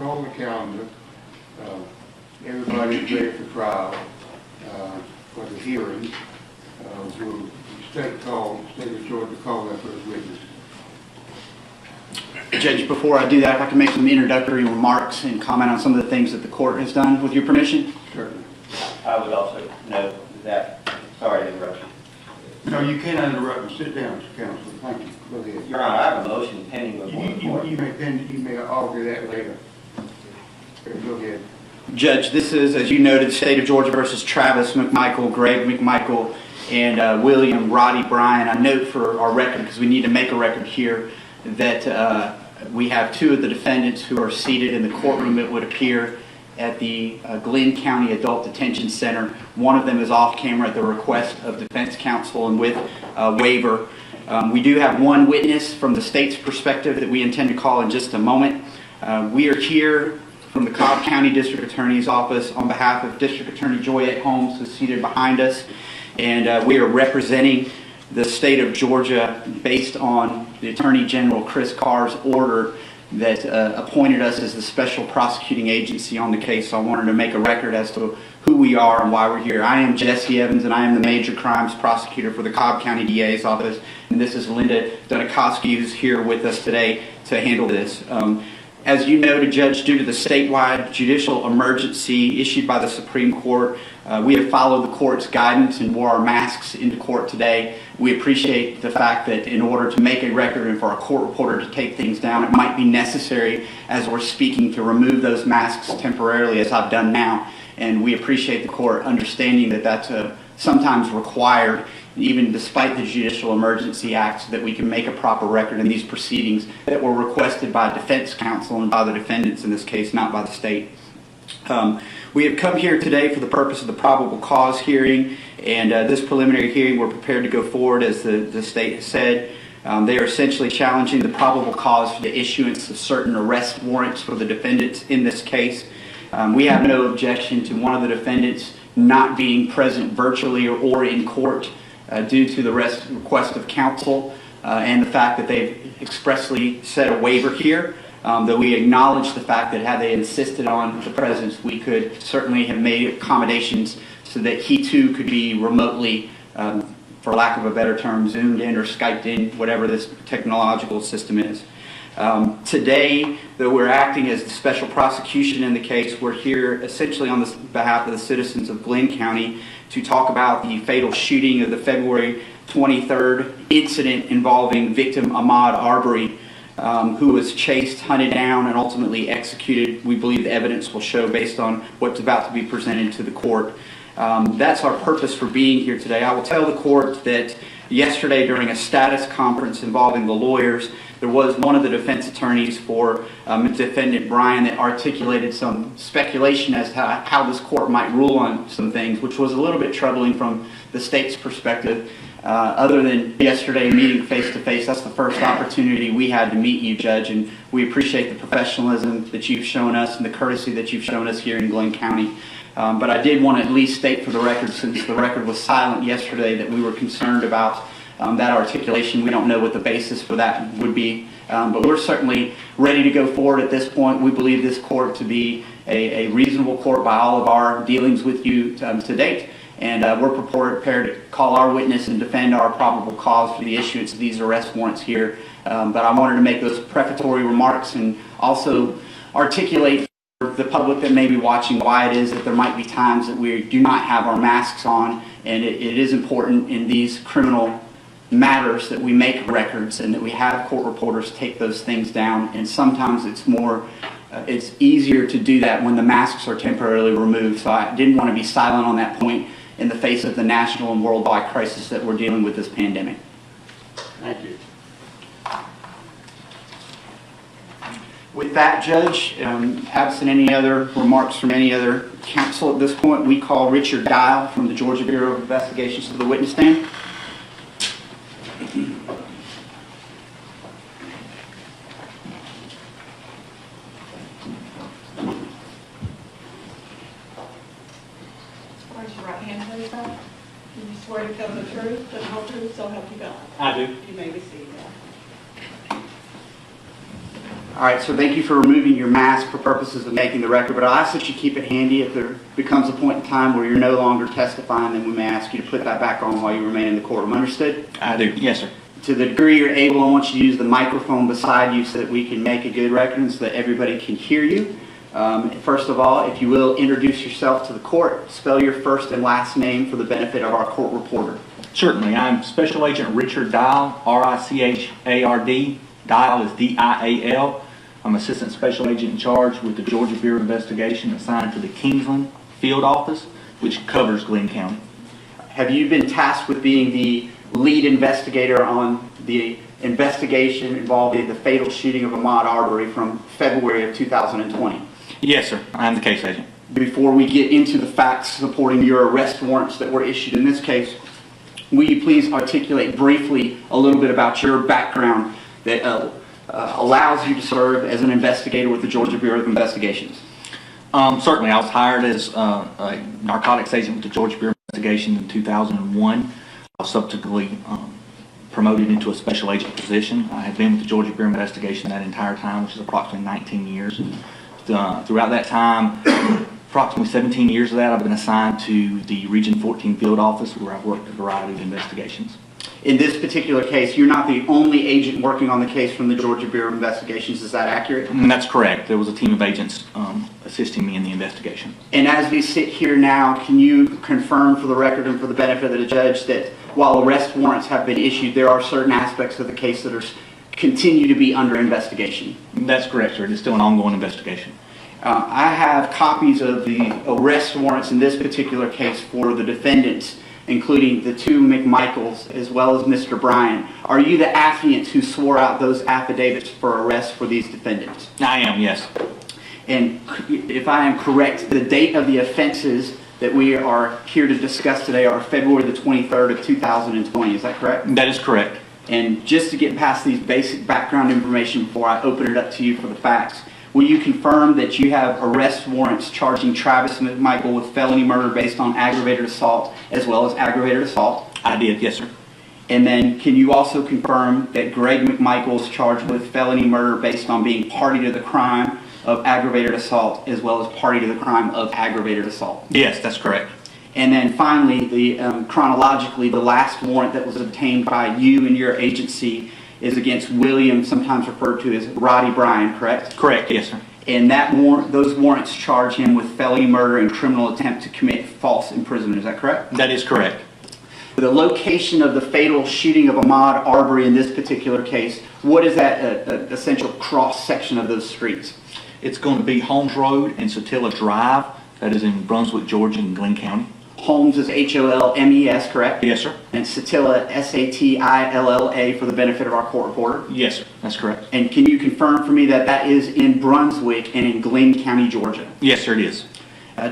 call the calendar. Everybody's ready for trial, for the hearing. Will State of Georgia call that first witness? Judge, before I do that, if I can make some introductory remarks and comment on some of the things that the court has done, with your permission? Certainly. I would also note that, sorry to interrupt you. No, you can't interrupt me. Sit down, counsel. Thank you. Go ahead. Your Honor, I have a motion pending before the court. You may argue that later. Go ahead. Judge, this is, as you noted, State of Georgia versus Travis McMichael, Greg McMichael, and William Roddy Bryan. I note for our record, because we need to make a record here, that we have two of the defendants who are seated in the courtroom, it would appear, at the Glenn County Adult Detention Center. One of them is off camera at the request of defense counsel and with waiver. We do have one witness from the state's perspective that we intend to call in just a moment. We are here from the Cobb County District Attorney's Office on behalf of District Attorney Joyette Holmes, who's seated behind us, and we are representing the state of Georgia based on the Attorney General Chris Carr's order that appointed us as the special prosecuting agency on the case. So I wanted to make a record as to who we are and why we're here. I am Jesse Evans, and I am the major crimes prosecutor for the Cobb County DA's office, and this is Linda Dunikowski, who's here with us today to handle this. As you noted, Judge, due to the statewide judicial emergency issued by the Supreme Court, we have followed the court's guidance and wore our masks into court today. We appreciate the fact that in order to make a record and for a court reporter to take things down, it might be necessary as we're speaking to remove those masks temporarily, as I've done now. And we appreciate the court understanding that that's sometimes required, even despite the Judicial Emergency Act, that we can make a proper record in these proceedings that were requested by defense counsel and by the defendants in this case, not by the state. We have come here today for the purpose of the probable cause hearing, and this preliminary hearing we're prepared to go forward as the state has said. They are essentially challenging the probable cause for the issuance of certain arrest warrants for the defendants in this case. We have no objection to one of the defendants not being present virtually or in court due to the request of counsel and the fact that they've expressly set a waiver here. Though we acknowledge the fact that had they insisted on the presence, we could certainly have made accommodations so that he too could be remotely, for lack of a better term, zoomed in or Skyped in, whatever this technological system is. Today, though we're acting as the special prosecution in the case, we're here essentially on behalf of the citizens of Glenn County to talk about the fatal shooting of the February 23rd incident involving victim Ahmaud Arbery, who was chased, hunted down, and ultimately executed. We believe the evidence will show based on what's about to be presented to the court. That's our purpose for being here today. I will tell the court that yesterday during a status conference involving the lawyers, there was one of the defense attorneys for Defendant Bryan that articulated some speculation as to how this court might rule on some things, which was a little bit troubling from the state's perspective. Other than yesterday meeting face-to-face, that's the first opportunity we had to meet you, Judge, and we appreciate the professionalism that you've shown us and the courtesy that you've shown us here in Glenn County. But I did want to at least state for the record, since the record was silent yesterday, that we were concerned about that articulation. We don't know what the basis for that would be, but we're certainly ready to go forward at this point. We believe this court to be a reasonable court by all of our dealings with you to date, and we're prepared to call our witness and defend our probable cause for the issuance of these arrest warrants here. But I wanted to make those prefatory remarks and also articulate for the public that may be watching why it is that there might be times that we do not have our masks on, and it is important in these criminal matters that we make records and that we have court reporters take those things down, and sometimes it's easier to do that when the masks are temporarily removed. So I didn't want to be silent on that point in the face of the national and worldwide crisis that we're dealing with this pandemic. Thank you. With that, Judge, absent any other remarks from any other counsel at this point, we call Richard Dial from the Georgia Bureau of Investigations to the witness stand. Raise your right hand, please. Do you swear to tell the truth, the whole truth, so help you God? I do. You may be seated. All right, so thank you for removing your mask for purposes of making the record, but I'll ask that you keep it handy. If there becomes a point in time where you're no longer testifying, then we may ask you to put that back on while you remain in the courtroom. Understood? I do. Yes, sir. To the degree you're able, I want you to use the microphone beside you so that we can make a good record and so that everybody can hear you. First of all, if you will, introduce yourself to the court. Spell your first and last name for the benefit of our court reporter. Certainly. I'm Special Agent Richard Dial, R-I-C-H-A-R-D. Dial is D-I-A-L. I'm Assistant Special Agent in charge with the Georgia Bureau of Investigation assigned to the Kingsland Field Office, which covers Glenn County. Have you been tasked with being the lead investigator on the investigation involving the fatal shooting of Ahmaud Arbery from February of 2020? Yes, sir. I'm the case agent. Before we get into the facts supporting your arrest warrants that were issued in this case, will you please articulate briefly a little bit about your background that allows you to serve as an investigator with the Georgia Bureau of Investigations? Certainly. I was hired as a narcotics agent with the Georgia Bureau of Investigation in 2001. I was subsequently promoted into a special agent position. I had been with the Georgia Bureau of Investigation that entire time, which is approximately 19 years. Throughout that time, approximately 17 years of that, I've been assigned to the Region 14 Field Office, where I've worked a variety of investigations. In this particular case, you're not the only agent working on the case from the Georgia Bureau of Investigations. Is that accurate? And that's correct. There was a team of agents assisting me in the investigation. And as we sit here now, can you confirm for the record and for the benefit of the judge that while arrest warrants have been issued, there are certain aspects of the case that continue to be under investigation? That's correct, sir. It is still an ongoing investigation. I have copies of the arrest warrants in this particular case for the defendants, including the two McMichaels as well as Mr. Bryan. Are you the affiant who swore out those affidavits for arrest for these defendants? I am, yes. And if I am correct, the date of the offenses that we are here to discuss today are February the 23rd of 2020. Is that correct? That is correct. And just to get past these basic background information before I open it up to you for the facts, will you confirm that you have arrest warrants charging Travis McMichael with felony murder based on aggravated assault as well as aggravated assault? I did, yes, sir. And then can you also confirm that Greg McMichael is charged with felony murder based on being party to the crime of aggravated assault as well as party to the crime of aggravated assault? Yes, that's correct. And then finally, chronologically, the last warrant that was obtained by you and your agency is against William, sometimes referred to as Roddy Bryan, correct? Correct, yes, sir. And those warrants charge him with felony murder and criminal attempt to commit false imprisonment. Is that correct? That is correct. The location of the fatal shooting of Ahmaud Arbery in this particular case, what is that essential cross section of those streets? It's going to be Holmes Road and Satilla Drive. That is in Brunswick, Georgia, in Glenn County. Holmes is Holmes, correct? Yes, sir. And Satilla, Satilla for the benefit of our court reporter? Yes, sir. That's correct. And can you confirm for me that that is in Brunswick and in Glenn County, Georgia? Yes, sir, it is.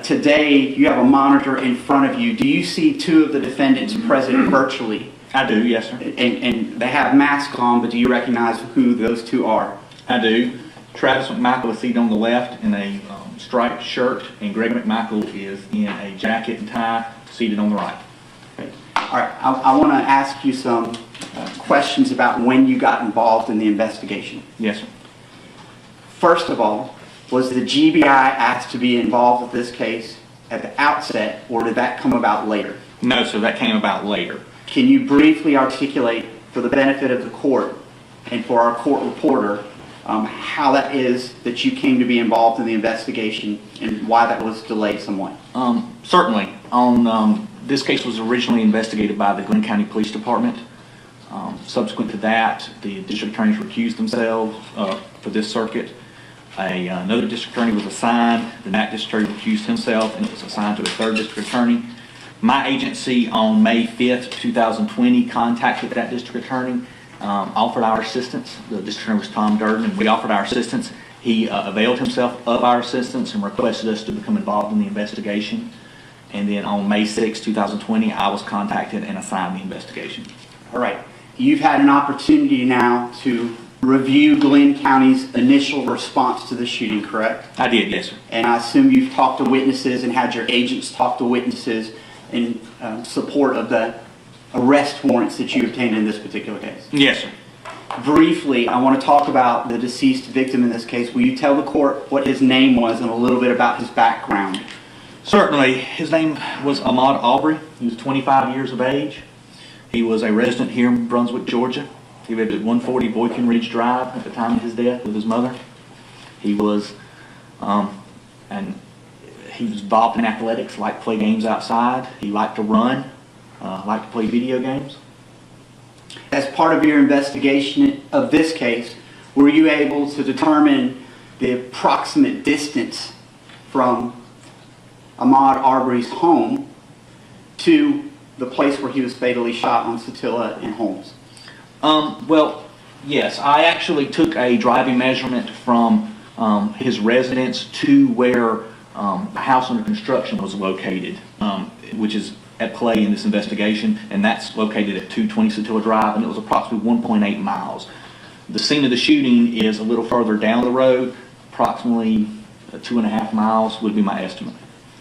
Today, you have a monitor in front of you. Do you see two of the defendants present virtually? I do, yes, sir. And they have masks on, but do you recognize who those two are? I do. Travis McMichael is seated on the left in a striped shirt, and Greg McMichael is in a jacket and tie, seated on the right. Okay. All right, I want to ask you some questions about when you got involved in the investigation. Yes, sir. First of all, was the GBI asked to be involved with this case at the outset, or did that come about later? No, sir, that came about later. Can you briefly articulate, for the benefit of the court and for our court reporter, how that is that you came to be involved in the investigation and why that was delayed somewhat? Certainly. This case was originally investigated by the Glenn County Police Department. Subsequent to that, the district attorneys recused themselves for this circuit. Another district attorney was assigned. The NAC district attorney recused himself, and it was assigned to a third district attorney. My agency on May 5th, 2020 contacted that district attorney, offered our assistance. The district attorney was Tom Durden, and we offered our assistance. He availed himself of our assistance and requested us to become involved in the investigation. And then on May 6, 2020, I was contacted and assigned the investigation. All right. You've had an opportunity now to review Glenn County's initial response to the shooting, correct? I did, yes, sir. And I assume you've talked to witnesses and had your agents talk to witnesses in support of the arrest warrants that you obtained in this particular case. Yes, sir. briefly, I want to talk about the deceased victim in this case. Will you tell the court what his name was and a little bit about his background? Certainly. His name was Ahmaud Arbery. He was 25 years of age. He was a resident here in Brunswick, Georgia. He lived at 140 Boykin Ridge Drive at the time of his death with his mother. He was he was involved in athletics, liked to play games outside. He liked to run, liked to play video games. As part of your investigation of this case, were you able to determine the approximate distance from Ahmaud Arbery's home to the place where he was fatally shot on Satilla and Holmes? Well, yes. I actually took a driving measurement from his residence to where the house under construction was located, which is at play in this investigation, and that's located at 220 Satilla Drive, and it was approximately 1.8 miles. The scene of the shooting is a little further down the road, approximately 2.5 miles would be my estimate.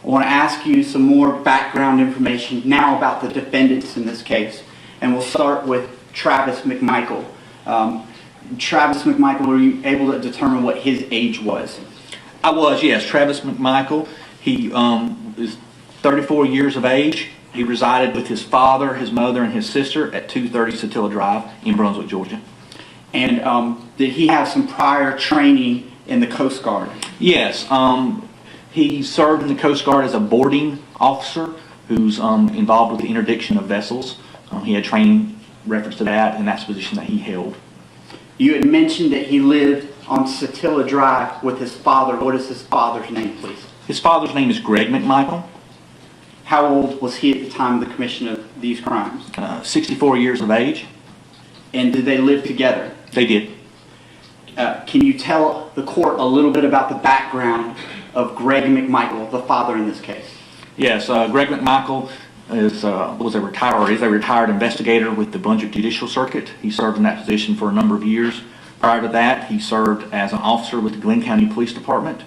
I want to ask you some more background information now about the defendants in this case, and we'll start with Travis McMichael. Travis McMichael, were you able to determine what his age was? I was, yes. Travis McMichael. He is 34 years of age. He resided with his father, his mother, and his sister at 230 Satilla Drive in Brunswick, Georgia. And did he have some prior training in the Coast Guard? Yes. He served in the Coast Guard as a boarding officer who's involved with the interdiction of vessels. He had training reference to that, and that's the position that he held. You had mentioned that he lived on Satilla Drive with his father. What is his father's name, please? His father's name is Greg McMichael. How old was he at the time of the commission of these crimes? 64 years of age. And did they live together? They did. Can you tell the court a little bit about the background of Greg McMichael, the father in this case? Yes, Greg McMichael is a retired investigator with the Brunswick Judicial Circuit. He served in that position for a number of years. Prior to that, he served as an officer with the Glenn County Police Department.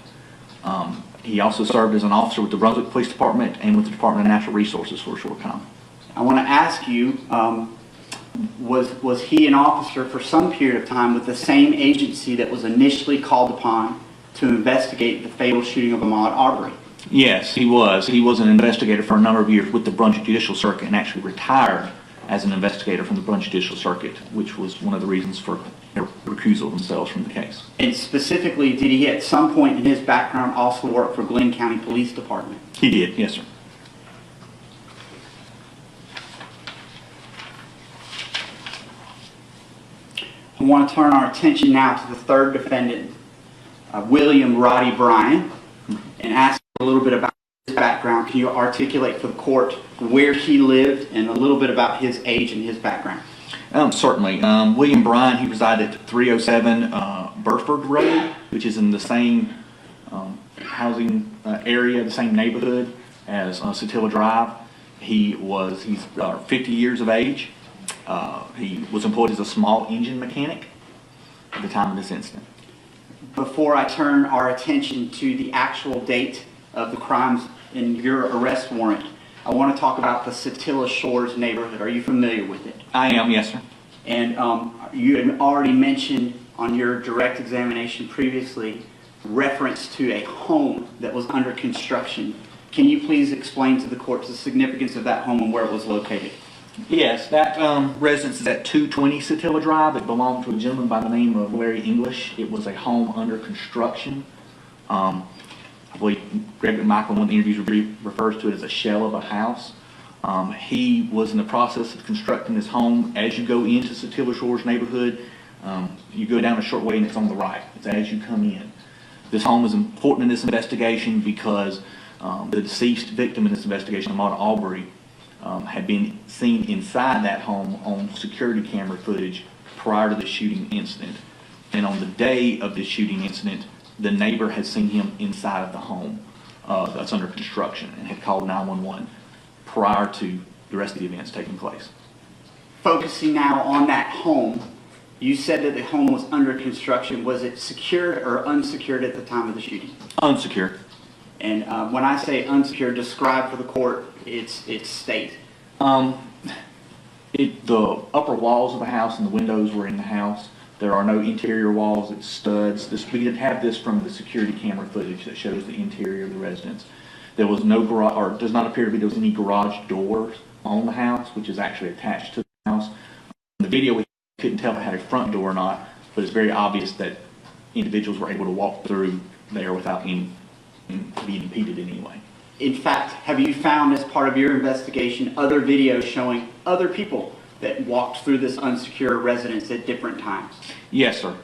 He also served as an officer with the Brunswick Police Department and with the Department of Natural Resources for a short time. I want to ask you, was he an officer for some period of time with the same agency that was initially called upon to investigate the fatal shooting of Ahmaud Arbery? Yes, he was. He was an investigator for a number of years with the Brunswick Judicial Circuit and actually retired as an investigator from the Brunswick Judicial Circuit, which was one of the reasons for their recusal themselves from the case. And specifically, did he at some point in his background also work for Glenn County Police Department? He did, yes, sir. I want to turn our attention now to the third defendant, William Roddy Bryan, and ask a little bit about his background. Can you articulate for the court where he lived and a little bit about his age and his background? Certainly. William Bryan, he resided at 307 Burford Road, which is in the same housing area, the same neighborhood as Satilla Drive. He's 50 years of age. He was employed as a small engine mechanic at the time of this incident. Before I turn our attention to the actual date of the crimes in your arrest warrant, I want to talk about the Satilla Shores neighborhood. Are you familiar with it? I am, yes, sir. And you had already mentioned on your direct examination previously reference to a home that was under construction. Can you please explain to the court the significance of that home and where it was located? Yes, that residence is at 220 Satilla Drive. It belonged to a gentleman by the name of Larry English. It was a home under construction. I believe Greg McMichael in one of the interviews refers to it as a shell of a house. He was in the process of constructing his home. As you go into Satilla Shores neighborhood, you go down a short way and it's on the right. It's as you come in. This home is important in this investigation because the deceased victim in this investigation, Ahmaud Arbery, had been seen inside that home on security camera footage prior to the shooting incident. And on the day of the shooting incident, the neighbor had seen him inside of the home that's under construction and had called 911 prior to the rest of the events taking place. Focusing now on that home, you said that the home was under construction. Was it secured or unsecured at the time of the shooting? Unsecured. And when I say unsecured, describe for the court its state. The upper walls of the house and the windows were in the house. There are no interior walls, it's studs. We did have this from the security camera footage that shows the interior of the residence. There was no garage, or it does not appear to be there was any garage doors on the house, which is actually attached to the house. In the video, we couldn't tell if it had a front door or not, but it's very obvious that individuals were able to walk through there without being impeded in any way. In fact, have you found as part of your investigation other videos showing other people that walked through this unsecure residence at different times? Yes, sir.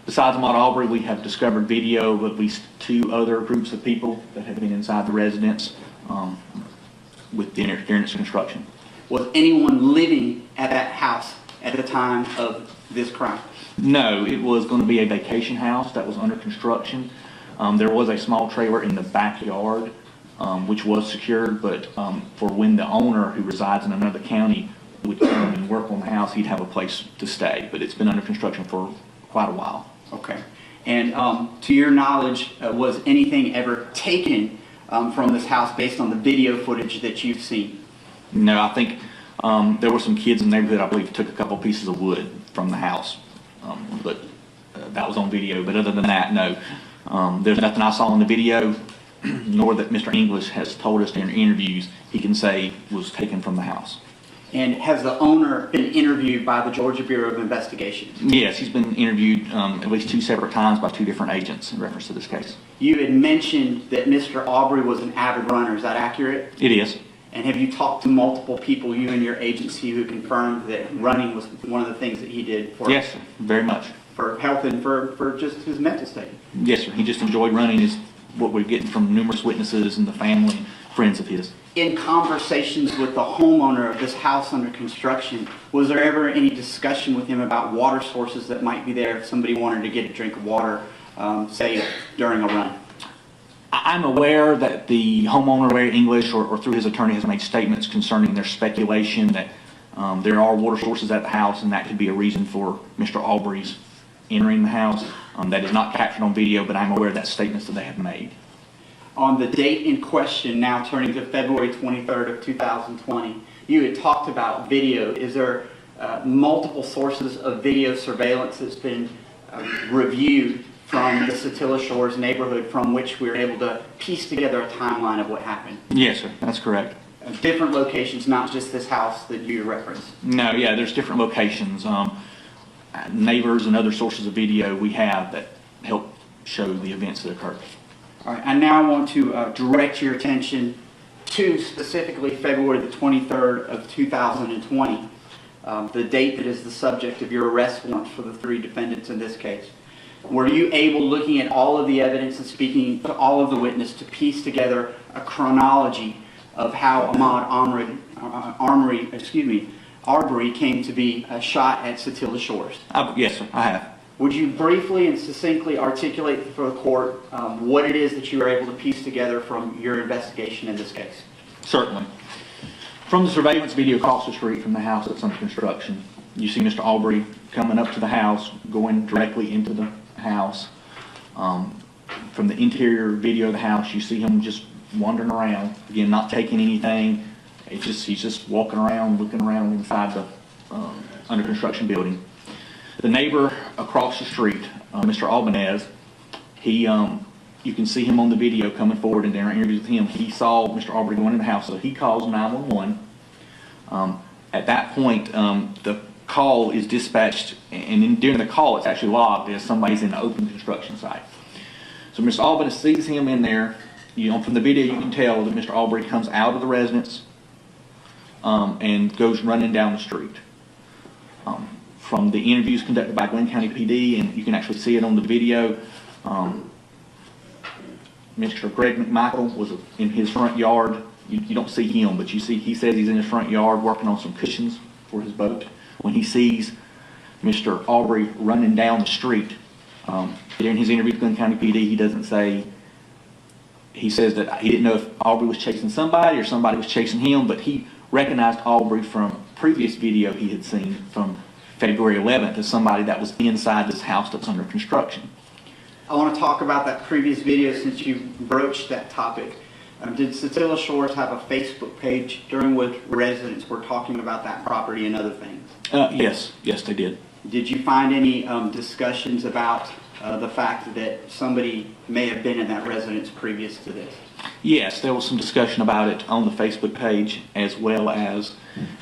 Besides Ahmaud Arbery, we have discovered video of at least 2 other groups of people that have been inside the residence with the interference construction. Was anyone living at that house at the time of this crime? No, it was going to be a vacation house that was under construction. There was a small trailer in the backyard, which was secured, but for when the owner, who resides in another county, would come and work on the house, he'd have a place to stay. But it's been under construction for quite a while. Okay. And to your knowledge, was anything ever taken from this house based on the video footage that you've seen? No, I think there were some kids in the neighborhood, I believe, took a couple pieces of wood from the house. But that was on video. But other than that, no. There's nothing I saw in the video, nor that Mr. English has told us in interviews he can say was taken from the house. And has the owner been interviewed by the Georgia Bureau of Investigation? Yes, he's been interviewed at least 2 separate times by 2 different agents in reference to this case. You had mentioned that Mr. Arbery was an avid runner. Is that accurate? It is. And have you talked to multiple people, you and your agency, who confirmed that running was one of the things that he did for, Yes, sir, very much. For health and for just his mental state? Yes, sir. He just enjoyed running, is what we're getting from numerous witnesses and the family and friends of his. In conversations with the homeowner of this house under construction, was there ever any discussion with him about water sources that might be there if somebody wanted to get a drink of water, say, during a run? I'm aware that the homeowner, Larry English, or through his attorney, has made statements concerning their speculation that there are water sources at the house, and that could be a reason for Mr. Arbery's entering the house. That is not captured on video, but I'm aware of that statements that they have made. On the date in question, now turning to February 23rd of 2020, you had talked about video. Is there multiple sources of video surveillance that's been reviewed from the Satilla Shores neighborhood from which we were able to piece together a timeline of what happened? Yes, sir, that's correct. Different locations, not just this house that you referenced? No, yeah, there's different locations. Neighbors and other sources of video we have that help show the events that occurred. All right, I now want to direct your attention to specifically February the 23rd of 2020, the date that is the subject of your arrest warrant for the 3 defendants in this case. Were you able, looking at all of the evidence and speaking to all of the witnesses, to piece together a chronology of how Ahmaud Arbery came to be shot at Satilla Shores? Yes, sir, I have. Would you briefly and succinctly articulate for the court what it is that you were able to piece together from your investigation in this case? Certainly. From the surveillance video across the street from the house that's under construction, you see Mr. Arbery coming up to the house, going directly into the house. From the interior video of the house, you see him just wandering around, again, not taking anything. He's just walking around, looking around inside the under construction building. The neighbor across the street, Mr. Albanez, you can see him on the video coming forward, and during interviews with him, he saw Mr. Arbery going in the house, so he calls 911. At that point, the call is dispatched, and during the call, it's actually logged as somebody's in an open construction site. So Mr. Albanez sees him in there. From the video, you can tell that Mr. Arbery comes out of the residence and goes running down the street. From the interviews conducted by Glenn County PD, and you can actually see it on the video, Mr. Greg McMichael was in his front yard. You don't see him, but you see he says he's in his front yard working on some cushions for his boat. When he sees Mr. Arbery running down the street, during his interview with Glenn County PD, he doesn't say, he says that he didn't know if Arbery was chasing somebody or somebody was chasing him, but he recognized Arbery from previous video he had seen from February 11th as somebody that was inside this house that's under construction. I want to talk about that previous video since you broached that topic. Did Satilla Shores have a Facebook page during which residents were talking about that property and other things? Yes, they did. Did you find any discussions about the fact that somebody may have been in that residence previous to this? Yes, there was some discussion about it on the Facebook page as well as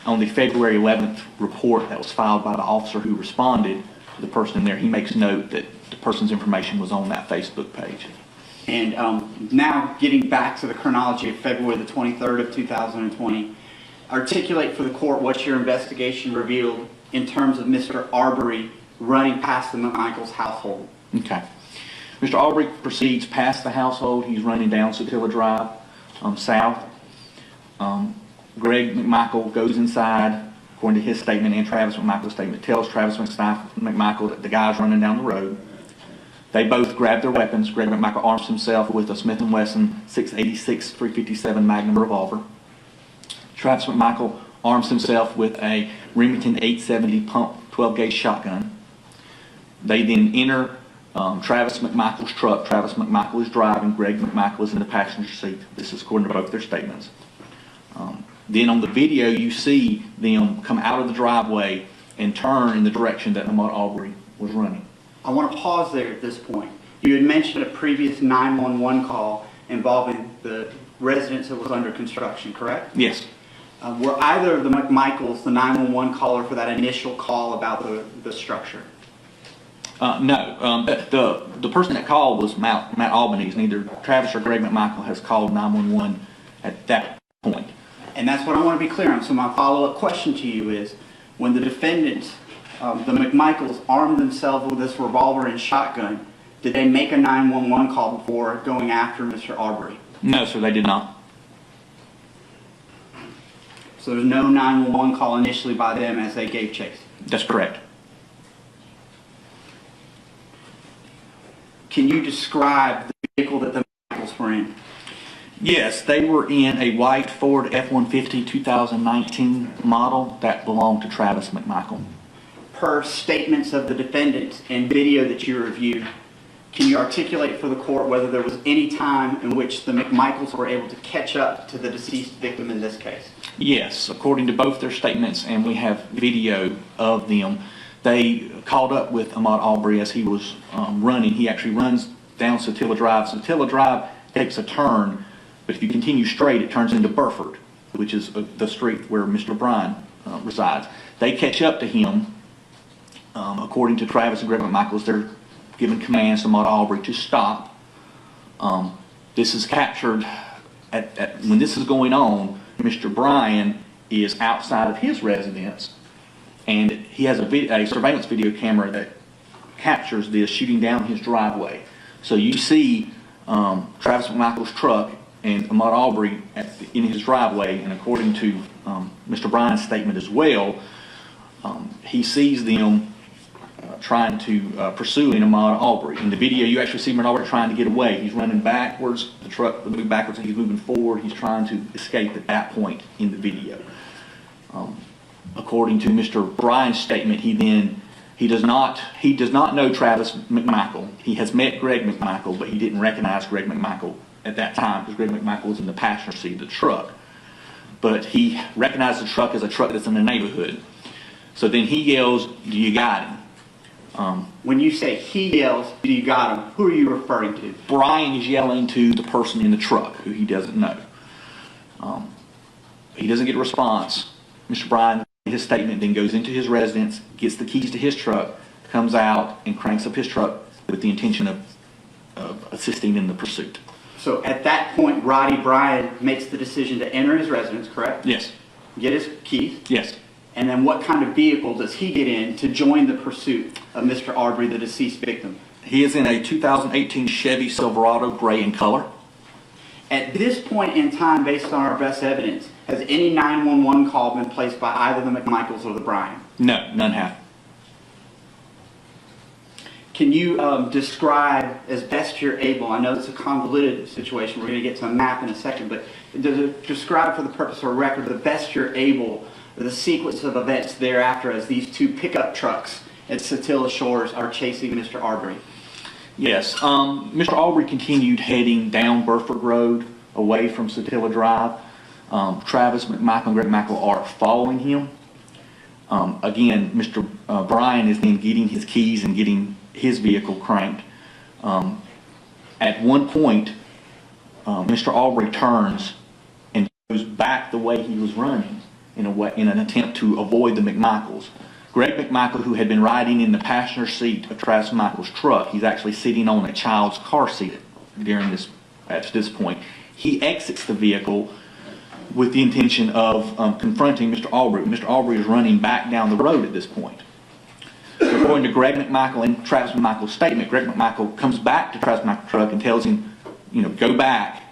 on the February 11th report that was filed by the officer who responded to the person in there. He makes note that the person's information was on that Facebook page. And now getting back to the chronology of February the 23rd of 2020, articulate for the court what your investigation revealed in terms of Mr. Arbery running past the McMichaels household. Okay. Mr. Arbery proceeds past the household. He's running down Satilla Drive south. Greg McMichael goes inside, according to his statement and Travis McMichael's statement, tells Travis McMichael that the guy's running down the road. They both grab their weapons. Greg McMichael arms himself with a Smith & Wesson 686 .357 Magnum revolver. Travis McMichael arms himself with a Remington 870 pump 12-gauge shotgun. They then enter Travis McMichael's truck. Travis McMichael is driving. Greg McMichael is in the passenger seat. This is according to both their statements. Then on the video, you see them come out of the driveway and turn in the direction that Ahmaud Arbery was running. I want to pause there at this point. You had mentioned a previous 911 call involving the residence that was under construction, correct? Yes. Were either of the McMichaels the 911 caller for that initial call about the structure? No. The person that called was Matt Albanese. Neither Travis or Greg McMichael has called 911 at that point. And that's what I want to be clear on. So my follow-up question to you is, when the defendants, the McMichaels, armed themselves with this revolver and shotgun, did they make a 911 call before going after Mr. Arbery? No, sir, they did not. So there's no 911 call initially by them as they gave chase? That's correct. Can you describe the vehicle that the McMichaels were in? Yes, they were in a white Ford F-150 2019 model that belonged to Travis McMichael. Per statements of the defendants and video that you reviewed, can you articulate for the court whether there was any time in which the McMichaels were able to catch up to the deceased victim in this case? Yes, according to both their statements, and we have video of them, they caught up with Ahmaud Arbery as he was running. He actually runs down Satilla Drive. Satilla Drive takes a turn, but if you continue straight, it turns into Burford, which is the street where Mr. Bryan resides. They catch up to him. According to Travis and Greg McMichaels, they're giving commands to Ahmaud Arbery to stop. This is captured when this is going on. Mr. Bryan is outside of his residence, and he has a surveillance video camera that captures this shooting down his driveway. So you see Travis McMichael's truck and Ahmaud Arbery in his driveway, and according to Mr. Bryan's statement as well, he sees them trying to pursue Ahmaud Arbery. In the video, you actually see Ahmaud Arbery trying to get away. He's running backwards. The truck will move backwards, and he's moving forward. He's trying to escape at that point in the video. According to Mr. Bryan's statement, he does not know Travis McMichael. He has met Greg McMichael, but he didn't recognize Greg McMichael at that time because Greg McMichael was in the passenger seat of the truck. But he recognized the truck as a truck that's in the neighborhood. So then he yells, "Do you got him?" When you say he yells, "Do you got him?" who are you referring to? Bryan is yelling to the person in the truck who he doesn't know. He doesn't get a response. Mr. Bryan, his statement, then goes into his residence, gets the keys to his truck, comes out and cranks up his truck with the intention of assisting in the pursuit. So at that point, Roddy Bryan makes the decision to enter his residence, correct? Yes. Get his keys? Yes. And then what kind of vehicle does he get in to join the pursuit of Mr. Arbery, the deceased victim? He is in a 2018 Chevy Silverado gray in color. At this point in time, based on our best evidence, has any 911 call been placed by either the McMichaels or the Bryan? No, none have. Can you describe as best you're able, I know it's a convoluted situation, we're going to get to a map in a second, but describe for the purpose of a record the best you're able, the sequence of events thereafter as these two pickup trucks at Satilla Shores are chasing Mr. Arbery. Yes. Mr. Arbery continued heading down Burford Road away from Satilla Drive. Travis McMichael and Greg McMichael are following him. Again, Mr. Bryan is then getting his keys and getting his vehicle cranked. At one point, Mr. Arbery turns and goes back the way he was running in an attempt to avoid the McMichaels. Greg McMichael, who had been riding in the passenger seat of Travis Michael's truck, he's actually sitting on a child's car seat at this point. He exits the vehicle with the intention of confronting Mr. Arbery. Mr. Arbery is running back down the road at this point. So according to Greg McMichael and Travis McMichael's statement, Greg McMichael comes back to Travis McMichael's truck and tells him, go back,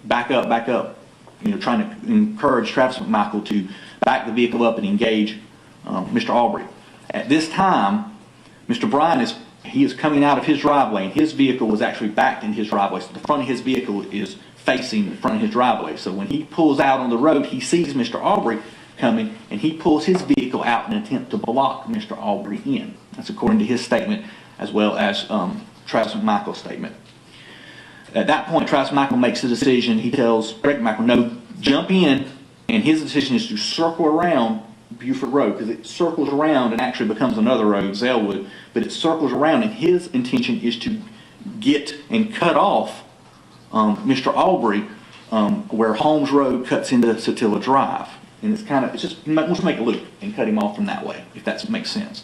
back up, trying to encourage Travis McMichael to back the vehicle up and engage Mr. Arbery. At this time, Mr. Bryan is coming out of his driveway, and his vehicle was actually backed in his driveway. So the front of his vehicle is facing the front of his driveway. So when he pulls out on the road, he sees Mr. Arbery coming, and he pulls his vehicle out in an attempt to block Mr. Arbery in. That's according to his statement, as well as Travis McMichael's statement. At that point, Travis McMichael makes a decision. He tells Greg McMichael, no, jump in, and his decision is to circle around Buford Road, because it circles around and actually becomes another road, Zellwood, but it circles around, and his intention is to get and cut off Mr. Arbery where Holmes Road cuts into Satilla Drive. And it's just wants to make a loop and cut him off from that way, if that makes sense.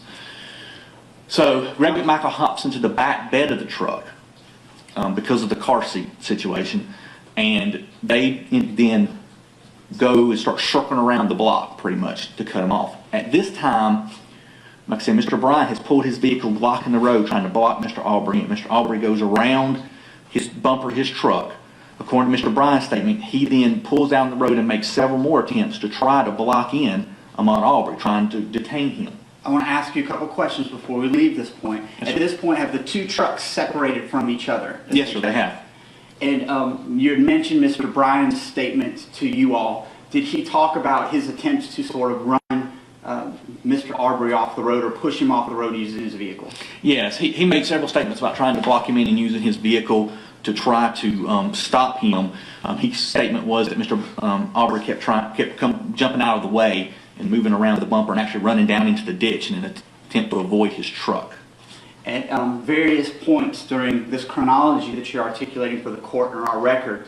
So Greg McMichael hops into the back bed of the truck because of the car seat situation, and they then go and start circling around the block pretty much to cut him off. At this time, like I said, Mr. Bryan has pulled his vehicle, blocking the road, trying to block Mr. Arbery, and Mr. Arbery goes around his bumper, his truck. According to Mr. Bryan's statement, he then pulls down the road and makes several more attempts to try to block in Ahmaud Arbery, trying to detain him. I want to ask you a couple questions before we leave this point. Yes, At this point, have the two trucks separated from each other? Yes, sir, they have. And you had mentioned Mr. Bryan's statement to you all. Did he talk about his attempts to sort of run Mr. Arbery off the road or push him off the road using his vehicle? Yes, he made several statements about trying to block him in and using his vehicle to try to stop him. His statement was that Mr. Arbery kept jumping out of the way and moving around the bumper and actually running down into the ditch in an attempt to avoid his truck. At various points during this chronology that you're articulating for the court and our record,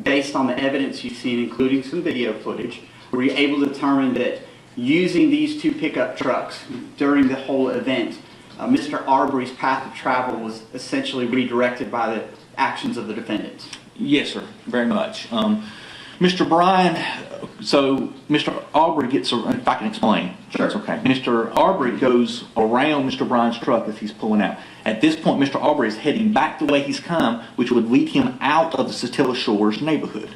based on the evidence you've seen, including some video footage, were you able to determine that using these two pickup trucks during the whole event, Mr. Arbery's path of travel was essentially redirected by the actions of the defendants? Yes, sir, very much. Mr. Bryan, so Mr. Arbery gets, if I can explain, Sure. that's okay. Mr. Arbery goes around Mr. Bryan's truck as he's pulling out. At this point, Mr. Arbery is heading back the way he's come, which would lead him out of the Satilla Shores neighborhood.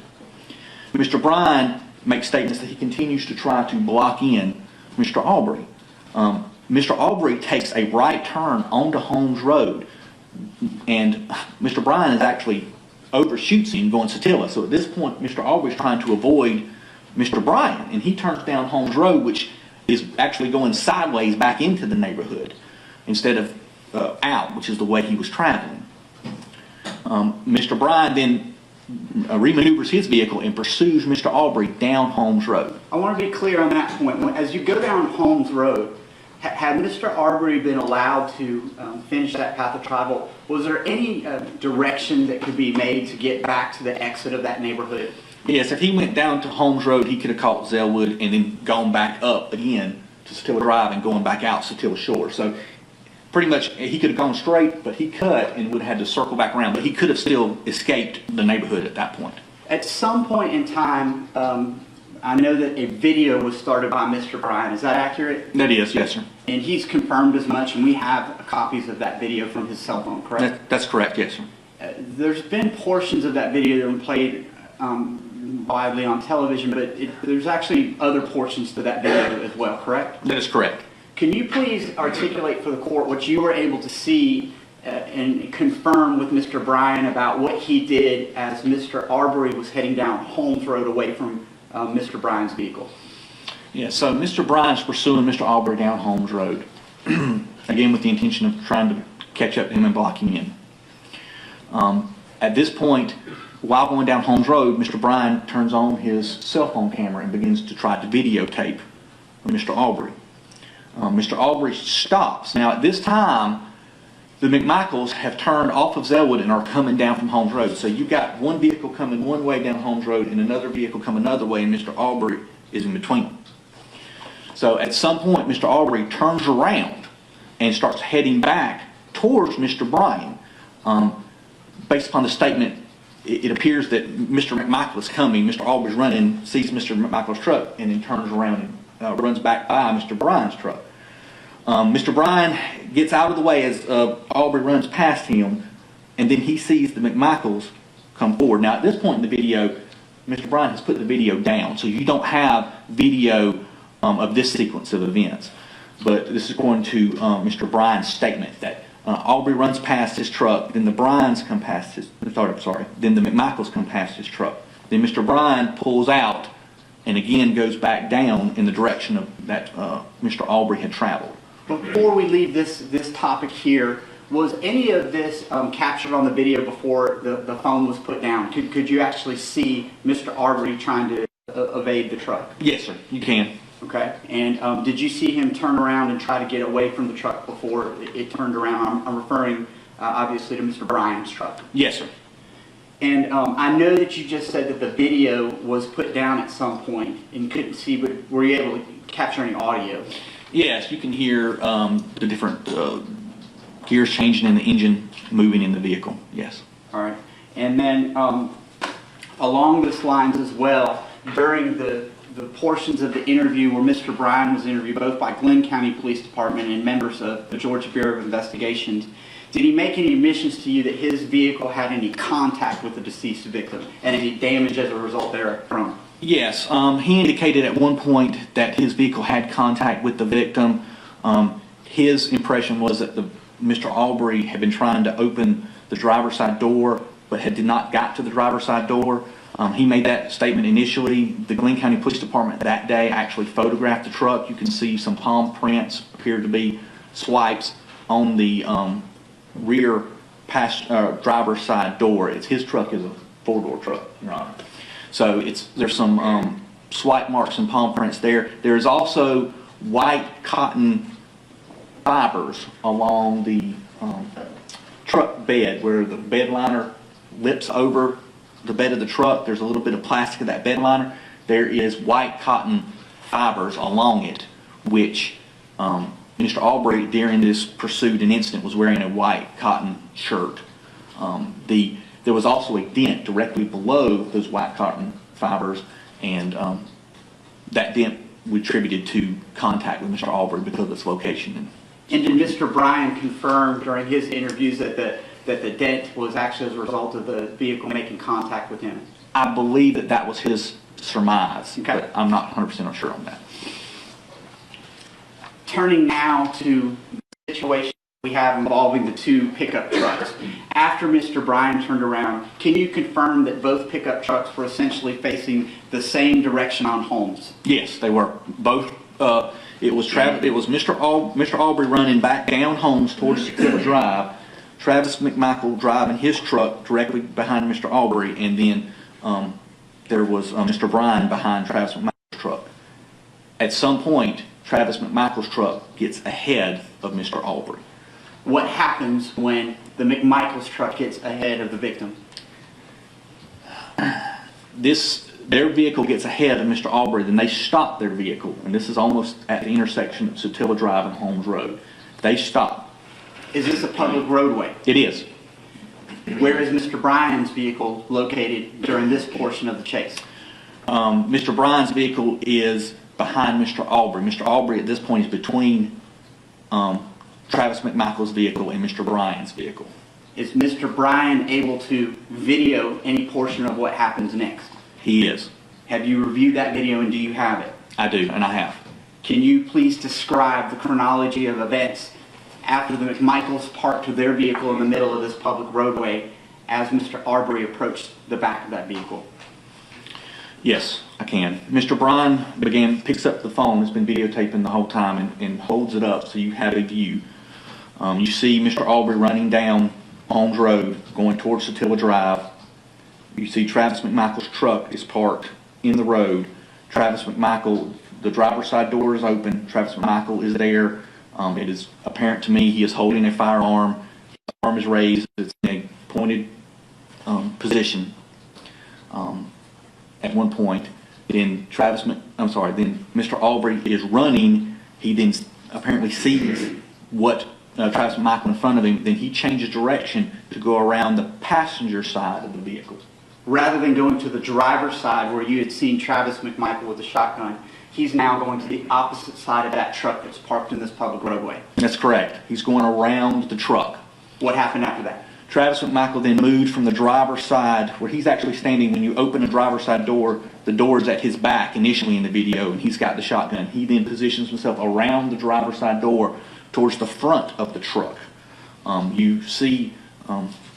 Mr. Bryan makes statements that he continues to try to block in Mr. Arbery. Mr. Arbery takes a right turn onto Holmes Road, and Mr. Bryan is actually overshoots him going Satilla. So at this point, Mr. Arbery is trying to avoid Mr. Bryan, and he turns down Holmes Road, which is actually going sideways back into the neighborhood instead of out, which is the way he was traveling. Mr. Bryan then remaneuvers his vehicle and pursues Mr. Arbery down Holmes Road. I want to be clear on that point. As you go down Holmes Road, had Mr. Arbery been allowed to finish that path of travel, was there any direction that could be made to get back to the exit of that neighborhood? Yes, if he went down to Holmes Road, he could have caught Zellwood and then gone back up again to Satilla Drive and going back out Satilla Shore. So pretty much he could have gone straight, but he cut and would have had to circle back around. But he could have still escaped the neighborhood at that point. At some point in time, I know that a video was started by Mr. Bryan. Is that accurate? That is, yes, sir. And he's confirmed as much, and we have copies of that video from his cell phone, correct? That's correct, yes, sir. There's been portions of that video that have been played widely on television, but there's actually other portions to that video as well, correct? That is correct. Can you please articulate for the court what you were able to see and confirm with Mr. Bryan about what he did as Mr. Arbery was heading down Holmes Road away from Mr. Bryan's vehicle? Yeah, so Mr. Bryan's pursuing Mr. Arbery down Holmes Road, again with the intention of trying to catch up to him and block him in. At this point, while going down Holmes Road, Mr. Bryan turns on his cell phone camera and begins to try to videotape of Mr. Arbery. Mr. Arbery stops. Now at this time, the McMichaels have turned off of Zellwood and are coming down from Holmes Road. So you've got one vehicle coming one way down Holmes Road and another vehicle coming another way, and Mr. Arbery is in between them. So at some point, Mr. Arbery turns around and starts heading back towards Mr. Bryan. Based upon the statement, it appears that Mr. McMichael is coming. Mr. Arbery's running, sees Mr. McMichael's truck, and then turns around and runs back by Mr. Bryan's truck. Mr. Bryan gets out of the way as Arbery runs past him, and then he sees the McMichaels come forward. Now, at this point in the video, Mr. Bryan has put the video down, so you don't have video of this sequence of events. But this is going to Mr. Bryan's statement that Arbery runs past his truck, then the Bryans come past his, then the McMichaels come past his truck. Then Mr. Bryan pulls out and again goes back down in the direction of that Mr. Arbery had traveled. Before we leave this topic here, was any of this captured on the video before the phone was put down? Could you actually see Mr. Arbery trying to evade the truck? Yes, sir, you can. Okay, and did you see him turn around and try to get away from the truck before it turned around? I'm referring obviously to Mr. Bryan's truck. Yes, sir. And I know that you just said that the video was put down at some point and couldn't see, but were you able to capture any audio? Yes, you can hear the different gears changing in the engine, moving in the vehicle. Yes. All right. And then along those lines as well, during the portions of the interview where Mr. Bryan was interviewed, both by Glenn County Police Department and members of the Georgia Bureau of Investigations, did he make any admissions to you that his vehicle had any contact with the deceased victim and any damage as a result therefrom? Yes, he indicated at one point that his vehicle had contact with the victim. His impression was that Mr. Arbery had been trying to open the driver's side door, but did not got to the driver's side door. He made that statement initially. The Glenn County Police Department that day actually photographed the truck. You can see some palm prints, appear to be swipes on the rear driver's side door. His truck is a four-door truck, Your Honor. So there's some swipe marks and palm prints there. There's also white cotton fibers along the truck bed where the bed liner lips over the bed of the truck. There's a little bit of plastic of that bed liner. There is white cotton fibers along it, which Mr. Arbery, during this pursuit and incident, was wearing a white cotton shirt. There was also a dent directly below those white cotton fibers, and that dent we attributed to contact with Mr. Arbery because of its location. And did Mr. Bryan confirm during his interviews that the dent was actually as a result of the vehicle making contact with him? I believe that was his surmise, okay, but I'm not 100% sure on that. Turning now to the situation we have involving the two pickup trucks. After Mr. Bryan turned around, can you confirm that both pickup trucks were essentially facing the same direction on Holmes? Yes, they were. Both. It was Mr. Arbery running back down Holmes towards Secure Drive, Travis McMichael driving his truck directly behind Mr. Arbery, and then there was Mr. Bryan behind Travis McMichael's truck. At some point, Travis McMichael's truck gets ahead of Mr. Arbery. What happens when the McMichael's truck gets ahead of the victim? Their vehicle gets ahead of Mr. Arbery, then they stop their vehicle, and this is almost at the intersection of Sotilla Drive and Holmes Road. They stop. Is this a public roadway? It is. Where is Mr. Bryan's vehicle located during this portion of the chase? Mr. Bryan's vehicle is behind Mr. Arbery. Mr. Arbery at this point is between Travis McMichael's vehicle and Mr. Bryan's vehicle. Is Mr. Bryan able to video any portion of what happens next? He is. Have you reviewed that video, and do you have it? I do, and I have. Can you please describe the chronology of events after the McMichaels parked their vehicle in the middle of this public roadway as Mr. Arbery approached the back of that vehicle? Yes, I can. Mr. Bryan picks up the phone that's been videotaping the whole time and holds it up so you have a view. You see Mr. Arbery running down Holmes Road going towards Sotilla Drive. You see Travis McMichael's truck is parked in the road. Travis McMichael the driver's side door is open. Travis McMichael is there. It is apparent to me he is holding a firearm. His arm is raised. It's in a pointed position at one point. Then then Mr. Arbery is running. He then apparently sees what Travis McMichael in front of him. Then he changes direction to go around the passenger side of the vehicle. Rather than going to the driver's side where you had seen Travis McMichael with the shotgun, he's now going to the opposite side of that truck that's parked in this public roadway. That's correct. He's going around the truck. What happened after that? Travis McMichael then moved from the driver's side, where he's actually standing. When you open the driver's side door, the door is at his back initially in the video, and he's got the shotgun. He then positions himself around the driver's side door towards the front of the truck. You see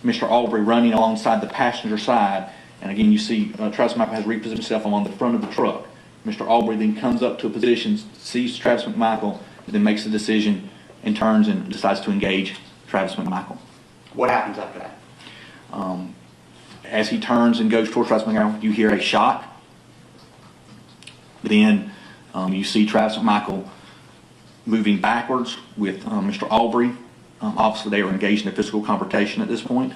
Mr. Arbery running alongside the passenger side, and again you see Travis McMichael has repositioned himself on the front of the truck. Mr. Arbery then comes up to a position, sees Travis McMichael, and then makes a decision and turns and decides to engage Travis McMichael. What happens after that? As he turns and goes towards Travis McMichael, you hear a shot. Then you see Travis McMichael moving backwards with Mr. Arbery. Obviously, they are engaged in a physical confrontation at this point.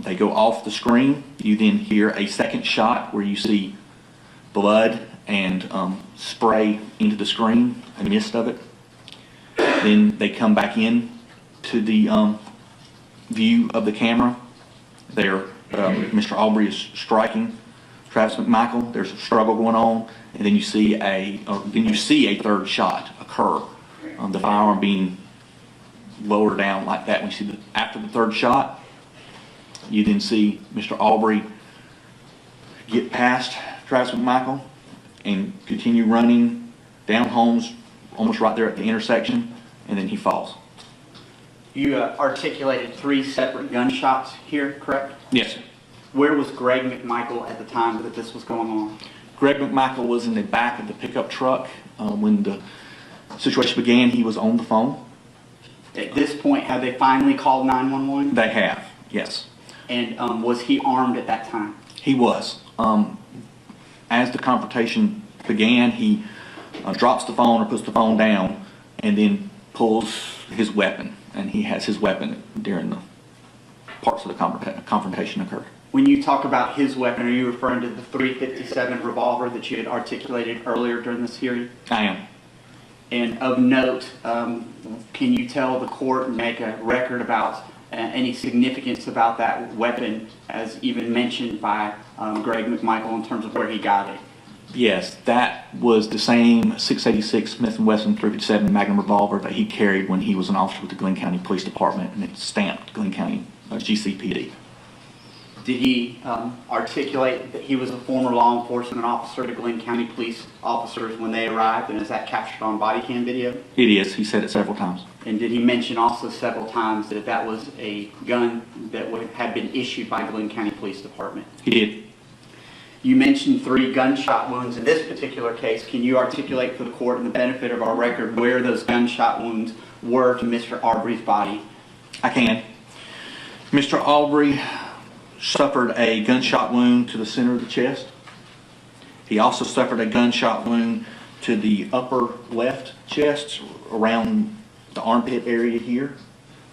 They go off the screen. You then hear a second shot where you see blood and spray into the screen, a mist of it. Then they come back in to the view of the camera. There, Mr. Arbery is striking Travis McMichael. There's a struggle going on, and then you see a third shot occur. The firearm being lowered down like that. When you see after the third shot, you then see Mr. Arbery get past Travis McMichael and continue running down Holmes, almost right there at the intersection, and then he falls. You articulated 3 separate gunshots here, correct? Yes, sir. Where was Greg McMichael at the time that this was going on? Greg McMichael was in the back of the pickup truck. When the situation began, he was on the phone. At this point, have they finally called 911? They have, yes. And was he armed at that time? He was. As the confrontation began, he drops the phone or puts the phone down and then pulls his weapon. And he has his weapon during the parts of the confrontation occurred. When you talk about his weapon, are you referring to the .357 revolver that you had articulated earlier during this hearing? I am. And of note, can you tell the court and make a record about any significance about that weapon, as even mentioned by Greg McMichael in terms of where he got it? Yes, that was the same .686 Smith & Wesson .357 Magnum revolver that he carried when he was an officer with the Glenn County Police Department, and it's stamped Glenn County GCPD. Did he articulate that he was a former law enforcement officer to Glenn County police officers when they arrived, and is that captured on body cam video? It is. He said it several times. And did he mention also several times that that was a gun that had been issued by Glenn County Police Department? He did. You mentioned 3 gunshot wounds in this particular case. Can you articulate for the court and the benefit of our record where those gunshot wounds were to Mr. Arbery's body? I can. Mr. Arbery suffered a gunshot wound to the center of the chest. He also suffered a gunshot wound to the upper left chest around the armpit area here.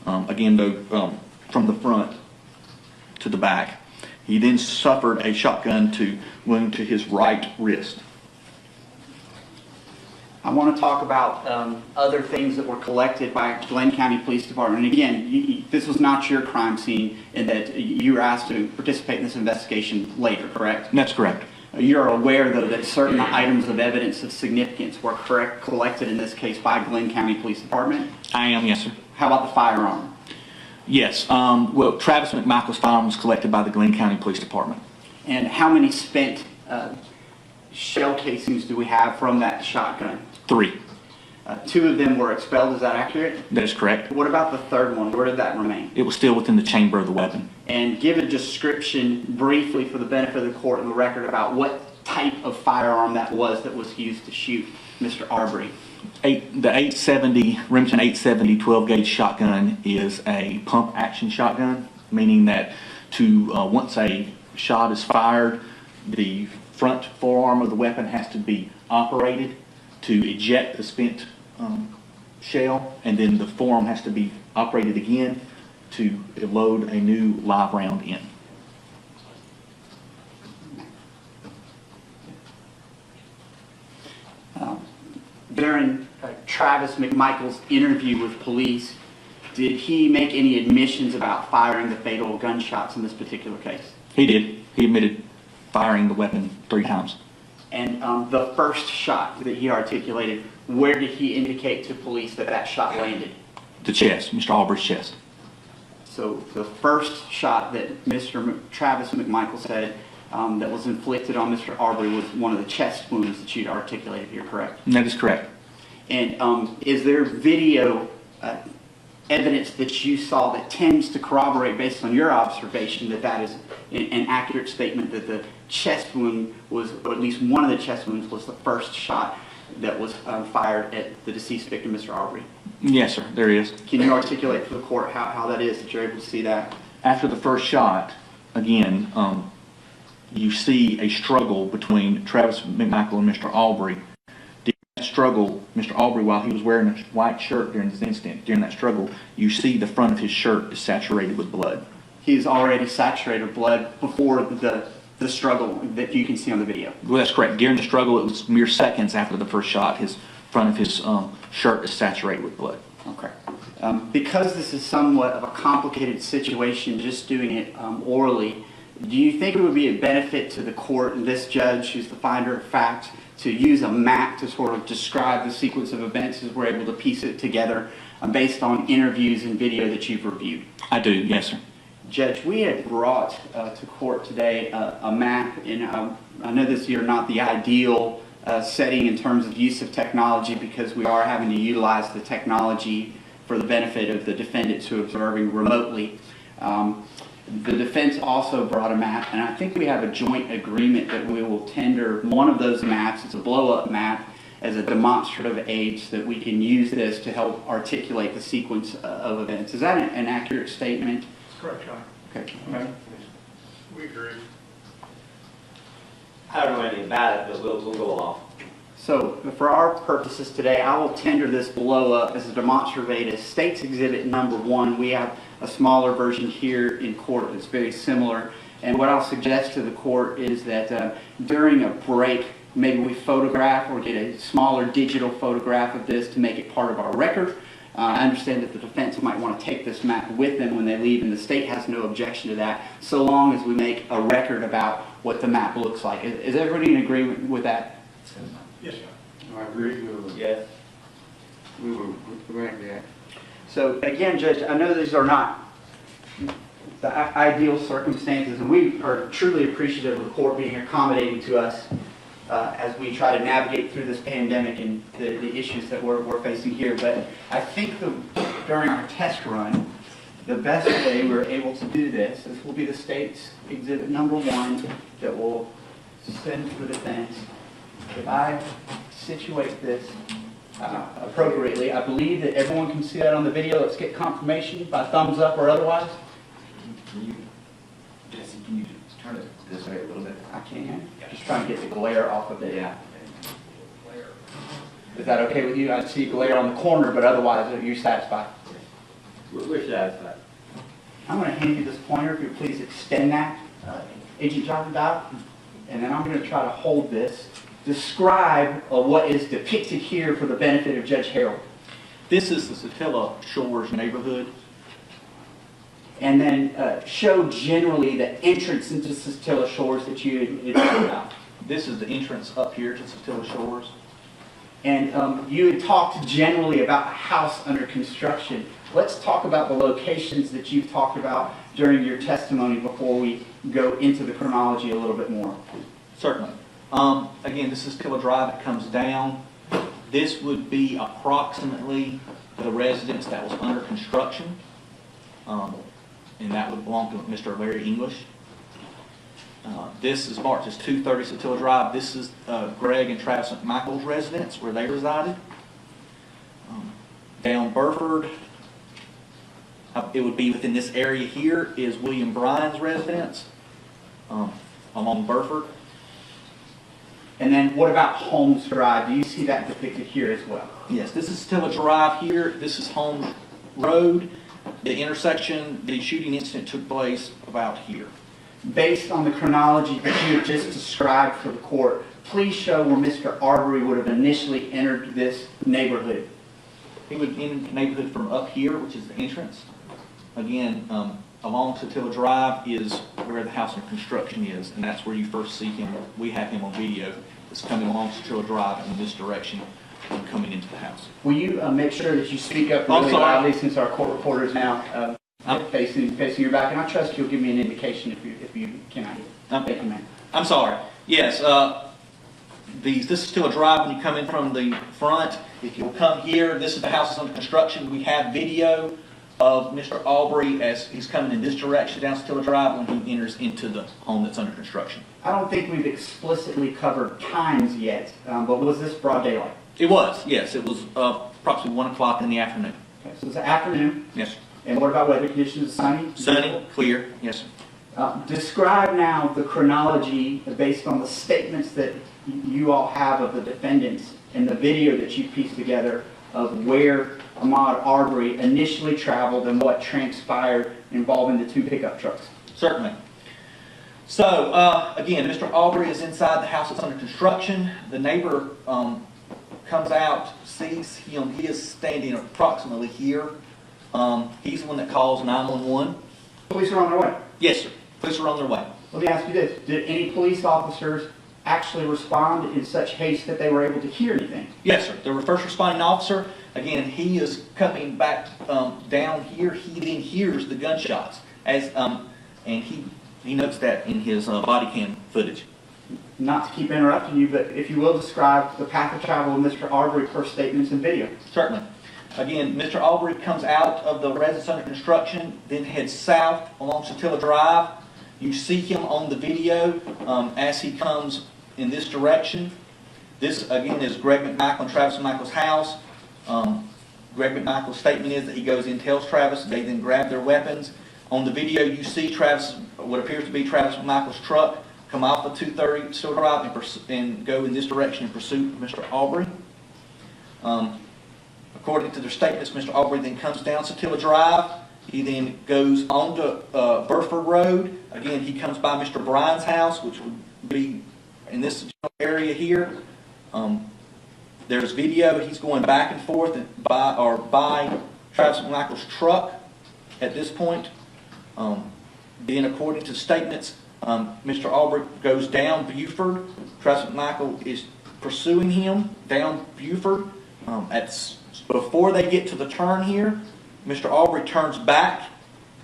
Again, though, from the front to the back. He then suffered a shotgun wound to his right wrist. I want to talk about other things that were collected by Glenn County Police Department. And again, this was not your crime scene in that you were asked to participate in this investigation later, correct? That's correct. You're aware, though, that certain items of evidence of significance were collected in this case by Glenn County Police Department? I am, yes, sir. How about the firearm? Yes. Well, Travis McMichael's firearm was collected by the Glenn County Police Department. And how many spent shell casings do we have from that shotgun? 3. 2 of them were expelled, is that accurate? That is correct. What about the third one? Where did that remain? It was still within the chamber of the weapon. And give a description briefly for the benefit of the court and the record about what type of firearm that was used to shoot Mr. Arbery. The Remington 870 12-gauge shotgun is a pump action shotgun, meaning that once a shot is fired, the front forearm of the weapon has to be operated to eject the spent shell, and then the forearm has to be operated again to load a new live round in. During Travis McMichael's interview with police, did he make any admissions about firing the fatal gunshots in this particular case? He did. He admitted firing the weapon 3 times. And the first shot that he articulated, where did he indicate to police that that shot landed? The chest, Mr. Arbery's chest. So the first shot that Travis McMichael said that was inflicted on Mr. Arbery was one of the chest wounds that you'd articulated here, correct? That is correct. And is there video evidence that you saw that tends to corroborate, based on your observation, that that is an accurate statement that the chest wound was, or at least one of the chest wounds was the first shot that was fired at the deceased victim, Mr. Arbery? Yes, sir, there is. Can you articulate to the court how that is, that you're able to see that? After the first shot, again, you see a struggle between Travis McMichael and Mr. Arbery. During that struggle, Mr. Arbery, while he was wearing a white shirt during this incident, during that struggle, you see the front of his shirt is saturated with blood. He's already saturated with blood before the struggle that you can see on the video. Well, that's correct. During the struggle, it was mere seconds after the first shot. His front of his shirt is saturated with blood. Okay. Because this is somewhat of a complicated situation, just doing it orally, do you think it would be a benefit to the court and this judge, who's the finder of fact, to use a map to sort of describe the sequence of events as we're able to piece it together based on interviews and video that you've reviewed? I do, yes, sir. Judge, we had brought to court today a map, and I know this year not the ideal setting in terms of use of technology, because we are having to utilize the technology for the benefit of the defendants who are observing remotely. The defense also brought a map, and I think we have a joint agreement that we will tender one of those maps. It's a blow-up map as a demonstrative aid so that we can use this to help articulate the sequence of events. Is that an accurate statement? Correct, John. Okay. We agree. I don't know anything about it, but we'll go along. So for our purposes today, I will tender this blow up as a demonstrative aid as State's Exhibit number 1. We have a smaller version here in court that's very similar. And what I'll suggest to the court is that during a break, maybe we photograph or get a smaller digital photograph of this to make it part of our record. I understand that the defense might want to take this map with them when they leave, and the state has no objection to that, so long as we make a record about what the map looks like. Is everybody in agreement with that? Yes, John. I agree. Yes. We will grant that. So again, Judge, I know these are not the ideal circumstances, and we are truly appreciative of the court being accommodating to us as we try to navigate through this pandemic and the issues that we're facing here. But I think during our test run, the best way we're able to do this will be the State's Exhibit number 1 that we'll send to the defense. If I situate this appropriately, I believe that everyone can see that on the video. Let's get confirmation by thumbs up or otherwise. Jesse, can you turn it this way a little bit? I can. Just trying to get the glare off of it. Yeah. Is that okay with you? I see glare on the corner, but otherwise you're satisfied. We're satisfied. I'm going to hand you this pointer. If you please extend that, Agent Jockedot, and then I'm going to try to hold this. Describe what is depicted here for the benefit of Judge Harold. This is the Satilla Shores neighborhood. And then show generally the entrance into Satilla Shores that you had talked about. This is the entrance up here to Satilla Shores. And you had talked generally about a house under construction. Let's talk about the locations that you've talked about during your testimony before we go into the chronology a little bit more. Certainly. Again, this is Tilla Drive. It comes down. This would be approximately the residence that was under construction. And that would belong to Mr. Larry English. This is marked as 230 Satilla Drive. This is Greg and Travis McMichael's residence where they resided. Down Burford, it would be within this area here is William Bryan's residence along Burford. And then what about Holmes Drive? Do you see that depicted here as well? Yes, this is Tilla Drive here. This is Holmes Road. The intersection, the shooting incident took place about here. Based on the chronology that you have just described for the court, please show where Mr. Arbery would have initially entered this neighborhood. He would enter the neighborhood from up here, which is the entrance. Again, along Tilla Drive is where the house under construction is, and that's where you first see him. We have him on video. It's coming along Tilla Drive in this direction and coming into the house. Will you make sure that you speak up really loudly, since our court reporter is now facing your back, and I trust you'll give me an indication if you cannot hear. Thank you, ma'am. I'm sorry. Yes, this is Tilla Drive when you come in from the front. If you'll come here, this is the house that's under construction. We have video of Mr. Arbery as he's coming in this direction down Tilla Drive when he enters into the home that's under construction. I don't think we've explicitly covered times yet, but was this broad daylight? It was, yes. It was approximately 1 o'clock in the afternoon. Okay, so it's afternoon. Yes, sir. And what about weather conditions? Sunny? Sunny, clear, yes, sir. Describe now the chronology based on the statements that you all have of the defendants and the video that you pieced together of where Ahmaud Arbery initially traveled and what transpired involving the two pickup trucks. Certainly. So, again, Mr. Arbery is inside the house that's under construction. The neighbor comes out, sees him. He is standing approximately here. He's the one that calls 911. Police are on their way. Yes, sir. Police are on their way. Let me ask you this. Did any police officers actually respond in such haste that they were able to hear anything? Yes, sir. The first responding officer, again, he is coming back down here. He then hears the gunshots, and he notes that in his body cam footage. Not to keep interrupting you, but if you will describe the path of travel of Mr. Arbery per statements and video. Certainly. Again, Mr. Arbery comes out of the residence under construction, then heads south along Tilla Drive. You see him on the video as he comes in this direction. This, again, is Greg McMichael and Travis McMichael's house. Greg McMichael's statement is that he goes in, tells Travis, they then grab their weapons. On the video, you see Travis, what appears to be Travis McMichael's truck, come off the 230 Steel Drive and go in this direction in pursuit of Mr. Arbery. According to their statements, Mr. Arbery then comes down Tilla Drive. He then goes on to Burford Road. Again, he comes by Mr. Bryan's house, which would be in this area here. There's video. He's going back and forth by Travis McMichael's truck at this point. Then, according to statements, Mr. Arbery goes down Buford. Travis McMichael is pursuing him down Buford. Before they get to the turn here, Mr. Arbery turns back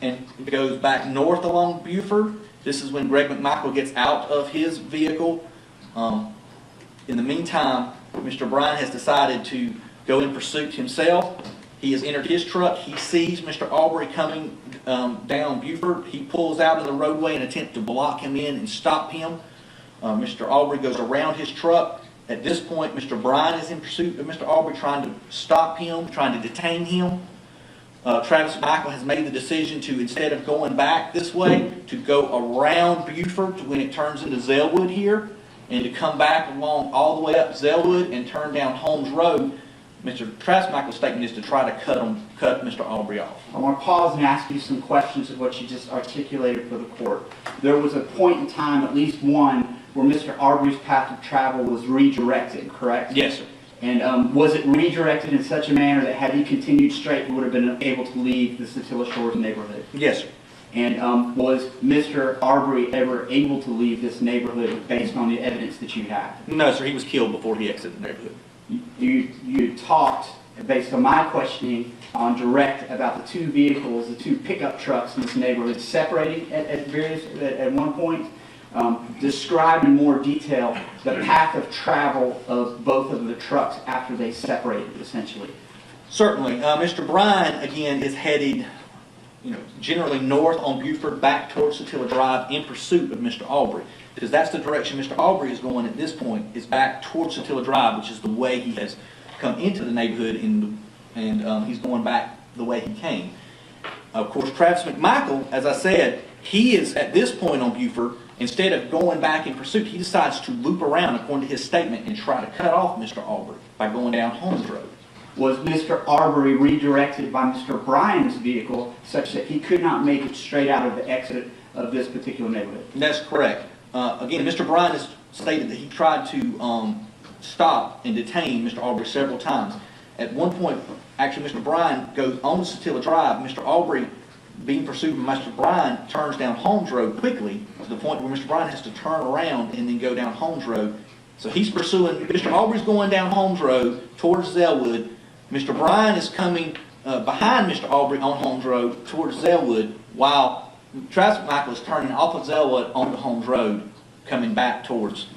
and goes back north along Buford. This is when Greg McMichael gets out of his vehicle. In the meantime, Mr. Bryan has decided to go in pursuit himself. He has entered his truck. He sees Mr. Arbery coming down Buford. He pulls out of the roadway in an attempt to block him in and stop him. Mr. Arbery goes around his truck. At this point, Mr. Bryan is in pursuit of Mr. Arbery, trying to stop him, trying to detain him. Travis McMichael has made the decision to, instead of going back this way, to go around Buford to when it turns into Zellwood here, and to come back along all the way up Zellwood and turn down Holmes Road. Mr. Travis McMichael's statement is to try to cut Mr. Arbery off. I want to pause and ask you some questions of what you just articulated for the court. There was a point in time, at least one, where Mr. Arbery's path of travel was redirected, correct? Yes, sir. And was it redirected in such a manner that had he continued straight, he would have been able to leave the Satilla Shores neighborhood? Yes, sir. And was Mr. Arbery ever able to leave this neighborhood based on the evidence that you have? No, sir. He was killed before he exited the neighborhood. You talked, based on my questioning, on direct about the two vehicles, the two pickup trucks in this neighborhood separating at one point. Describe in more detail the path of travel of both of the trucks after they separated, essentially. Certainly. Mr. Bryan, again, is headed generally north on Buford back towards Tilla Drive in pursuit of Mr. Arbery. Because that's the direction Mr. Arbery is going at this point, is back towards Tilla Drive, which is the way he has come into the neighborhood, and he's going back the way he came. Of course, Travis McMichael, as I said, he is at this point on Buford Instead of going back in pursuit, he decides to loop around, according to his statement, and try to cut off Mr. Arbery by going down Holmes Road. Was Mr. Arbery redirected by Mr. Bryan's vehicle such that he could not make it straight out of the exit of this particular neighborhood? That's correct. Again, Mr. Bryan has stated that he tried to stop and detain Mr. Arbery several times. At one point, actually, Mr. Bryan goes on to Satilla Drive. Mr. Arbery, being pursued by Mr. Bryan, turns down Holmes Road quickly to the point where Mr. Bryan has to turn around and then go down Holmes Road. So he's pursuing, Mr. Arbery's going down Holmes Road towards Zellwood. Mr. Bryan is coming behind Mr. Arbery on Holmes Road towards Zellwood, while Travis McMichael is turning off of Zellwood onto Holmes Road, coming back towards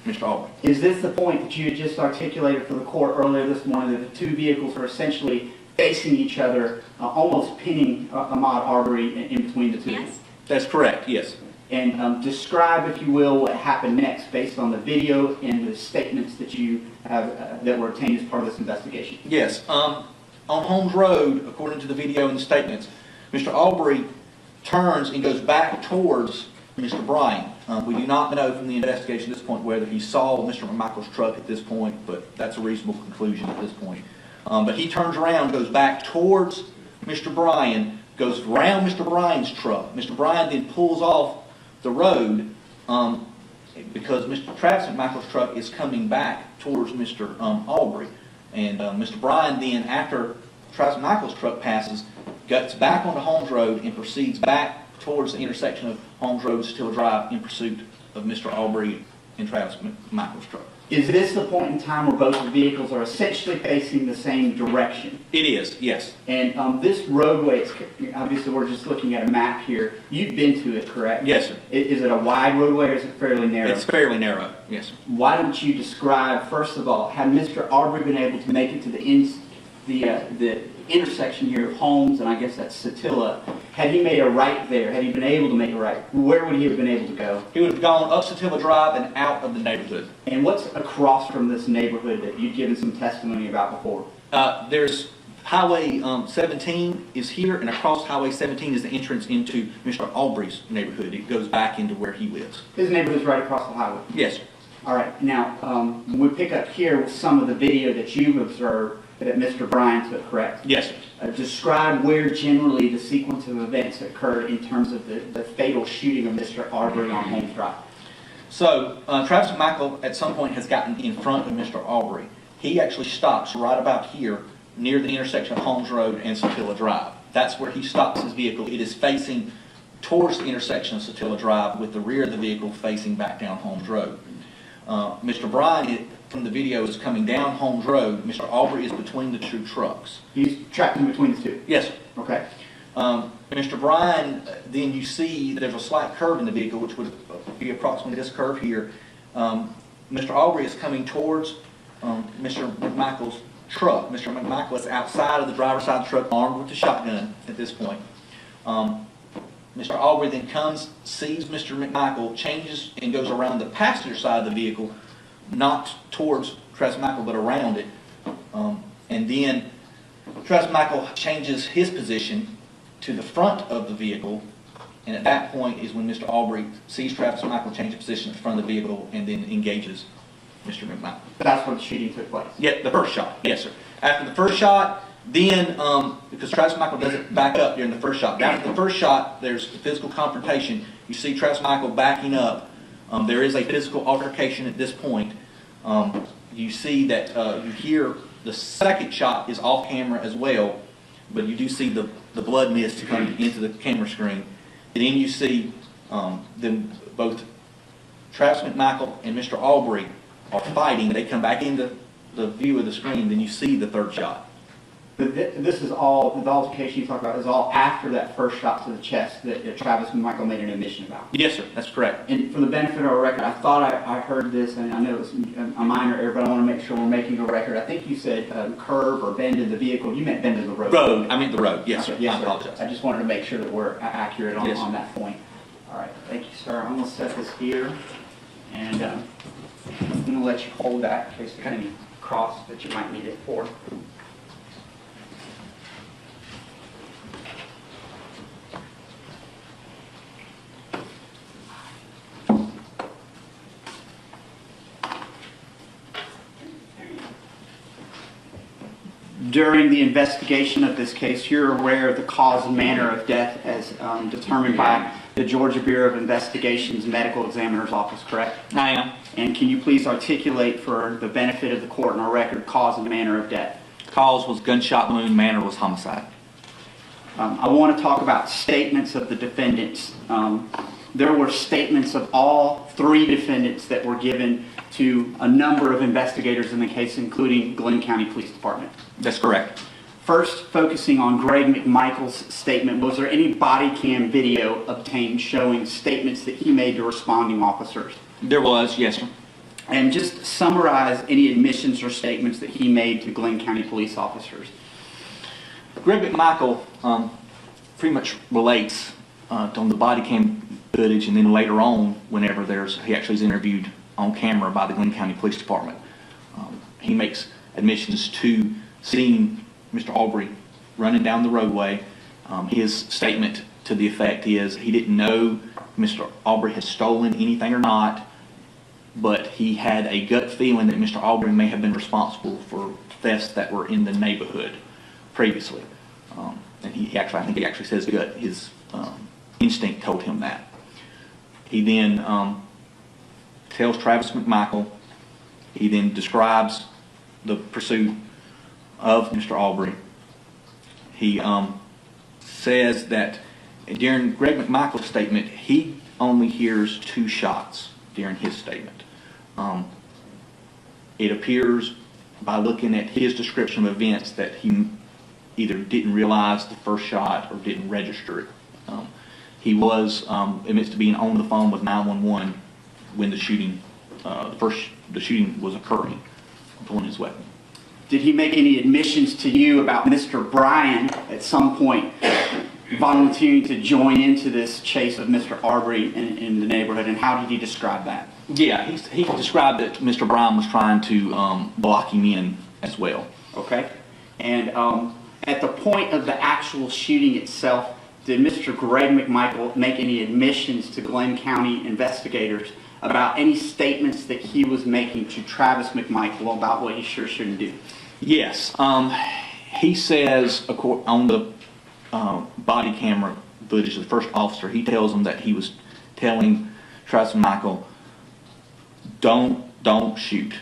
Mr. Arbery. Is this the point that you had just articulated for the court earlier this morning, that the two vehicles are essentially facing each other, almost pinning Ahmaud Arbery in between the two? Yes. That's correct, yes. And describe, if you will, what happened next based on the video and the statements that you have that were obtained as part of this investigation. Yes. On Holmes Road, according to the video and the statements, Mr. Arbery turns and goes back towards Mr. Bryan. We do not know from the investigation at this point whether he saw Mr. McMichael's truck at this point, but that's a reasonable conclusion at this point. But he turns around, goes back towards Mr. Bryan, goes around Mr. Bryan's truck. Mr. Bryan then pulls off the road because Mr. Travis McMichael's truck is coming back towards Mr. Arbery. And Mr. Bryan then, after Travis McMichael's truck passes, gets back onto Holmes Road and proceeds back towards the intersection of Holmes Road and Satilla Drive in pursuit of Mr. Arbery and Travis McMichael's truck. Is this the point in time where both the vehicles are essentially facing the same direction? It is, yes. And this roadway, obviously we're just looking at a map here. You've been to it, correct? Yes, sir. Is it a wide roadway or is it fairly narrow? It's fairly narrow, yes, sir. Why don't you describe, first of all, had Mr. Arbery been able to make it to the intersection here of Holmes and I guess that's Satilla, had he made a right there, had he been able to make a right, where would he have been able to go? He would have gone up Satilla Drive and out of the neighborhood. And what's across from this neighborhood that you've given some testimony about before? There's Highway 17 is here, and across Highway 17 is the entrance into Mr. Arbery's neighborhood. It goes back into where he lives. His neighborhood's right across the highway. Yes, sir. All right, now, we pick up here with some of the video that you've observed that Mr. Bryan took, correct? Yes, sir. Describe where generally the sequence of events occurred in terms of the fatal shooting of Mr. Arbery on Holmes Drive. So, Travis McMichael at some point has gotten in front of Mr. Arbery. He actually stops right about here near the intersection of Holmes Road and Satilla Drive. That's where he stops his vehicle. It is facing towards the intersection of Satilla Drive with the rear of the vehicle facing back down Holmes Road. Mr. Bryan, from the video, is coming down Holmes Road. Mr. Arbery is between the two trucks. He's trapped in between the two? Yes, sir. Okay. Mr. Bryan, then you see there's a slight curve in the vehicle, which would be approximately this curve here. Mr. Arbery is coming towards Mr. McMichael's truck. Mr. McMichael is outside of the driver's side of the truck, armed with a shotgun at this point. Mr. Arbery then comes, sees Mr. McMichael, changes and goes around the passenger side of the vehicle, not towards Travis McMichael, but around it. And then Travis McMichael changes his position to the front of the vehicle, and at that point is when Mr. Arbery sees Travis McMichael change position at the front of the vehicle and then engages Mr. McMichael. That's where the shooting took place? Yeah, the first shot, yes, sir. After the first shot, then, because Travis McMichael doesn't back up during the first shot. After the first shot, there's physical confrontation. You see Travis McMichael backing up. There is a physical altercation at this point. You see that you hear the second shot is off camera as well, but you do see the blood mist come into the camera screen. And then you see them both Travis McMichael and Mr. Arbery are fighting. They come back into the view of the screen. Then you see the third shot. This is all, the altercation you talk about is all after that first shot to the chest that Travis McMichael made an admission about. Yes, sir. That's correct. And for the benefit of our record, I thought I heard this, and I know it's a minor error, but I want to make sure we're making a record. I think you said curve or bend in the vehicle. You meant bend in the road. Road. I meant the road. Yes, sir. Yes, I apologize. I just wanted to make sure that we're accurate on, Yes, on that point. All right. Thank you, sir. I'm going to set this here, and I'm going to let you hold that in case there's any cross that you might need it for. During the investigation of this case, you're aware of the cause and manner of death as determined by the Georgia Bureau of Investigation's Medical Examiner's Office, correct? I am. And can you please articulate for the benefit of the court and our record cause and manner of death? Cause was gunshot wound, manner was homicide. I want to talk about statements of the defendants. There were statements of all three defendants that were given to a number of investigators in the case, including Glenn County Police Department. That's correct. First, focusing on Greg McMichael's statement, was there any body cam video obtained showing statements that he made to responding officers? There was, yes, sir. And just summarize any admissions or statements that he made to Glenn County police officers. Greg McMichael pretty much relates on the body cam footage, and then later on, whenever he actually is interviewed on camera by the Glenn County Police Department, he makes admissions to seeing Mr. Arbery running down the roadway. His statement to the effect is he didn't know Mr. Arbery had stolen anything or not, but he had a gut feeling that Mr. Arbery may have been responsible for thefts that were in the neighborhood previously. And I think he actually says gut. His instinct told him that. He then tells Travis McMichael. He then describes the pursuit of Mr. Arbery. He says that during Greg McMichael's statement, he only hears 2 shots during his statement. It appears by looking at his description of events that he either didn't realize the first shot or didn't register it. He was admits to being on the phone with 911 when the shooting was occurring, pulling his weapon. Did he make any admissions to you about Mr. Bryan at some point volunteering to join into this chase of Mr. Arbery in the neighborhood, and how did he describe that? Yeah, he described that Mr. Bryan was trying to block him in as well. Okay. And at the point of the actual shooting itself, did Mr. Greg McMichael make any admissions to Glenn County investigators about any statements that he was making to Travis McMichael about what he sure shouldn't do? Yes. He says on the body camera footage of the first officer, he tells him that he was telling Travis McMichael, don't shoot.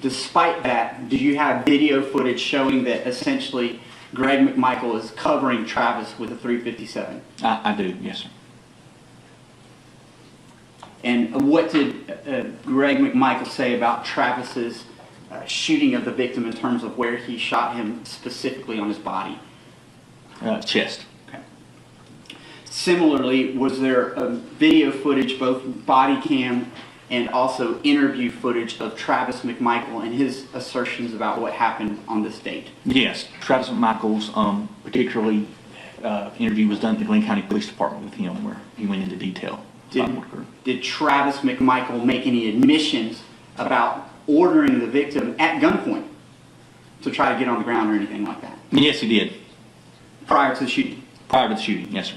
Despite that, do you have video footage showing that essentially Greg McMichael is covering Travis with a .357? I do, yes, sir. And what did Greg McMichael say about Travis's shooting of the victim in terms of where he shot him specifically on his body? Chest. Okay. Similarly, was there video footage, both body cam and also interview footage of Travis McMichael and his assertions about what happened on this date? Yes, Travis McMichael's particularly interview was done at the Glenn County Police Department with him, where he went into detail. Did Travis McMichael make any admissions about ordering the victim at gunpoint to try to get on the ground or anything like that? Yes, he did. Prior to the shooting? Prior to the shooting, yes, sir.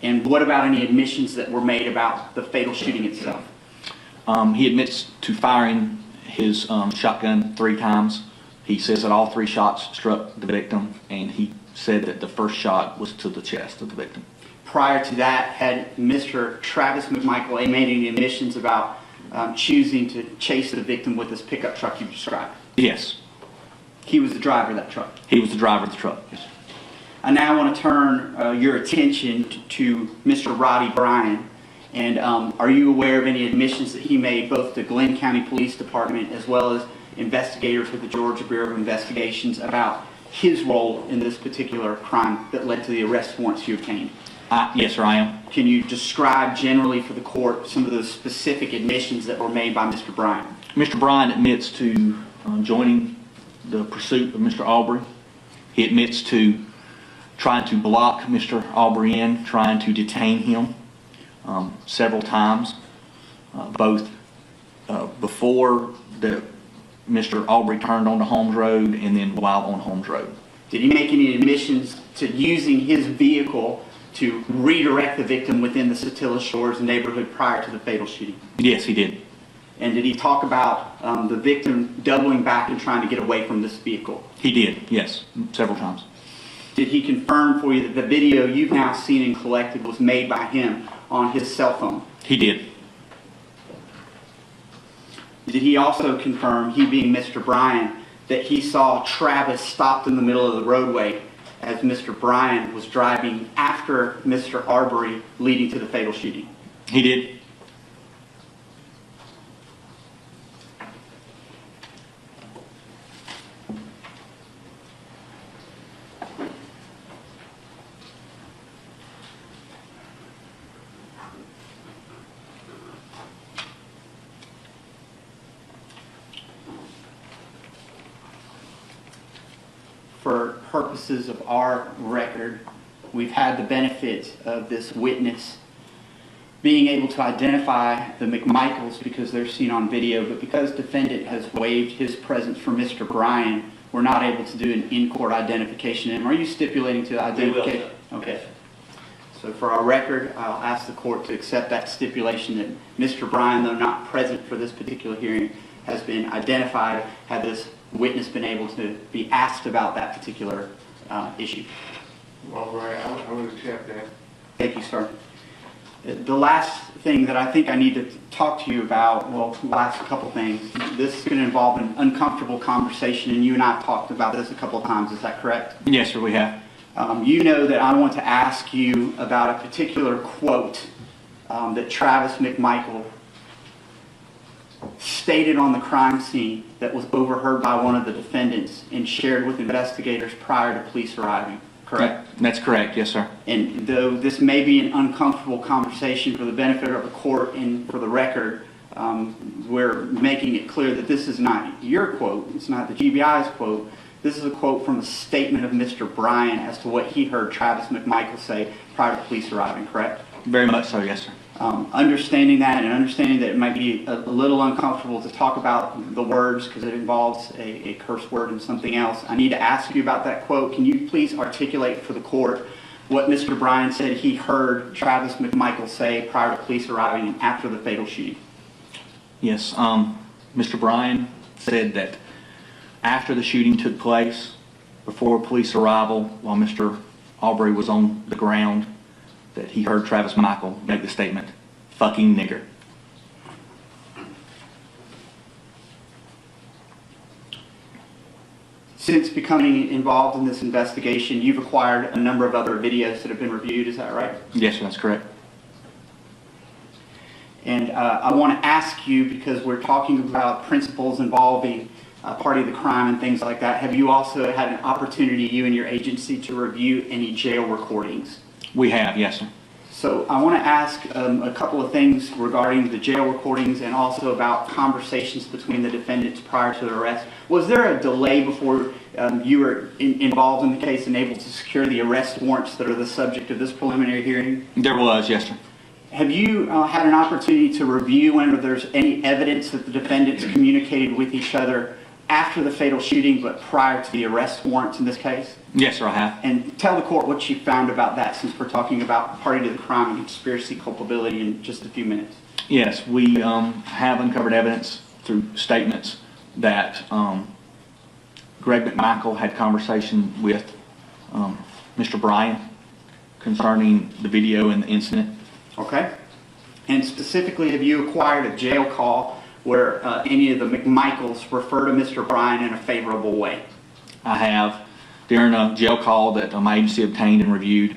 And what about any admissions that were made about the fatal shooting itself? He admits to firing his shotgun 3 times. He says that all 3 shots struck the victim, and he said that the first shot was to the chest of the victim. Prior to that, had Mr. Travis McMichael made any admissions about choosing to chase the victim with this pickup truck you described? Yes. He was the driver of that truck? He was the driver of the truck, yes. I now want to turn your attention to Mr. Roddy Bryan. And are you aware of any admissions that he made both to Glenn County Police Department as well as investigators with the Georgia Bureau of Investigations about his role in this particular crime that led to the arrest warrants you obtained? Yes, sir, I am. Can you describe generally for the court some of those specific admissions that were made by Mr. Bryan? Mr. Bryan admits to joining the pursuit of Mr. Arbery. He admits to trying to block Mr. Arbery in, trying to detain him several times, both before Mr. Arbery turned onto Holmes Road and then while on Holmes Road. Did he make any admissions to using his vehicle to redirect the victim within the Satilla Shores neighborhood prior to the fatal shooting? Yes, he did. And did he talk about the victim doubling back and trying to get away from this vehicle? He did, yes, several times. Did he confirm for you that the video you've now seen and collected was made by him on his cell phone? He did. Did he also confirm, he being Mr. Bryan, that he saw Travis stopped in the middle of the roadway as Mr. Bryan was driving after Mr. Arbery, leading to the fatal shooting? He did. For purposes of our record, we've had the benefit of this witness being able to identify the McMichaels because they're seen on video, but because defendant has waived his presence for Mr. Bryan, we're not able to do an in-court identification. And are you stipulating to identification? Okay. So for our record, I'll ask the court to accept that stipulation that Mr. Bryan, though not present for this particular hearing, has been identified, had this witness been able to be asked about that particular issue. All right, I would accept that. Thank you, sir. The last thing that I think I need to talk to you about, well, the last couple things, this is going to involve an uncomfortable conversation, and you and I have talked about this a couple of times. Is that correct? Yes, sir, we have. You know that I want to ask you about a particular quote that Travis McMichael stated on the crime scene that was overheard by one of the defendants and shared with investigators prior to police arriving, correct? That's correct, yes, sir. And though this may be an uncomfortable conversation for the benefit of the court and for the record, we're making it clear that this is not your quote, it's not the GBI's quote. This is a quote from a statement of Mr. Bryan as to what he heard Travis McMichael say prior to police arriving, correct? Very much so, yes, sir. Understanding that and understanding that it might be a little uncomfortable to talk about the words because it involves a curse word and something else, I need to ask you about that quote. Can you please articulate for the court what Mr. Bryan said he heard Travis McMichael say prior to police arriving and after the fatal shooting? Yes, Mr. Bryan said that after the shooting took place, before police arrival, while Mr. Arbery was on the ground, that he heard Travis McMichael make the statement, "Fucking nigger." Since becoming involved in this investigation, you've acquired a number of other videos that have been reviewed, is that right? Yes, sir, that's correct. And I want to ask you, because we're talking about principles involving party of the crime and things like that, have you also had an opportunity, you and your agency, to review any jail recordings? We have, yes, sir. So I want to ask a couple of things regarding the jail recordings and also about conversations between the defendants prior to the arrest. Was there a delay before you were involved in the case and able to secure the arrest warrants that are the subject of this preliminary hearing? There was, yes, sir. Have you had an opportunity to review whether there's any evidence that the defendants communicated with each other after the fatal shooting but prior to the arrest warrants in this case? Yes, sir, I have. And tell the court what you found about that, since we're talking about party to the crime and conspiracy culpability in just a few minutes. Yes, we have uncovered evidence through statements that Greg McMichael had conversation with Mr. Bryan concerning the video and the incident. Okay. And specifically, have you acquired a jail call where any of the McMichaels refer to Mr. Bryan in a favorable way? I have. During a jail call that my agency obtained and reviewed,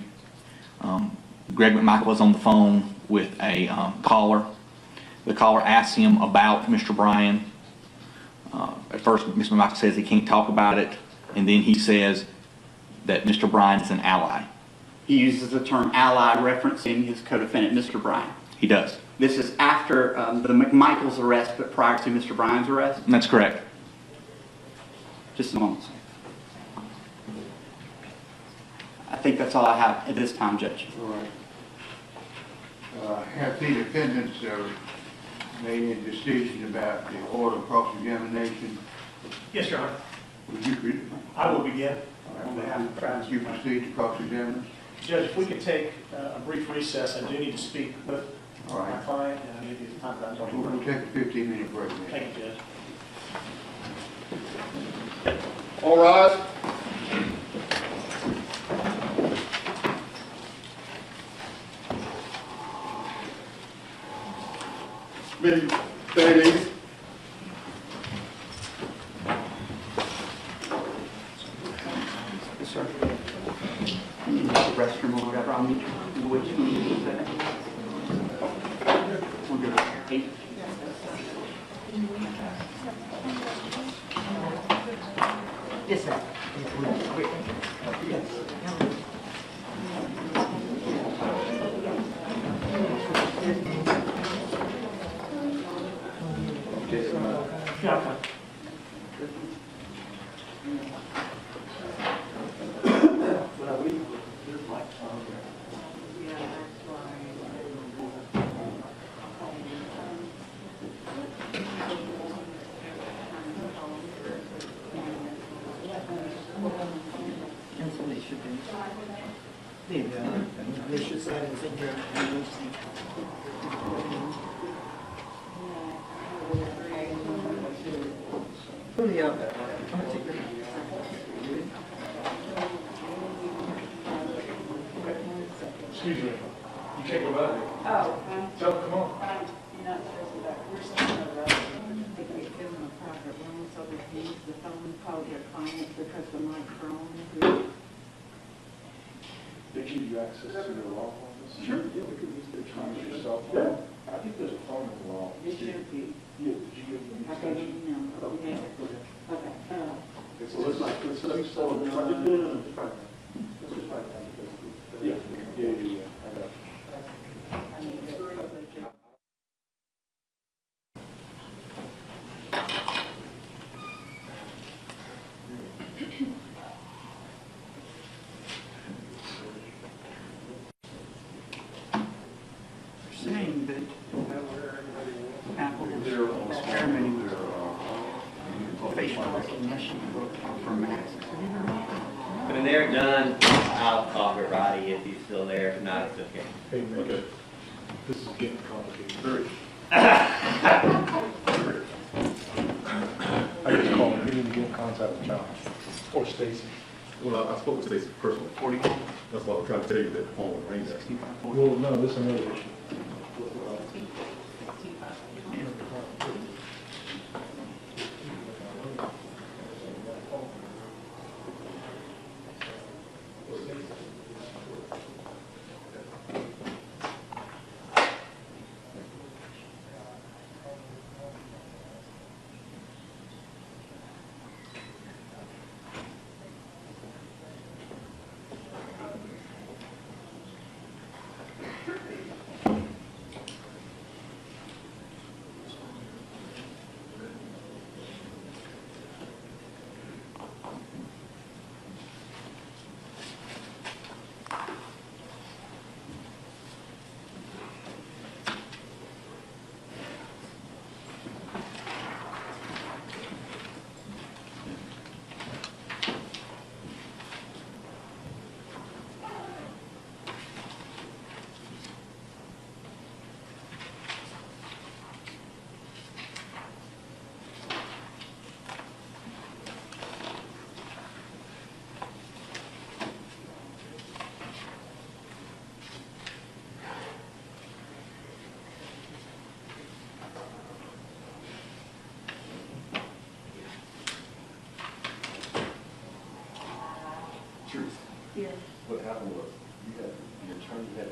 Greg McMichael was on the phone with a caller. The caller asked him about Mr. Bryan. At first, Mr. McMichael says he can't talk about it, and then he says that Mr. Bryan is an ally. He uses the term ally referencing his co-defendant, Mr. Bryan. He does. This is after the McMichael's arrest, but prior to Mr. Bryan's arrest? That's correct. Just a moment, sir. I think that's all I have at this time, Judge. All right. Have the defendants made any decision about the order of cross-examination? Yes, Your Honor. Would you, I will begin all on right, behalf of Travis. you proceed to cross-examine? Judge, if we could take a brief recess, I do need to speak with All my right. client, and I'll give you the time that I'm We'll talking. take a 15-minute break then. Thank you, Judge. All rise. Meeting, ladies. Yes, sir. Restroom or whatever, I'll meet you. Which one is that? We'll go to 8. Yes, sir. That's what it should be. There you go. They should say it's in here. Julio, I'm gonna take your. Excuse me. You check your bag. Oh, So, come on. you're not supposed to, we're supposed to know that. If we give them a private room so they can use the phone, call their client because the microphone. They give you access to their law office? Sure. Yeah, we could use their time for your cell phone. I think there's a phone in the law. It should be. Yeah, did you give them? I gave them the number. Yeah. Okay. It's like, it's like 7. No, it's fine. It's just fine. Yeah, yeah. I got it. I need to go to the job. Saying that Apple is experimenting with facial recognition for Macs. When they're done, I'll call it Roddy if he's still there. If not, it's okay. Hey, man, this is getting complicated. I just called him. He didn't get in contact with John or Stacy. Well, I spoke with Stacy personally. That's why I'm trying to tell you that phone would ring there. Well, no, this is another issue. Truth. Yes. What happened was, you had, your attorney had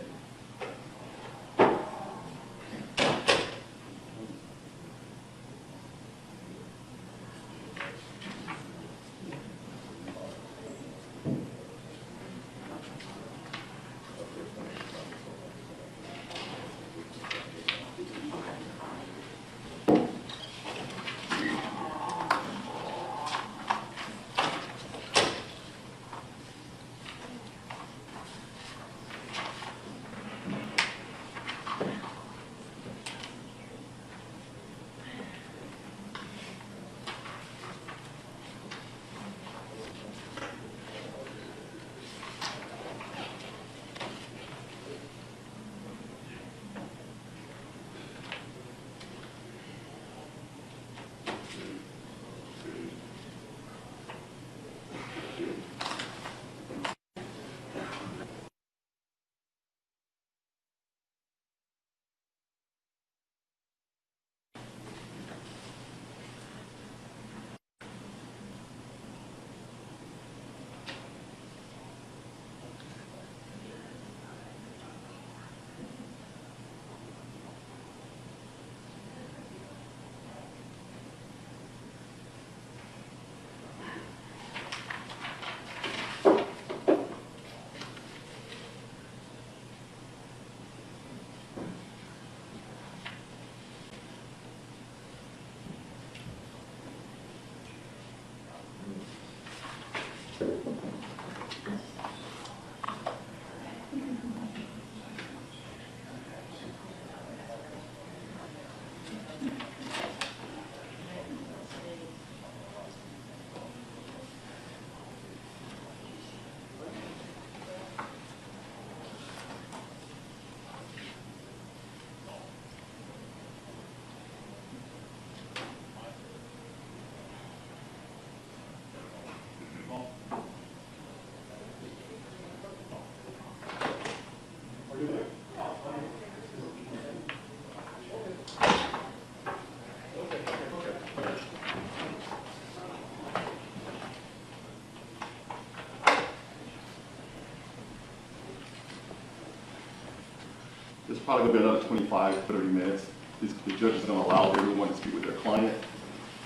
probably gonna be another 25, 30 minutes. The judge is gonna allow everyone to speak with their client,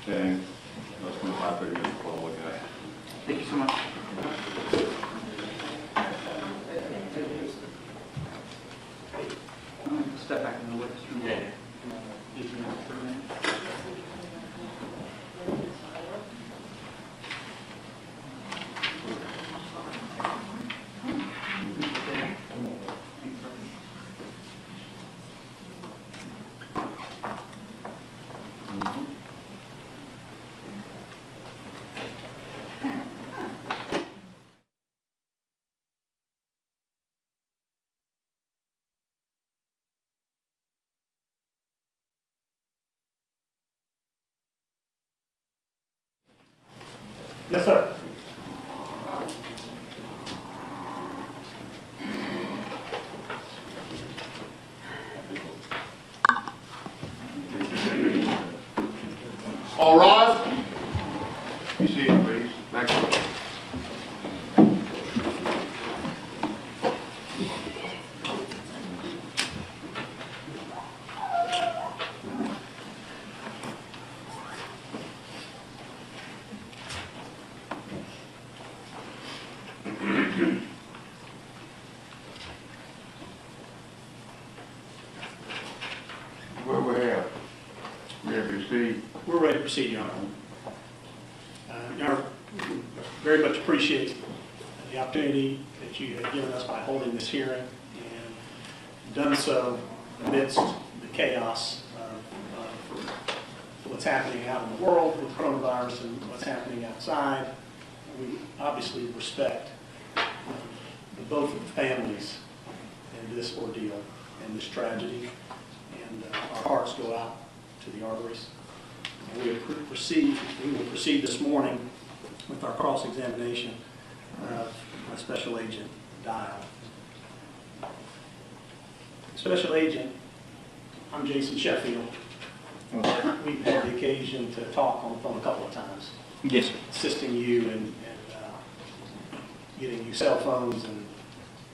and 25, 30 minutes before I'm looking at. Thank you so much. Step back in the witness room. Yeah. Yes, sir. All rise. Be seated, please. Next one. What we have? We have received. We're ready to proceed, Your Honor. Your Honor, we very much appreciate the opportunity that you have given us by holding this hearing and done so amidst the chaos of what's happening out in the world with coronavirus and what's happening outside. We obviously respect both of the families in this ordeal and this tragedy, and our hearts go out to the Arbery's. We will proceed this morning with our cross-examination of Special Agent Dial. Special Agent, I'm Jason Sheffield. We've had the occasion to talk on the phone a couple of times. Yes, sir. Assisting you in getting you cell phones and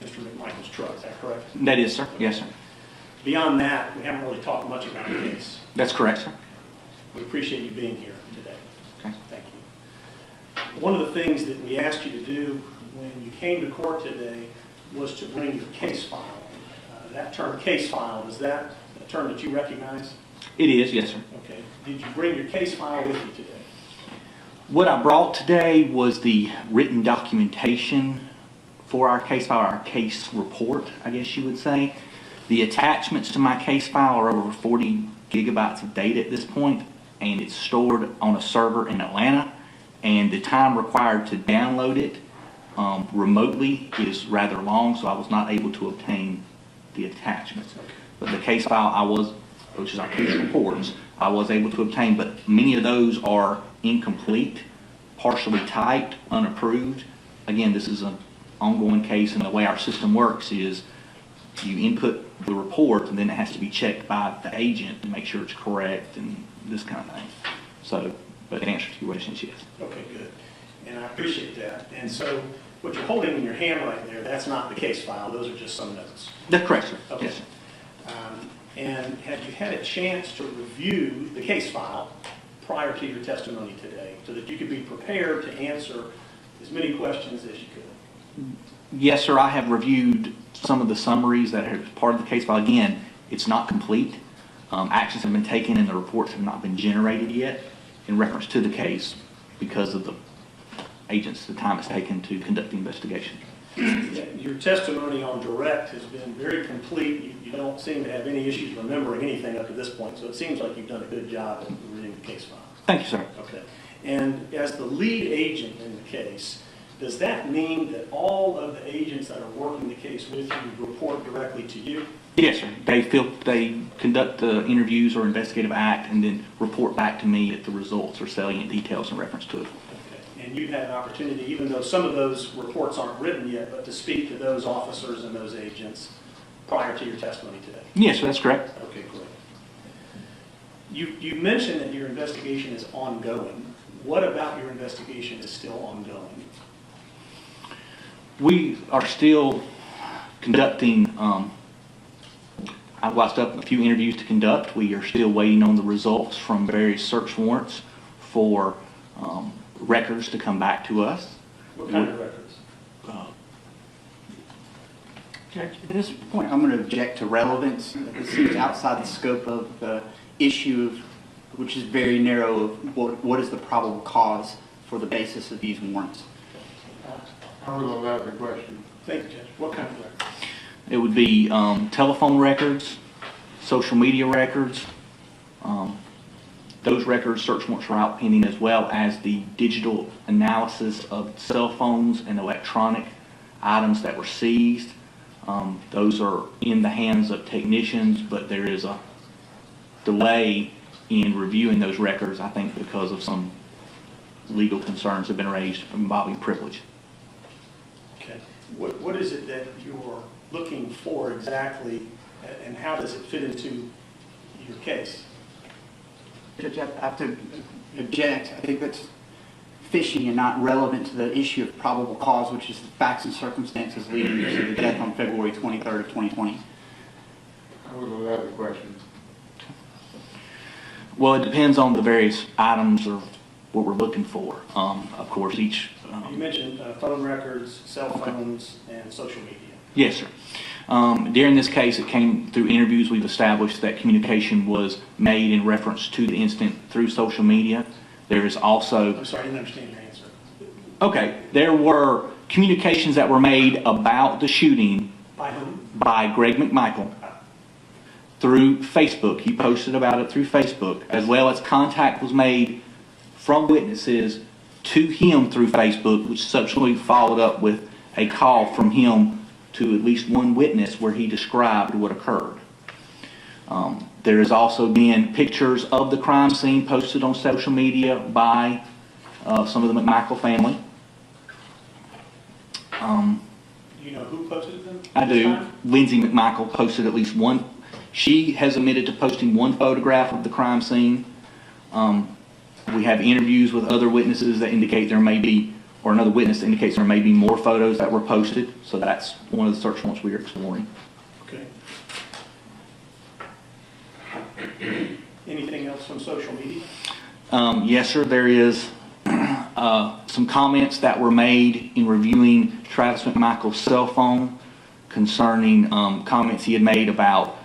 Mr. McMichael's truck, is that correct? That is, sir. Yes, sir. Beyond that, we haven't really talked much about the case. That's correct, sir. We appreciate you being here today. Okay. Thank you. One of the things that we asked you to do when you came to court today was to bring your case file. That term, case file, is that a term that you recognize? It is, yes, sir. Okay. Did you bring your case file with you today? What I brought today was the written documentation for our case file, our case report, I guess you would say. The attachments to my case file are over 40 gigabytes of data at this point, and it's stored on a server in Atlanta, and the time required to download it remotely is rather long, so I was not able to obtain the attachments. But the case file which is our case reports, I was able to obtain, but many of those are incomplete, partially typed, unapproved. Again, this is an ongoing case, and the way our system works is you input the report, and then it has to be checked by the agent to make sure it's correct and this kind of thing. So, but the answer to your question is yes. Okay, good. And I appreciate that. And so what you're holding in your hand right there, that's not the case file. Those are just some notes. That's correct, sir. Okay. Yes, sir. And have you had a chance to review the case file prior to your testimony today so that you could be prepared to answer as many questions as you could? Yes, sir. I have reviewed some of the summaries that are part of the case file. Again, it's not complete. Actions have been taken and the reports have not been generated yet in reference to the case because of the time it's taken to conduct the investigation. Your testimony on direct has been very complete. You don't seem to have any issues remembering anything up to this point, so it seems like you've done a good job of reading the case file. Thank you, sir. Okay. And as the lead agent in the case, does that mean that all of the agents that are working the case with you report directly to you? Yes, sir. They conduct the interviews or investigative act and then report back to me at the results or salient details in reference to it. Okay. And you've had an opportunity, even though some of those reports aren't written yet, but to speak to those officers and those agents prior to your testimony today? Yes, sir, that's correct. Okay, great. You mentioned that your investigation is ongoing. What about your investigation is still ongoing? We are still conducting I've still have a few interviews to conduct. We are still waiting on the results from various search warrants for records to come back to us. What kind of records? Judge, at this point, I'm going to object to relevance. It seems outside the scope of the issue, which is very narrow, of what is the probable cause for the basis of these warrants. I will allow the question. Thank you, Judge. What kind of records? It would be telephone records, social media records. Those records, search warrants are out pending, as well as the digital analysis of cell phones and electronic items that were seized. Those are in the hands of technicians, but there is a delay in reviewing those records, I think, because of some legal concerns that have been raised involving privilege. Okay. What is it that you're looking for exactly, and how does it fit into your case? Judge, I have to object. I think that's fishy and not relevant to the issue of probable cause, which is the facts and circumstances leading to the death on February 23rd of 2020. I will allow the question. Well, it depends on the various items or what we're looking for. Of course, each... You mentioned phone records, cell phones, and social media. Yes, sir. During this case, it came through interviews. We've established that communication was made in reference to the incident through social media. There is also... I'm sorry, I didn't understand your answer. Okay, there were communications that were made about the shooting By whom? by Greg McMichael through Facebook. He posted about it through Facebook, as well as contact was made from witnesses to him through Facebook, which subsequently followed up with a call from him to at least one witness where he described what occurred. There has also been pictures of the crime scene posted on social media by some of the McMichael family. Do you know who posted them? I this do. time? Lindsay McMichael posted at least one. She has admitted to posting one photograph of the crime scene. We have interviews with other witnesses that indicate there may be, or another witness that indicates there may be more photos that were posted. So that's one of the search warrants we are exploring. Okay. Anything else from social media? Yes, sir. There is some comments that were made in reviewing Travis McMichael's cell phone concerning comments he had made about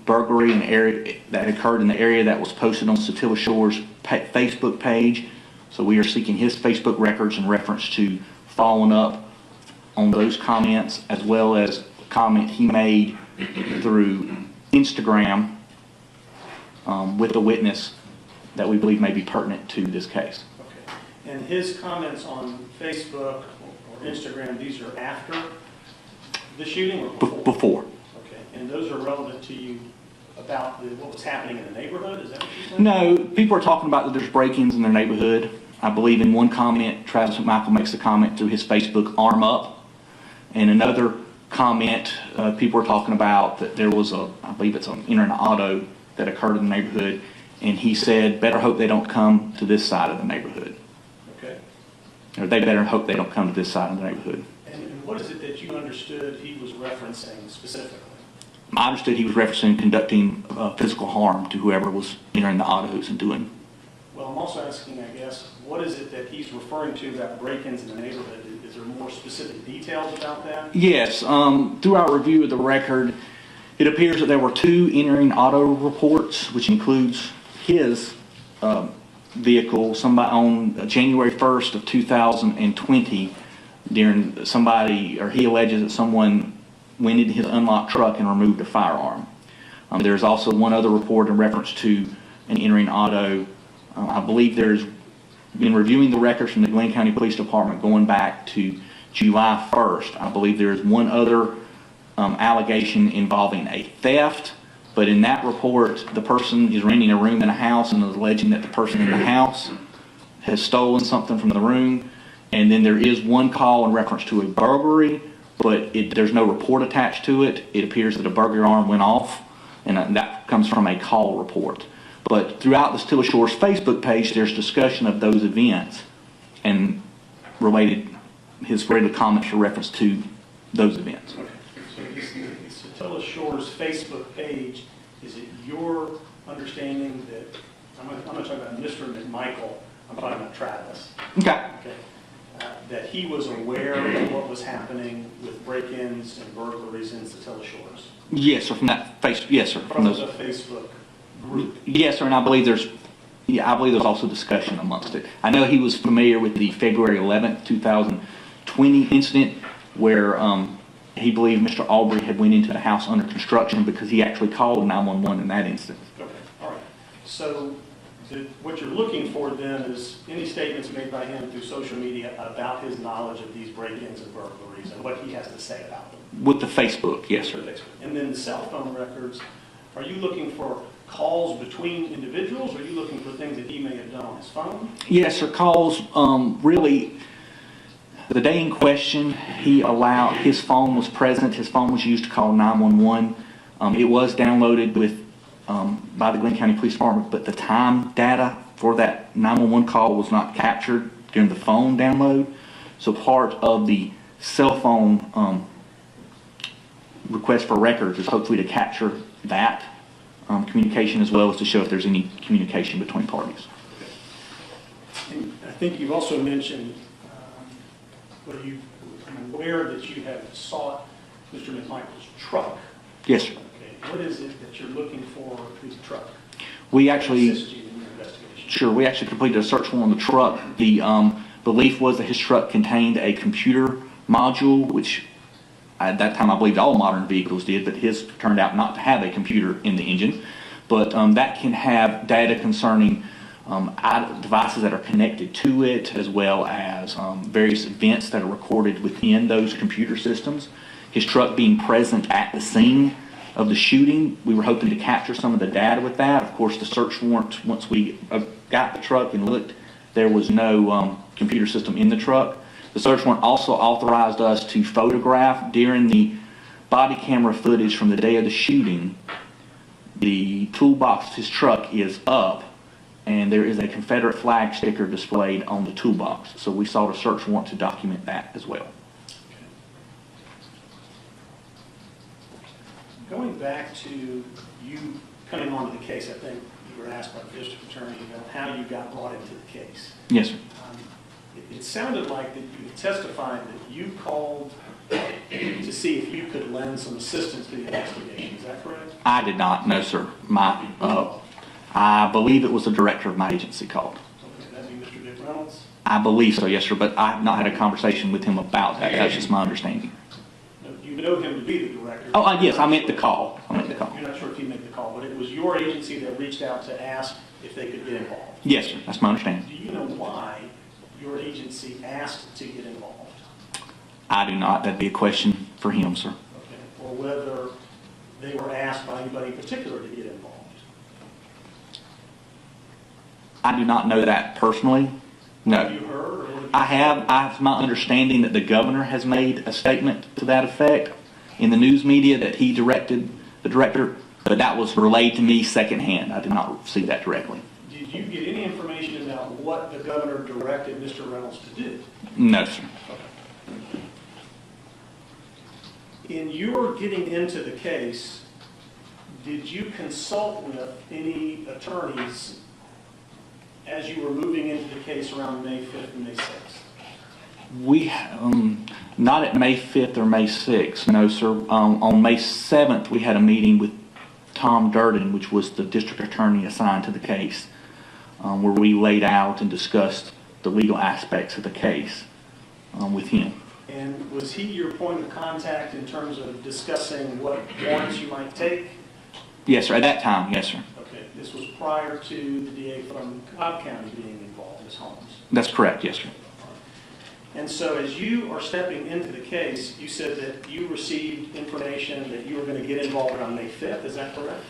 burglary in area that occurred in the area that was posted on Satilla Shore's Facebook page. So we are seeking his Facebook records in reference to following up on those comments, as well as a comment he made through Instagram with a witness that we believe may be pertinent to this case. Okay. And his comments on Facebook or Instagram, these are after the shooting or before? Before. Okay. And those are relevant to you about what was happening in the neighborhood? Is that what you're saying? No, people are talking about that there's break-ins in their neighborhood. I believe in one comment, Travis McMichael makes a comment through his Facebook, arm up. And another comment, people are talking about that there was I believe it's an entering auto that occurred in the neighborhood. And he said, better hope they don't come to this side of the neighborhood. Okay. Or they better hope they don't come to this side of the neighborhood. And what is it that you understood he was referencing specifically? I understood he was referencing conducting physical harm to whoever was entering the autos and doing. Well, I'm also asking, I guess, what is it that he's referring to about break-ins in the neighborhood? Is there more specific details about that? Yes. Through our review of the record, it appears that there were 2 entering auto reports, which includes his vehicle, somebody on January 1st of 2020, during somebody, or he alleges that someone went into his unlocked truck and removed a firearm. There's also one other report in reference to an entering auto. I believe there's been reviewing the records from the Glenn County Police Department going back to July 1st. I believe there's one other allegation involving a theft, but in that report, the person is renting a room in a house and is alleging that the person in the house has stolen something from the room. And then there is one call in reference to a burglary, but there's no report attached to it. It appears that a burglary alarm went off, and that comes from a call report. But throughout the Satilla Shore's Facebook page, there's discussion of those events and his related comments are reference to those events. Okay. So the Satilla Shore's Facebook page, is it your understanding that, I'm not talking about Mr. McMichael, I'm talking about Travis, Okay. that he was aware of what was happening with break-ins and burglaries in Satilla Shores? Yes, sir, from that yes, sir. From the Facebook group? Yes, sir, and I believe there's also discussion amongst it. I know he was familiar with the February 11th, 2020 incident where he believed Mr. Arbery had went into the house under construction because he actually called 911 in that instance. Okay, all right. So what you're looking for then is any statements made by him through social media about his knowledge of these break-ins and burglaries and what he has to say about them? With the Facebook, yes, sir. And then the cell phone records, are you looking for calls between individuals, or are you looking for things that he may have done on his phone? Yes, sir, calls, really, the day in question, he allowed, his phone was present, his phone was used to call 911. It was downloaded with, by the Glenn County Police Department, but the time data for that 911 call was not captured during the phone download. So part of the cell phone request for records is hopefully to capture that communication as well as to show if there's any communication between parties. And I think you've also mentioned, I'm aware that you have sought Mr. McMichael's truck. Yes, sir. Okay. What is it that you're looking for with the truck? We actually, Assist you in your investigation? sure, we actually completed a search warrant on the truck. The belief was that his truck contained a computer module, which at that time I believed all modern vehicles did, but his turned out not to have a computer in the engine. But that can have data concerning devices that are connected to it, as well as various events that are recorded within those computer systems. His truck being present at the scene of the shooting, we were hoping to capture some of the data with that. Of course, the search warrant, once we got the truck and looked, there was no computer system in the truck. The search warrant also authorized us to photograph during the body camera footage from the day of the shooting. The toolbox of his truck is up, and there is a Confederate flag sticker displayed on the toolbox. So we sought a search warrant to document that as well. Going back to you coming onto the case, I think you were asked by the district attorney about how you got brought into the case. Yes, sir. It sounded like that you testified that you called to see if you could lend some assistance to the investigation. Is that correct? I did not, no, sir. I believe it was the director of my agency called. Okay, that'd be Mr. Dick Reynolds? I believe so, yes, sir, but I have not had a conversation with him about that. That's just my understanding. You know him to be the director? Oh, yes, I meant the call. You're not sure if he made the call, but it was your agency that reached out to ask if they could get involved. Yes, sir, that's my understanding. Do you know why your agency asked to get involved? I do not. That'd be a question for him, sir. Okay. Or whether they were asked by anybody in particular to get involved? I do not know that personally. No. Have you heard? Or what I have my understanding that the governor has made a statement to that effect in the news media that he directed the director, but that was relayed to me secondhand. I did not see that directly. Did you get any information about what the governor directed Mr. Reynolds to do? No, sir. In your getting into the case, did you consult with any attorneys as you were moving into the case around May 5th and May 6th? We, not at May 5th or May 6th, no, sir. On May 7th, we had a meeting with Tom Durden, which was the district attorney assigned to the case, where we laid out and discussed the legal aspects of the case with him. And was he your point of contact in terms of discussing what warrants you might take? Yes, sir. At that time, yes, sir. Okay. This was prior to the DA from Cobb County being involved, Ms. Holmes? That's correct, yes, sir. And so as you are stepping into the case, you said that you received information that you were going to get involved around May 5th. Is that correct?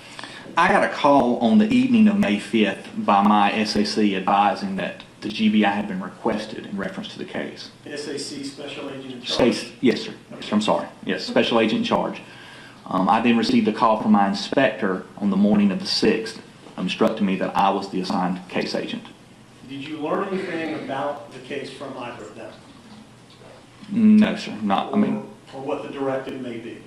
I got a call on the evening of May 5th by my SAC advising that the GBI had been requested in reference to the case. SAC Special Agent in Charge? Yes, sir. Yes, sir. I'm sorry. Yes, Special Agent in Charge. I then received a call from my inspector on the morning of the 6th, instructing me that I was the assigned case agent. Did you learn anything about the case from either of them? No, sir. Not, or what the directive may be?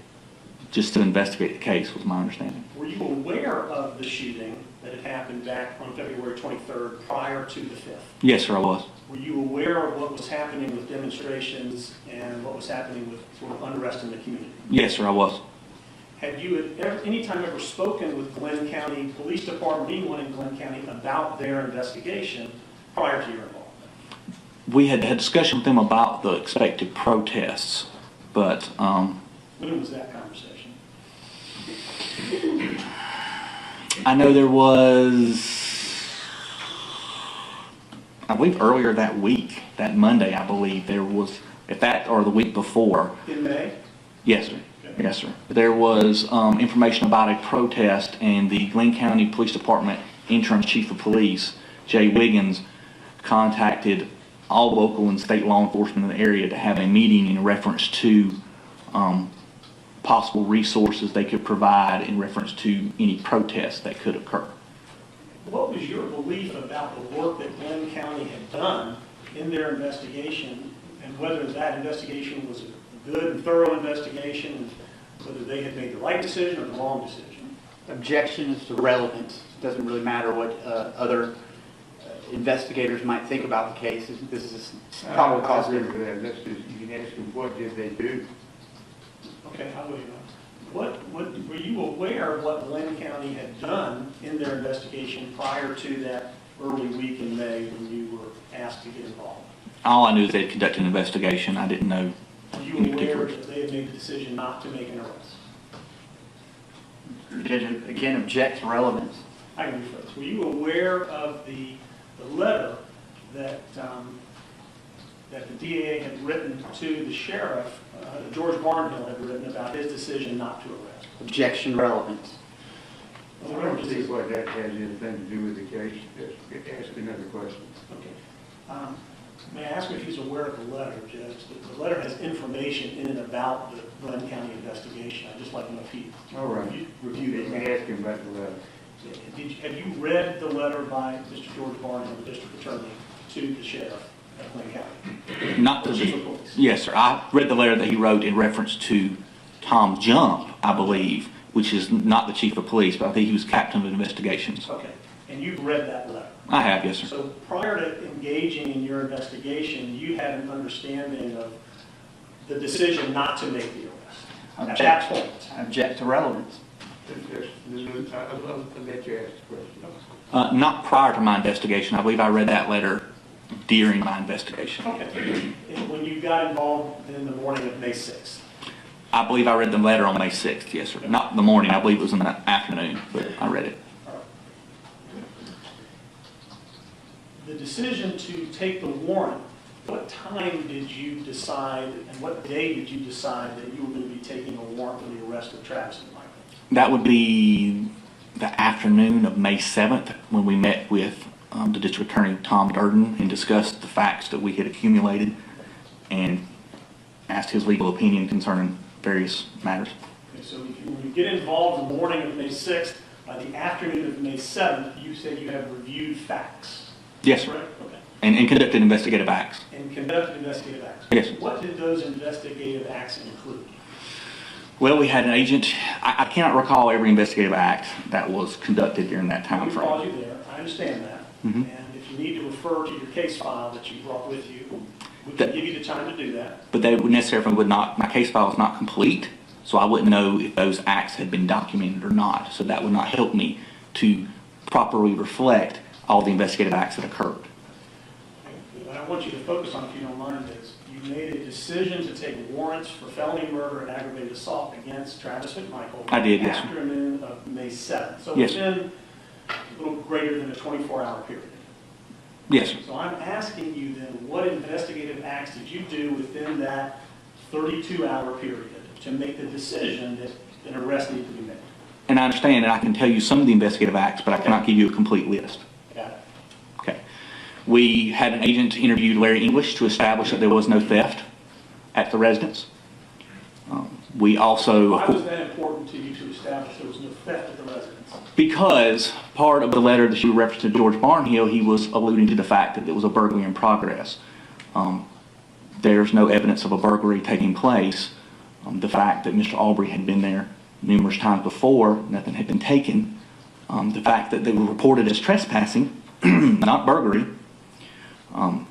just to investigate the case, was my understanding. Were you aware of the shooting that had happened back on February 23rd prior to the 5th? Yes, sir, I was. Were you aware of what was happening with demonstrations and what was happening with sort of unrest in the community? Yes, sir, I was. Had you at any time ever spoken with Glenn County Police Department, anyone in Glenn County, about their investigation prior to your involvement? We had had discussion with them about the expected protests, but When was that conversation? I know there was, I believe earlier that week, that Monday, I believe, there was, if that or the week before. In May? Yes, sir. Yes, sir. There was information about a protest, and the Glenn County Police Department interim chief of police, Jay Wiggins, contacted all local and state law enforcement in the area to have a meeting in reference to possible resources they could provide in reference to any protests that could occur. What was your belief about the work that Glenn County had done in their investigation, and whether that investigation was a good and thorough investigation, whether they had made the right decision or the wrong decision? Objection is to relevance. It doesn't really matter what other investigators might think about the case. This is probable cause. I agree with that. Let's just, you can ask them, what did they do? Okay, how will you know? What were you aware of what Glenn County had done in their investigation prior to that early week in May when you were asked to get involved? All I knew is they had conducted an investigation. I didn't know. Were you aware that they had made the decision not to make an arrest? Judge, again, object to relevance. I can rephrase. Were you aware of the letter that that the DA had written to the sheriff, George Barnhill had written about his decision not to arrest? Objection, relevance. I don't see what that has anything to do with the case. Ask another question. Okay. May I ask if he's aware of the letter, Judge? The letter has information in and about the Glenn County investigation. I'd just like to know if he All right. reviewed it. You can ask him about the letter. Have you read the letter by Mr. George Barnhill, the district attorney, to the sheriff of Glenn County? Not The the chief of police. Yes, sir. I read the letter that he wrote in reference to Tom Jump, I believe, which is not the chief of police, but I think he was captain of investigations. Okay. And you've read that letter? I have, yes, sir. So prior to engaging in your investigation, you had an understanding of the decision not to make the arrest? At that point? Object to relevance. I'll let you ask the question. Not prior to my investigation. I believe I read that letter during my investigation. Okay. And when you got involved in the morning of May 6th? I believe I read the letter on May 6th, yes, sir. Not the morning. I believe it was in the afternoon, but I read it. The decision to take the warrant, what time did you decide and what day did you decide that you were going to be taking a warrant for the arrest of Travis and Michael? That would be the afternoon of May 7th when we met with the district attorney, Tom Durden, and discussed the facts that we had accumulated and asked his legal opinion concerning various matters. Okay, so when you get involved in the morning of May 6th, by the afternoon of May 7th, you said you have reviewed facts. Yes, sir. Correct? Okay. And conducted investigative acts. And conducted investigative acts. Yes. What did those investigative acts include? Well, we had an agent. I cannot recall every investigative act that was conducted during that time We called frame. you there. I understand that. Mhm. And if you need to refer to your case file that you brought with you, we can give you the time to do that. But they would necessarily would not, my case file is not complete, so I wouldn't know if those acts had been documented or not. So that would not help me to properly reflect all the investigative acts that occurred. What I want you to focus on, if you don't mind, is you made a decision to take warrants for felony murder and aggravated assault against Travis McMichael. I did, yes, sir. Afternoon of May 7th. So Yes, sir. within a little greater than a 24-hour period. Yes, sir. So I'm asking you then, what investigative acts did you do within that 32-hour period to make the decision that an arrest needed to be made? And I understand, and I can tell you some of the investigative acts, but I cannot give you a complete list. Got it. Okay. We had an agent interview Larry English to establish that there was no theft at the residence. We also... Why was that important to you to establish there was no theft at the residence? Because part of the letter that you referenced to George Barnhill, he was alluding to the fact that there was a burglary in progress. There's no evidence of a burglary taking place. The fact that Mr. Arbery had been there numerous times before, nothing had been taken. The fact that they were reported as trespassing, not burglary.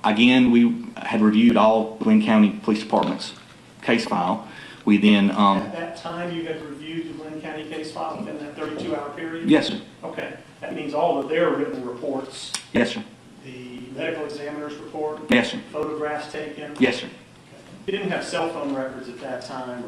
Again, we had reviewed all Glenn County Police Department's case file. We then... At that time, you had reviewed the Glenn County case file within that 32-hour period? Yes, sir. Okay. That means all of their written reports, Yes, sir. the medical examiner's report? Yes, sir. Photographs taken? Yes, sir. You didn't have cell phone records at that time?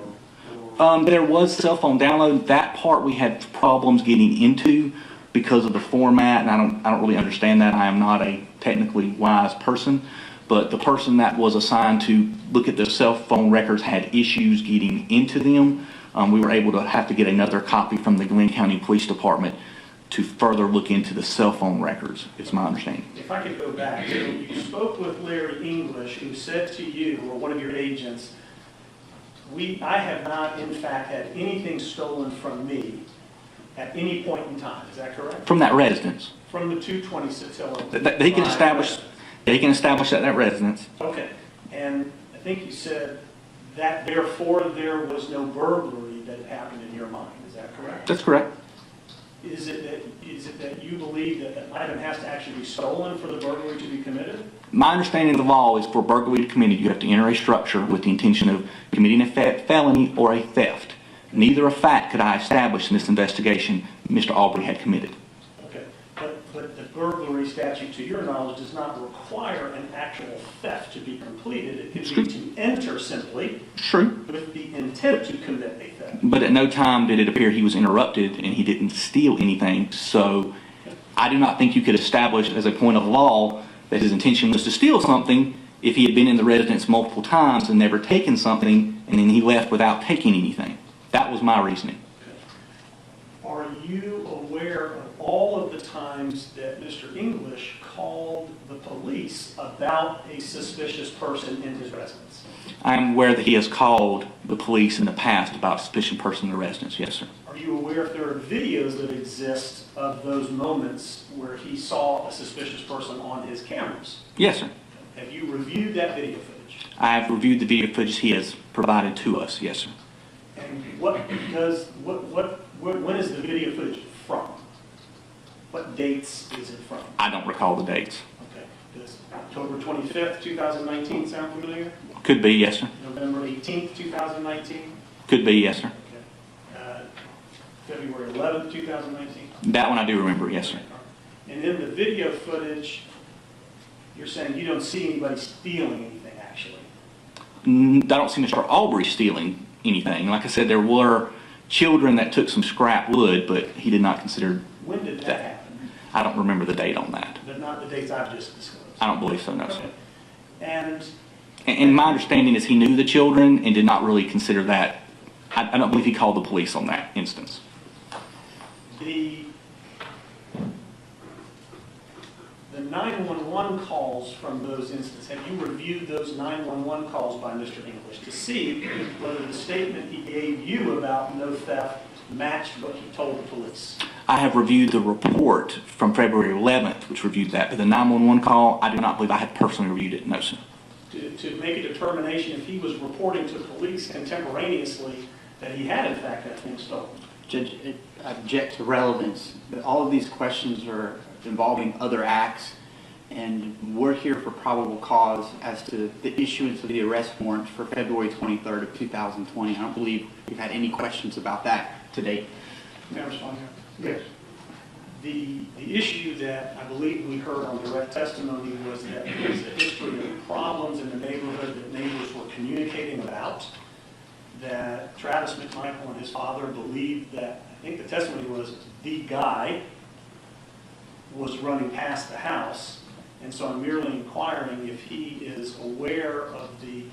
Or There was cell phone download. That part we had problems getting into because of the format, and I don't really understand that. I am not a technically wise person, but the person that was assigned to look at the cell phone records had issues getting into them. We were able to have to get another copy from the Glenn County Police Department to further look into the cell phone records, is my understanding. if I could go back, so you spoke with Larry English, who said to you, or one of your agents, I have not, in fact, had anything stolen from me at any point in time. Is that correct? From that residence. From the 226 Hill. That he can establish that residence. Okay. And I think you said that therefore there was no burglary that happened in your mind. Is that correct? That's correct. Is it that you believe that an item has to actually be stolen for the burglary to be committed? My understanding of the law is for burglary to be committed, you have to enter a structure with the intention of committing a felony or a theft. Neither a fact could I establish in this investigation Mr. Arbery had committed. Okay. But the burglary statute, to your knowledge, does not require an actual theft to be completed. It could be to enter simply True. with the intent to commit a theft. But at no time did it appear he was interrupted and he didn't steal anything. So I do not think you could establish as a point of law that his intention was to steal something if he had been in the residence multiple times and never taken something and then he left without taking anything. That was my reasoning. Are you aware of all of the times that Mr. English called the police about a suspicious person in his residence? I am aware that he has called the police in the past about a suspicious person in the residence. Yes, sir. Are you aware if there are videos that exist of those moments where he saw a suspicious person on his cameras? Yes, sir. Have you reviewed that video footage? I have reviewed the video footage he has provided to us. Yes, sir. And when is the video footage from? What dates is it from? I don't recall the dates. Okay. Does October 25th, 2019 sound familiar? Could be, yes, sir. November 18th, 2019? Could be, yes, sir. Okay. February 11th, 2019? That one I do remember, yes, sir. And in the video footage, you're saying you don't see anybody stealing anything, actually? I don't see Mr. Arbery stealing anything. Like I said, there were children that took some scrap wood, but he did not consider When did that happen? I don't remember the date on that. But not the dates I've just disclosed? I don't believe so, no, sir. Okay. And And my understanding is he knew the children and did not really consider that. I don't believe he called the police on that instance. the 911 calls from those instances, have you reviewed those 911 calls by Mr. English to see whether the statement he gave you about no theft matched what he told the police? I have reviewed the report from February 11th, which reviewed that, but the 911 call, I do not believe I have personally reviewed it, no, sir. To make a determination if he was reporting to police contemporaneously that he had in fact that thing stolen. Judge, I object to relevance. All of these questions are involving other acts, and we're here for probable cause as to the issuance of the arrest warrant for February 23rd of 2020. I don't believe we've had any questions about that to date. May I respond here? Yes. The issue that I believe we heard on direct testimony was that there was a history of problems in the neighborhood that neighbors were communicating about, that Travis McMichael and his father believed that, I think the testimony was, the guy was running past the house. And so I'm merely inquiring if he is aware of the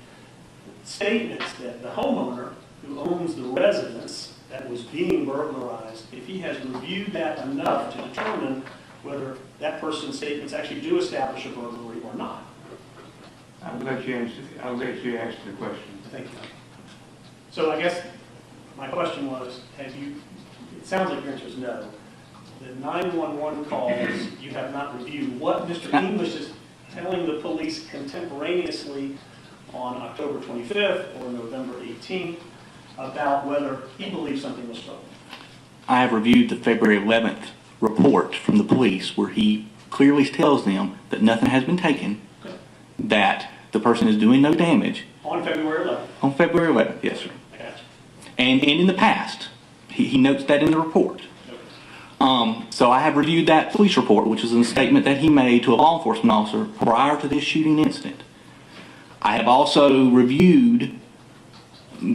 statements that the homeowner who owns the residence that was being burglarized, if he has reviewed that enough to determine whether that person's statements actually do establish a burglary or not. I'll let you answer the question. Thank you. So I guess my question was, have you, it sounds like your answer is no. The 911 calls you have not reviewed. What Mr. English is telling the police contemporaneously on October 25th or November 18th about whether he believes something was stolen? I have reviewed the February 11th report from the police where he clearly tells them that nothing has been taken, that the person is doing no damage. On February 11th? On February 11th, yes, sir. I got you. And in the past, he notes that in the report. So I have reviewed that police report, which is a statement that he made to a law enforcement officer prior to this shooting incident. I have also reviewed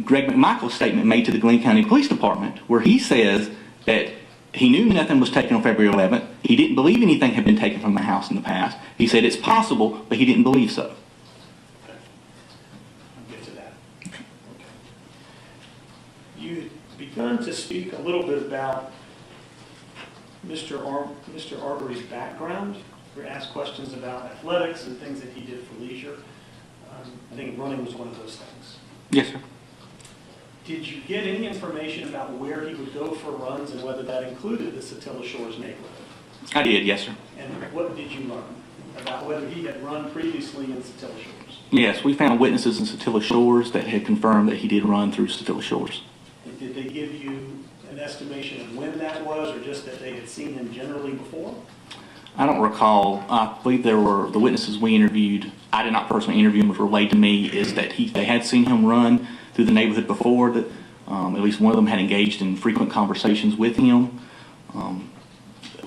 Greg McMichael's statement made to the Glenn County Police Department, where he says that he knew nothing was taken on February 11th. He didn't believe anything had been taken from the house in the past. He said it's possible, but he didn't believe so. Okay. I'll get to that. Okay. You had begun to speak a little bit about Mr. Arbery's background. You were asked questions about athletics and things that he did for leisure. I think running was one of those things. Yes, sir. Did you get any information about where he would go for runs and whether that included the Satilla Shores neighborhood? I did, yes, sir. And what did you learn about whether he had run previously in Satilla Shores? Yes, we found witnesses in Satilla Shores that had confirmed that he did run through Satilla Shores. And did they give you an estimation of when that was, or just that they had seen him generally before? I don't recall. I believe there were the witnesses we interviewed. I did not personally interview him, but relayed to me is that they had seen him run through the neighborhood before. That at least one of them had engaged in frequent conversations with him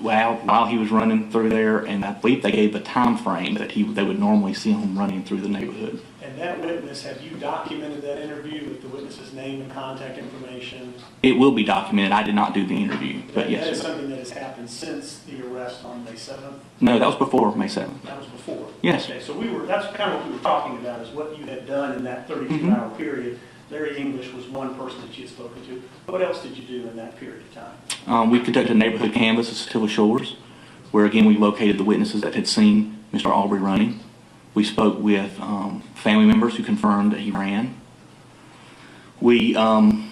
while he was running through there, and I believe they gave a time frame that they would normally see him running through the neighborhood. And that witness, have you documented that interview with the witness's name and contact information? It will be documented. I did not do the interview, but yes, That is sir. something that has happened since the arrest on May 7th? No, that was before May 7th. That was before? Yes. Okay, so that's kind of what we were talking about, is what you had done in that 32-hour period. Larry English was one person that you had spoken to. What else did you do in that period of time? We conducted a neighborhood canvass at Satilla Shores, where again we located the witnesses that had seen Mr. Arbery running. We spoke with family members who confirmed that he ran. I'm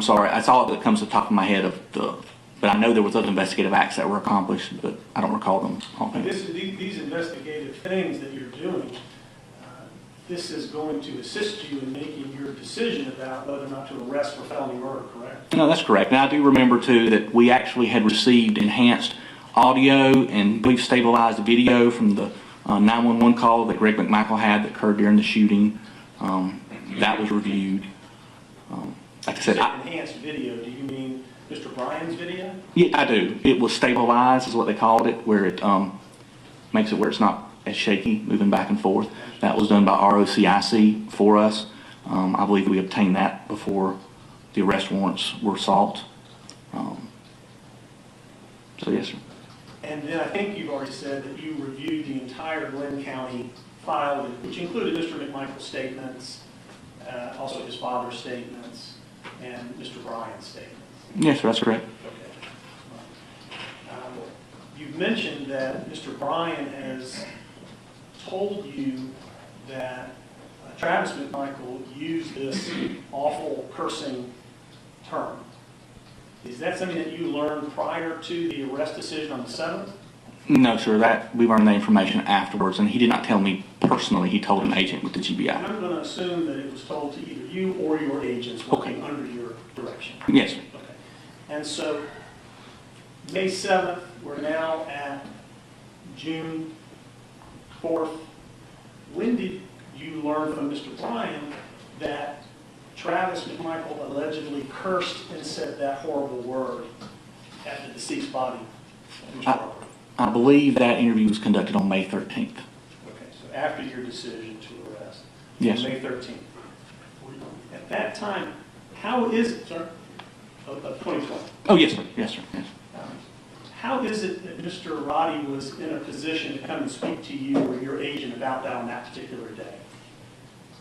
sorry, that's all that comes to the top of my head but I know there was other investigative acts that were accomplished, but I don't recall them offhand. These investigative things that you're doing, this is going to assist you in making your decision about whether or not to arrest for felony murder, correct? No, that's correct. And I do remember, too, that we actually had received enhanced audio and we've stabilized video from the 911 call that Greg McMichael had that occurred during the shooting. That was reviewed. Like I said, enhanced video, do you mean Mr. Bryan's video? Yeah, I do. It was stabilized, is what they called it, where it makes it where it's not as shaky, moving back and forth. That was done by ROCIC for us. I believe we obtained that before the arrest warrants were sought. So yes, sir. And then I think you've already said that you reviewed the entire Glenn County file, which included Mr. McMichael's statements, also his father's statements, and Mr. Bryan's statements. Yes, sir, that's correct. Okay. You've mentioned that Mr. Bryan has told you that Travis McMichael used this awful cursing term. Is that something that you learned prior to the arrest decision on the 7th? No, sir, we learned that information afterwards, and he did not tell me personally. He told an agent with the GBI. I'm going to assume that it was told to either you or your agents working under your direction. Yes, sir. Okay. And so, May 7th, we're now at June 4th. When did you learn from Mr. Bryan that Travis McMichael allegedly cursed and said that horrible word at the deceased body of Mr. Arbery? I believe that interview was conducted on May 13th. Okay, so after your decision to arrest, Yes, May 13th. At that time, how is it, sir, of 2020? Oh, yes, sir. Yes, sir. Yes. How is it that Mr. Roddy was in a position to come and speak to you or your agent about that on that particular day?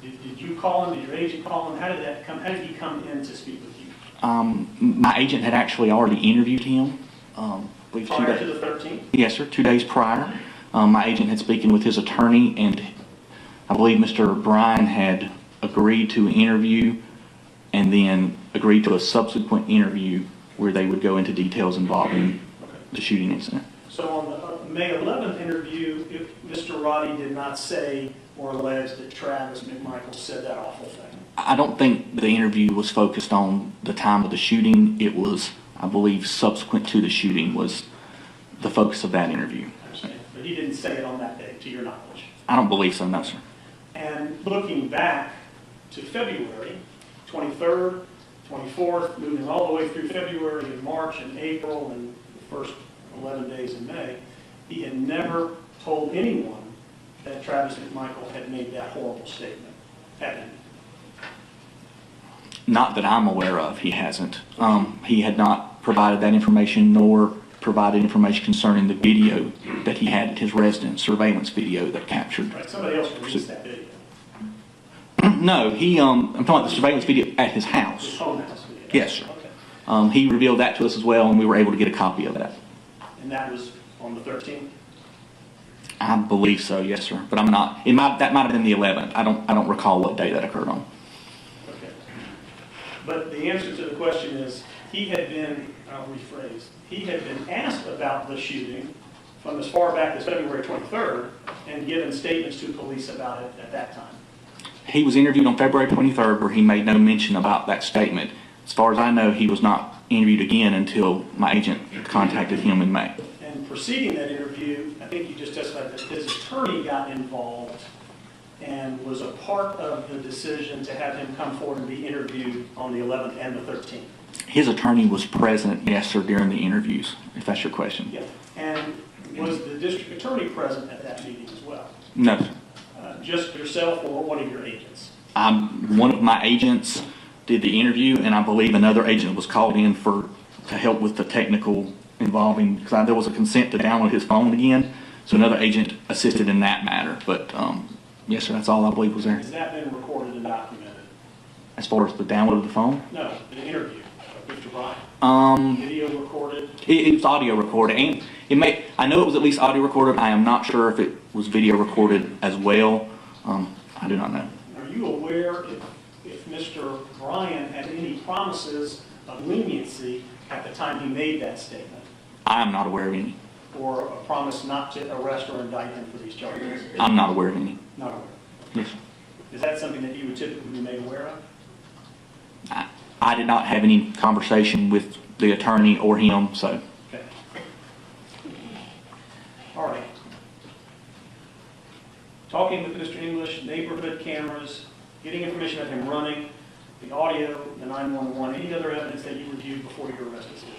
Did you call him? Did your agent call him? How did that come? How did he come in to speak with you? My agent had actually already interviewed him. Prior to the 13th? Yes, sir. 2 days prior. My agent had spoken with his attorney, and I believe Mr. Bryan had agreed to an interview and then agreed to a subsequent interview where they would go into details involving the shooting incident. So on May 11th interview, if Mr. Roddy did not say or allege that Travis McMichael said that awful thing. I don't think the interview was focused on the time of the shooting. It was, I believe, subsequent to the shooting was the focus of that interview. I understand. But he didn't say it on that day, to your knowledge. I don't believe so, no, sir. And looking back to February 23rd, 24th, moving all the way through February and March and April and the first 11 days in May, he had never told anyone that Travis McMichael had made that horrible statement, had he? Not that I'm aware of, he hasn't. He had not provided that information nor provided information concerning the video that he had at his residence, surveillance video that captured. Right, somebody else released that video. No, I'm talking about the surveillance video at his His house. home house video. Yes, sir. Okay. He revealed that to us as well, and we were able to get a copy of that. And that was on the 13th? I believe so, yes, sir. But I'm not. That might have been the 11th. I don't recall what day that occurred on. Okay. But the answer to the question is, he had been, I'll rephrase, he had been asked about the shooting from as far back as February 23rd and given statements to police about it at that time. He was interviewed on February 23rd where he made no mention about that statement. As far as I know, he was not interviewed again until my agent contacted him in May. And preceding that interview, I think you just testified that his attorney got involved and was a part of the decision to have him come forward and be interviewed on the 11th and the 13th. His attorney was present, yes, sir, during the interviews, if that's your question. Yeah. And was the district attorney present at that meeting as well? No, sir. Just yourself or one of your agents? One of my agents did the interview, and I believe another agent was called in to help with the technical involving, because there was a consent to download his phone again, so another agent assisted in that matter. But yes, sir, that's all I believe was there. Has that been recorded and documented? As far as the download of the phone? No, the interview of Mr. Bryan. Video recorded? It was audio recorded, and I know it was at least audio recorded. I am not sure if it was video recorded as well. I do not know. Are you aware if Mr. Bryan had any promises of leniency at the time he made that statement? I am not aware of any. Or a promise not to arrest or indict him for these charges? I'm not aware of any. Not aware. Yes, sir. Is that something that you would typically be made aware of? I did not have any conversation with the attorney or him, so. Okay. All right. Talking with Mr. English, neighborhood cameras, getting information of him running, the audio, the 911, any other evidence that you reviewed before your arrest decision?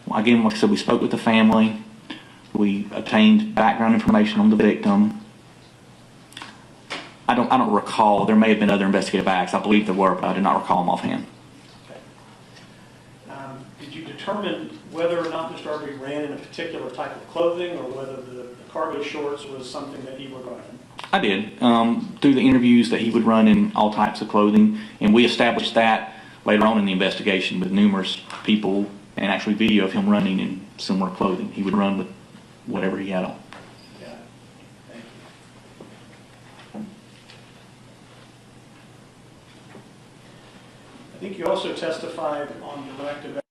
Well, again, like I said, we spoke with the family. We obtained background information on the victim. I don't recall. There may have been other investigative acts. I believe there were, but I do not recall them offhand. Okay. Did you determine whether or not Mr. Arbery ran in a particular type of clothing or whether the cargo shorts was something that he would run in? I did. Through the interviews that he would run in all types of clothing, and we established that later on in the investigation with numerous people and actually video of him running in similar clothing. He would run with whatever he had on. Yeah. Thank you. I think you also testified on direct about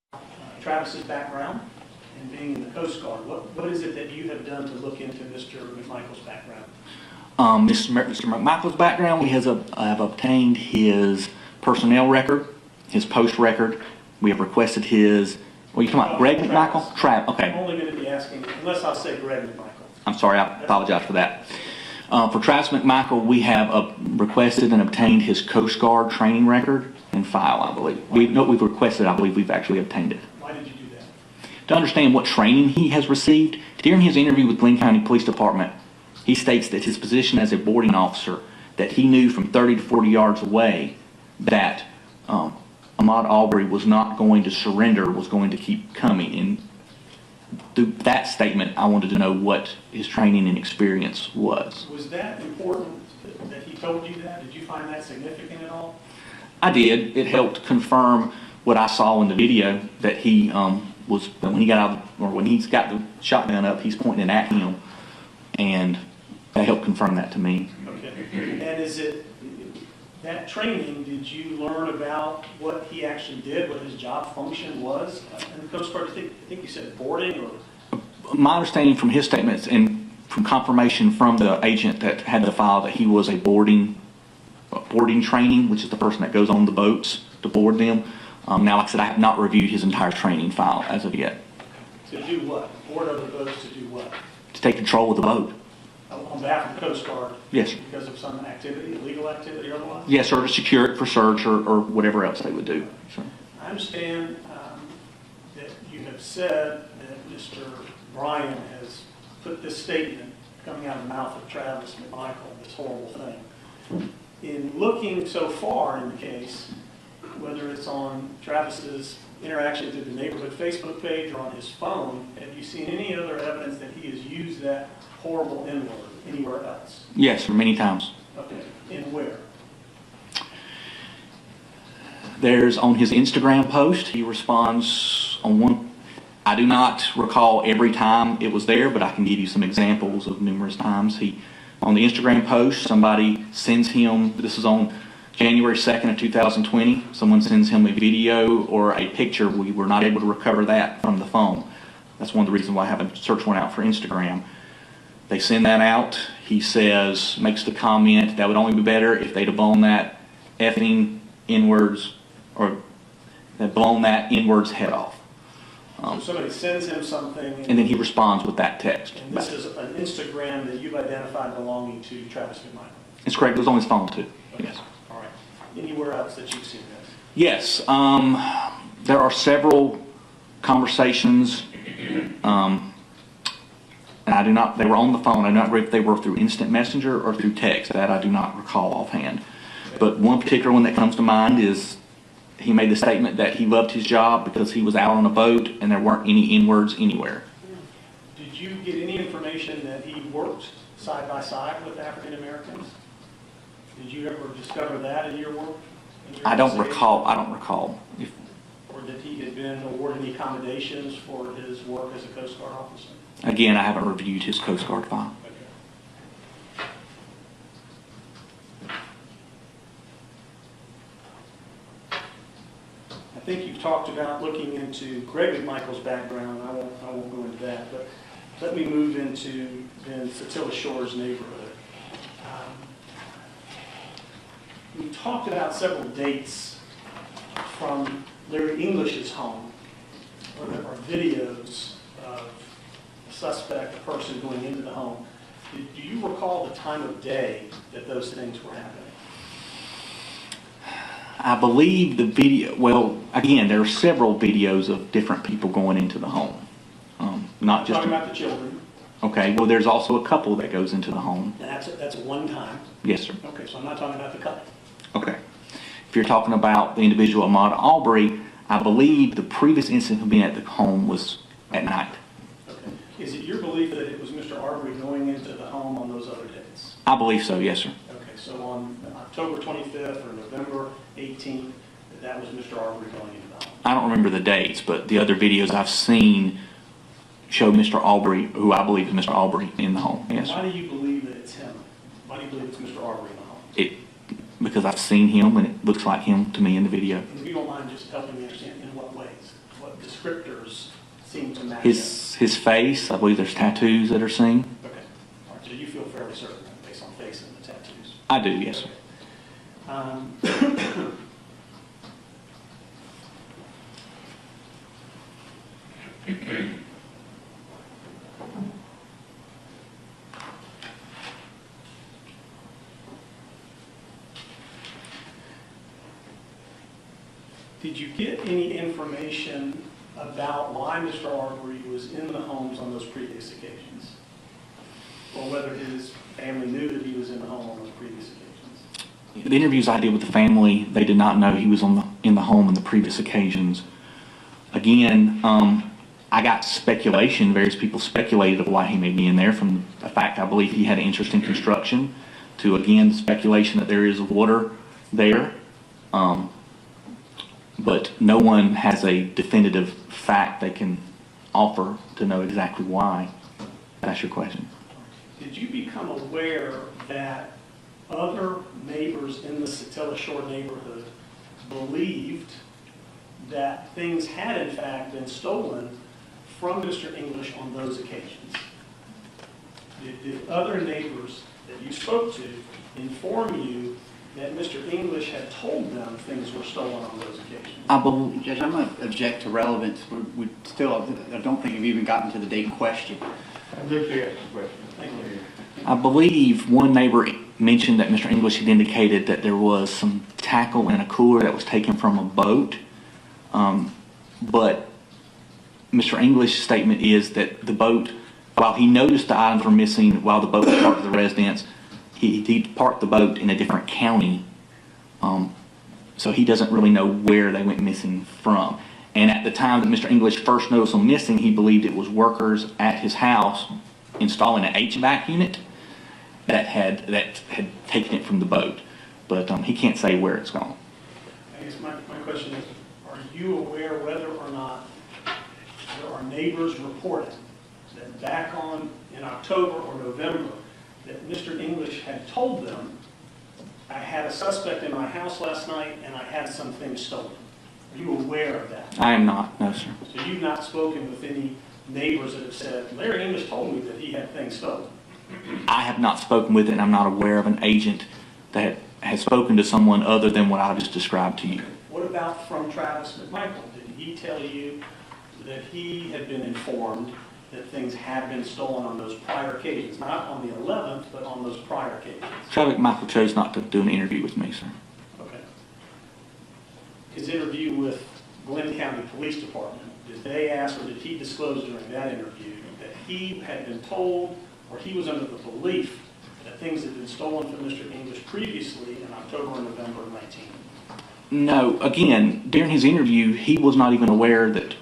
Travis's background and being in the Coast Guard. What is it that you have done to look into Mr. McMichael's background? Mr. McMichael's background, we have obtained his personnel record, his post record. We have requested his, what are you talking about, Greg McMichael? Okay. I'm only going to be asking, unless I say Greg McMichael. I'm sorry, I apologize for that. For Travis McMichael, we have requested and obtained his Coast Guard training record and file, I believe. We've requested, I believe we've actually obtained it. Why did you do that? To understand what training he has received, during his interview with Glenn County Police Department, he states that his position as a boarding officer, that he knew from 30 to 40 yards away that Ahmaud Arbery was not going to surrender, was going to keep coming. And through that statement, I wanted to know what his training and experience was. Was that important that he told you that? Did you find that significant at all? I did. It helped confirm what I saw in the video, that he was, when he got out, or when he's got the shotgun up, he's pointing it at him, and that helped confirm that to me. Okay. And is it, That training, did you learn about what he actually did, what his job function was? And the Coast Guard, I think you said boarding or? My understanding from his statements and from confirmation from the agent that had the file that he was a boarding training, which is the person that goes on the boats to board them. Now, like I said, I have not reviewed his entire training file as of yet. To do what? Board other boats to do what? To take control of the boat. On behalf of the Coast Guard? Yes, sir. Because of some activity, illegal activity or otherwise? Yes, sir, to secure it for search or whatever else they would do. Sir. I understand that you have said that Mr. Bryan has put this statement coming out of the mouth of Travis McMichael, this horrible thing. In looking so far in the case, whether it's on Travis's interaction through the neighborhood Facebook page or on his phone, have you seen any other evidence that he has used that horrible N-word anywhere else? Yes, sir, many times. Okay, and where? There's on his Instagram post, he responds on one. I do not recall every time it was there, but I can give you some examples of numerous times. On the Instagram post, somebody sends him, this is on January 2nd of 2020, someone sends him a video or a picture. We were not able to recover that from the phone. That's one of the reasons why I have a search warrant out for Instagram. They send that out. He says, makes the comment, that would only be better if they'd have blown that effing N-words, or they'd blown that N-words head off. So somebody sends him something. And then he responds with that text. And this is an Instagram that you've identified belonging to Travis McMichael? It's correct. It was on his phone, too. Okay. Yes. All right. Anywhere else that you've seen this? Yes. There are several conversations, and I do not, they were on the phone. I do not remember if they were through instant messenger or through text. That I do not recall offhand. But one particular one that comes to mind is he made the statement that he loved his job because he was out on a boat and there weren't any N-words anywhere. Did you get any information that he worked side by side with African Americans? Did you ever discover that in your work? I don't recall. Or that he had been awarded any accommodations for his work as a Coast Guard officer? Again, I haven't reviewed his Coast Guard file. I think you've talked about looking into Greg McMichael's background. I won't go into that, but let me move into then Satilla Shores neighborhood. We talked about several dates from Larry English's home, where there are videos of a suspect, a person going into the home. Do you recall the time of day that those things were happening? I believe the video, well, again, there are several videos of different people going into the home. Not just Talking about the children. Okay, well, there's also a couple that goes into the home. That's one time. Yes, sir. Okay, so I'm not talking about the couple. Okay. If you're talking about the individual Ahmaud Arbery, I believe the previous incident of being at the home was at night. Okay. Is it your belief that it was Mr. Arbery going into the home on those other dates? I believe so, yes, sir. Okay, so on October 25th or November 18th, that was Mr. Arbery going into the home? I don't remember the dates, but the other videos I've seen show Mr. Arbery, who I believe is Mr. Arbery, in the home. Yes, sir. Why do you believe that it's him? Why do you believe it's Mr. Arbery in the home? Because I've seen him and it looks like him to me in the video. And if you don't mind just helping me understand in what ways, what descriptors seem to match His face, I believe there's tattoos that are seen. Okay. All right, so you feel fairly certain based on face and the tattoos? I do, yes, sir. Did you get any information about why Mr. Arbery was in the homes on those previous occasions? Or whether his family knew that he was in the home on those previous occasions? The interviews I did with the family, they did not know he was in the home on the previous occasions. Again, I got speculation, various people speculated of why he may be in there, from the fact I believe he had an interest in construction, to again, the speculation that there is water there. But no one has a definitive fact they can offer to know exactly why. That's your question. Did you become aware that other neighbors in the Satilla Shore neighborhood believed that things had in fact been stolen from Mr. English on those occasions? Did other neighbors that you spoke to inform you that Mr. English had told them things were stolen on those occasions? Judge, I'm going to object to relevance. We still, I don't think we've even gotten to the date in question. I'd like to ask a question. Thank you. I believe one neighbor mentioned that Mr. English had indicated that there was some tackle in a cooler that was taken from a boat. But Mr. English's statement is that the boat, while he noticed the items were missing while the boat was parked at the residence, he parked the boat in a different county. So he doesn't really know where they went missing from. And at the time that Mr. English first noticed them missing, he believed it was workers at his house installing an HVAC unit that had taken it from the boat. But he can't say where it's gone. I guess my question is, are you aware whether or not there are neighbors reporting that back in October or November that Mr. English had told them, I had a suspect in my house last night and I had some things stolen? Are you aware of that? I am not, no sir. So you've not spoken with any neighbors that have said, Larry English told me that he had things stolen? I have not spoken with it, and I'm not aware of an agent that has spoken to someone other than what I just described to you. What about from Travis McMichael? Did he tell you that he had been informed that things had been stolen on those prior occasions? Not on the 11th, but on those prior occasions. Travis McMichael chose not to do an interview with me, sir. Okay. His interview with Glenn County Police Department, did they ask or did he disclose during that interview that he had been told or he was under the belief that things had been stolen from Mr. English previously in October and November of 19? No, again, during his interview, he was not even aware that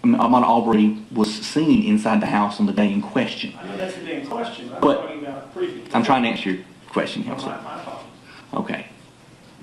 Ahmaud Arbery was seen inside the house on the day in question. I know that's the day in question, but But I'm talking about previous. I'm trying to answer your question, My Counselor. apologies. Okay.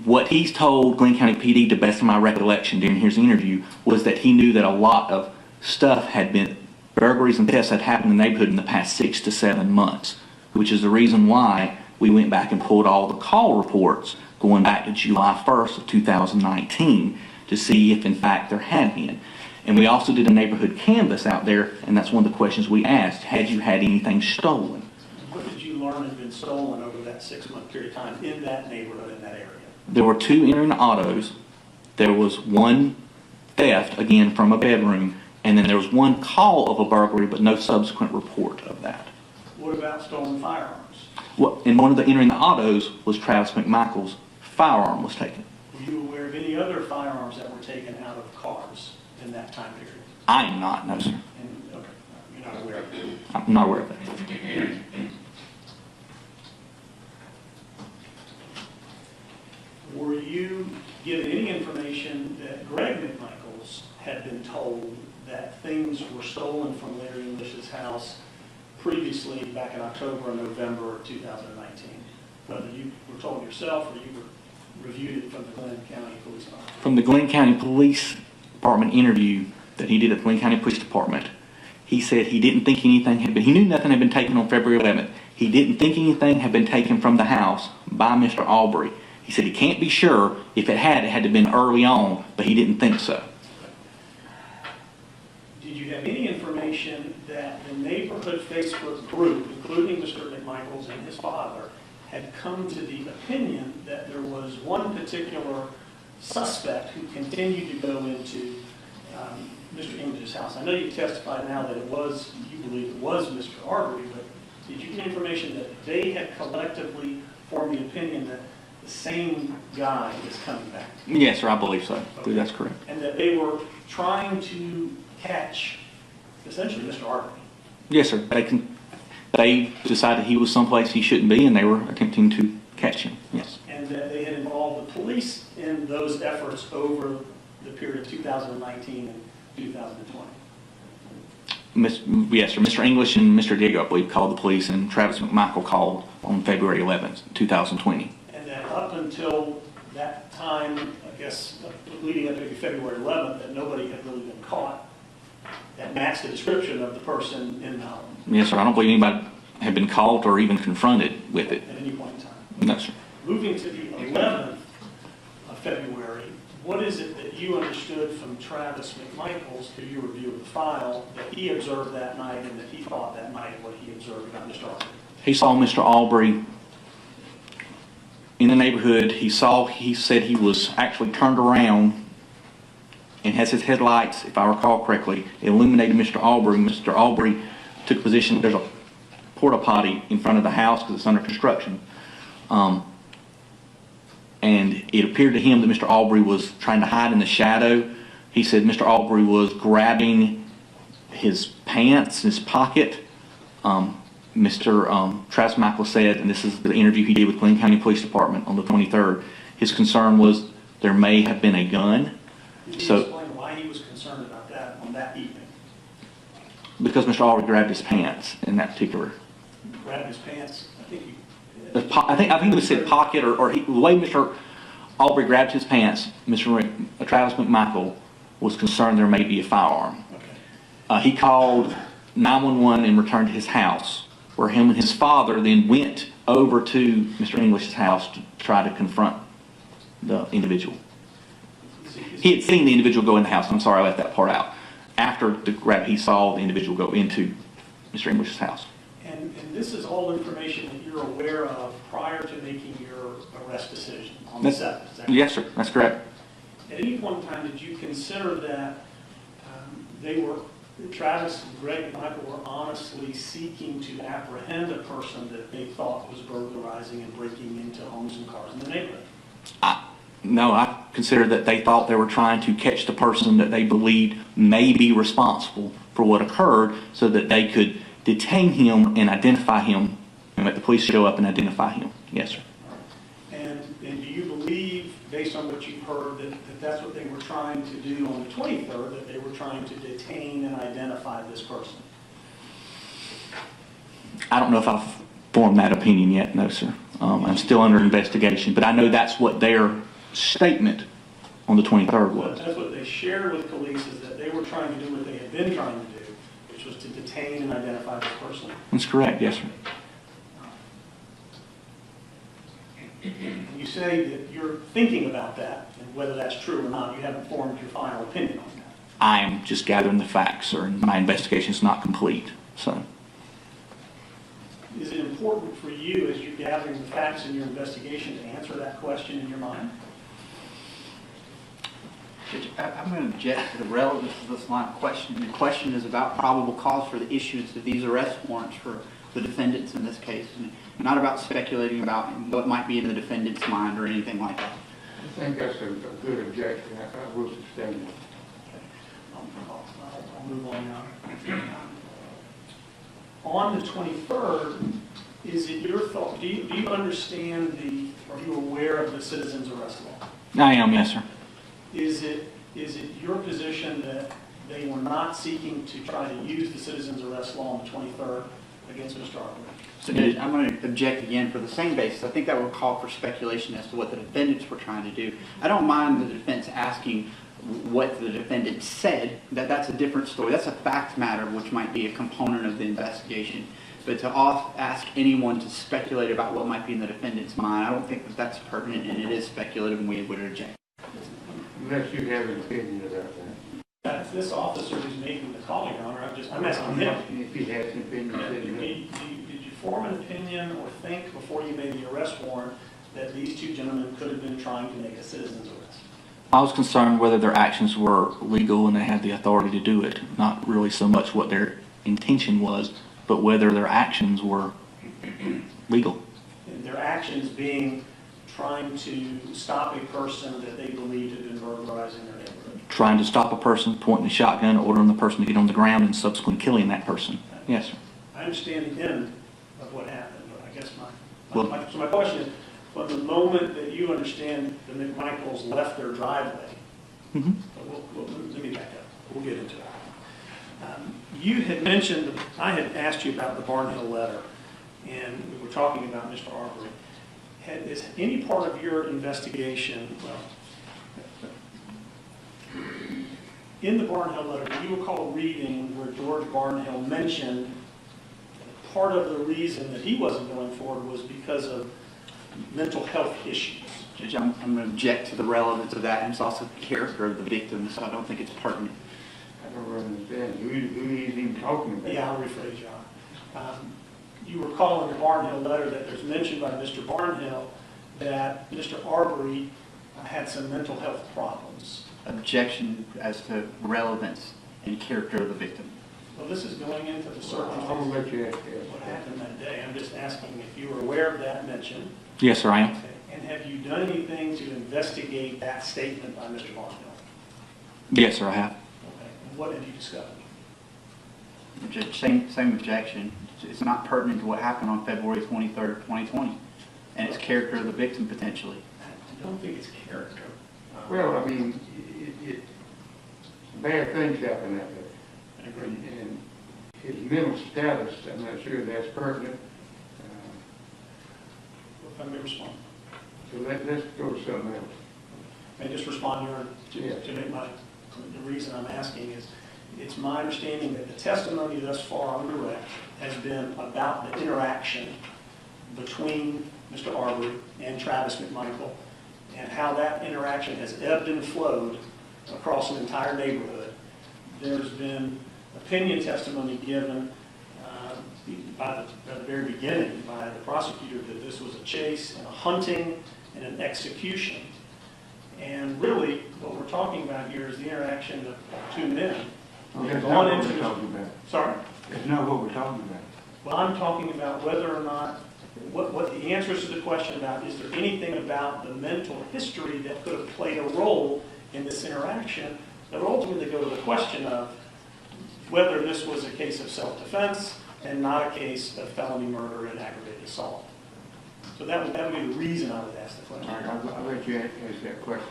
What he's told Glenn County PD, to the best of my recollection during his interview, was that he knew that a lot of stuff had been, burglaries and thefts had happened in the neighborhood in the past 6 to 7 months, which is the reason why we went back and pulled all the call reports going back to July 1st of 2019 to see if in fact there had been. And we also did a neighborhood canvass out there, and that's one of the questions we asked. Had you had anything stolen? What did you learn had been stolen over that 6-month period of time in that neighborhood, in that area? There were 2 entering autos. There was 1 theft, again, from a bedroom. And then there was 1 call of a burglary, but no subsequent report of that. What about stolen firearms? Well, and one of the entering the autos was Travis McMichael's firearm was taken. Were you aware of any other firearms that were taken out of cars in that time period? I am not, no sir. And, okay, you're not aware of it. I'm not aware of that. Were you given any information that Greg McMichaels had been told that things were stolen from Larry English's house previously back in October and November of 2019? Whether you were told yourself or you reviewed it from the Glenn County Police Department? From the Glenn County Police Department interview that he did at the Glenn County Police Department, he said he didn't think anything had been, he knew nothing had been taken on February 11th. He didn't think anything had been taken from the house by Mr. Arbery. He said he can't be sure. If it had to have been early on, but he didn't think so. Did you have any information that the neighborhood Facebook group, including Mr. McMichaels and his father, had come to the opinion that there was one particular suspect who continued to go into Mr. English's house? I know you testified now that it was, you believe it was Mr. Arbery, but did you get information that they had collectively formed the opinion that the same guy is coming back? Yes, sir, I believe so. I believe that's correct. And that they were trying to catch essentially Mr. Arbery? Yes, sir. They decided he was someplace he shouldn't be, and they were attempting to catch him. Yes. And that they had involved the police in those efforts over the period of 2019 and 2020? Yes, sir. Mr. English and Mr. Diego, I believe, called the police, and Travis McMichael called on February 11th, 2020. And that up until that time, I guess, leading up to February 11th, that nobody had really been caught that matched the description of the person in the home? Yes, sir. I don't believe anybody had been called or even confronted with it. At any point in time? No, sir. Moving to the 11th of February, what is it that you understood from Travis McMichaels through your review of the file that he observed that night and that he thought that night what he observed about Mr. Arbery? He saw Mr. Arbery in the neighborhood. He said he was actually turned around and has his headlights, if I recall correctly, illuminated Mr. Arbery. Mr. Arbery took position. There's a porta potty in front of the house because it's under construction. And it appeared to him that Mr. Arbery was trying to hide in the shadow. He said Mr. Arbery was grabbing his pants, his pocket. Mr. Travis McMichaels said, and this is the interview he did with Glenn County Police Department on the 23rd, his concern was there may have been a gun. Did you explain why he was concerned about that on that evening? Because Mr. Arbery grabbed his pants in that particular. Grabbed his pants? I think he said pocket, or the way Mr. Arbery grabbed his pants, Travis McMichael was concerned there may be a firearm. Okay. He called 911 and returned to his house, where him and his father then went over to Mr. English's house to try to confront the individual. He had seen the individual go in the house. I'm sorry, I left that part out. After the grab, he saw the individual go into Mr. English's house. And this is all information that you're aware of prior to making your arrest decision on the 7th, is that Yes, sir. That's correct. At any point in time, did you consider that Travis and Greg and Michael were honestly seeking to apprehend a person that they thought was burglarizing and breaking into homes and cars in the neighborhood? No, I considered that they thought they were trying to catch the person that they believed may be responsible for what occurred so that they could detain him and identify him and let the police show up and identify him. Yes, sir. And do you believe, based on what you've heard, that that's what they were trying to do on the 23rd, that they were trying to detain and identify this person? I don't know if I've formed that opinion yet, no, sir. I'm still under investigation, but I know that's what their statement on the 23rd was. That's what they shared with police, is that they were trying to do what they had been trying to do, which was to detain and identify this person. That's correct, yes, sir. You say that you're thinking about that, and whether that's true or not, you haven't formed your final opinion on that. I am just gathering the facts, sir, and my investigation is not complete, so. Is it important for you, as you're gathering the facts in your investigation, to answer that question in your mind? Judge, I'm going to object to the relevance of this line of questioning. The question is about probable cause for the issuance of these arrest warrants for the defendants in this case, and not about speculating about what might be in the defendant's mind or anything like that. I think that's a good objection. I will sustain it. I'll move on now. On the 23rd, is it your thought, do you understand are you aware of the citizen's arrest law? I am, yes, sir. Is it your position that they were not seeking to try to use the citizen's arrest law on the 23rd against Mr. Arbery? So Judge, I'm going to object again for the same basis. I think that would call for speculation as to what the defendants were trying to do. I don't mind the defense asking what the defendant said. That's a different story. That's a fact matter, which might be a component of the investigation. But to ask anyone to speculate about what might be in the defendant's mind, I don't think that that's pertinent, and it is speculative, and we would reject. Unless you have an opinion about that. That's this officer who's making the call, Your Honor. I'm asking him. If he has an opinion, Did you form an opinion or think before you made the arrest warrant that these two gentlemen could have been trying to make a citizen's arrest? I was concerned whether their actions were legal and they had the authority to do it. Not really so much what their intention was, but whether their actions were legal. And their actions being trying to stop a person that they believed had been burglarizing their neighborhood. Trying to stop a person, pointing a shotgun, ordering the person to get on the ground, and subsequently killing that person. Yes, sir. I understand the end of what happened, but I guess my question is, from the moment that you understand the McMichaels left their driveway, let me back up. We'll get into it. You had mentioned, I had asked you about the Barnhill letter, and we were talking about Mr. Arbery. Is any part of your investigation, in the Barnhill letter, do you recall reading where George Barnhill mentioned part of the reason that he wasn't going forward was because of mental health issues. Judge, I'm going to object to the relevance of that, and it's also the character of the victim, so I don't think it's pertinent. I don't really understand. Who he's even talking about? Yeah, I'll rephrase, John. You recall in the Barnhill letter that there's mention by Mr. Barnhill that Mr. Arbery had some mental health problems. Objection as to relevance and character of the victim. Well, this is going into the I'm circumstances going to let you ask what that. happened that day. I'm just asking if you were aware of that mention. Yes, sir, I am. Okay. And have you done anything to investigate that statement by Mr. Barnhill? Yes, sir, I have. Okay. And what have you discovered? Judge, same objection. It's not pertinent to what happened on February 23rd, 2020, and it's character of the victim potentially. I don't think it's character. Well, I mean, bad things happen out there. I agree. And his mental status, I'm not sure that's pertinent. If I may respond. So let's go to something else. May I just respond, Your Honor? Yes. To make the reason I'm asking is, it's my understanding that the testimony thus far on direct has been about the interaction between Mr. Arbery and Travis McMichael, and how that interaction has ebbed and flowed across an entire neighborhood. There's been opinion testimony given by the very beginning by the prosecutor that this was a chase and a hunting and an execution. And really, what we're talking about here is the interaction of two men. That's Gone not what into we're the- talking about. Sorry? That's not what we're talking about. Well, I'm talking about whether or not, what the answers to the question about, is there anything about the mental history that could have played a role in this interaction that would ultimately go to the question of whether this was a case of self-defense and not a case of felony murder and aggravated assault. So that would be the reason I would ask the All question. right, I'll let you ask that question.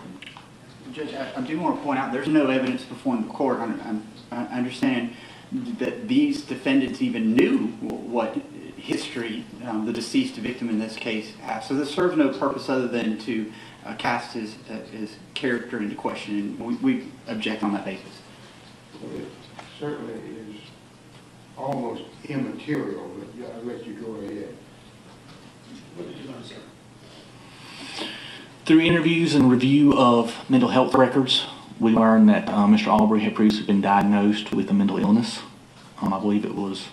Judge, I do want to point out there's no evidence before the court. I understand that these defendants even knew what history the deceased victim in this case has. So this serves no purpose other than to cast his character into question, and we object on that basis. It certainly is almost immaterial, but I'll let you go ahead. What did you learn, sir? Through interviews and review of mental health records, we learned that Mr. Arbery had previously been diagnosed with a mental illness. I believe it was,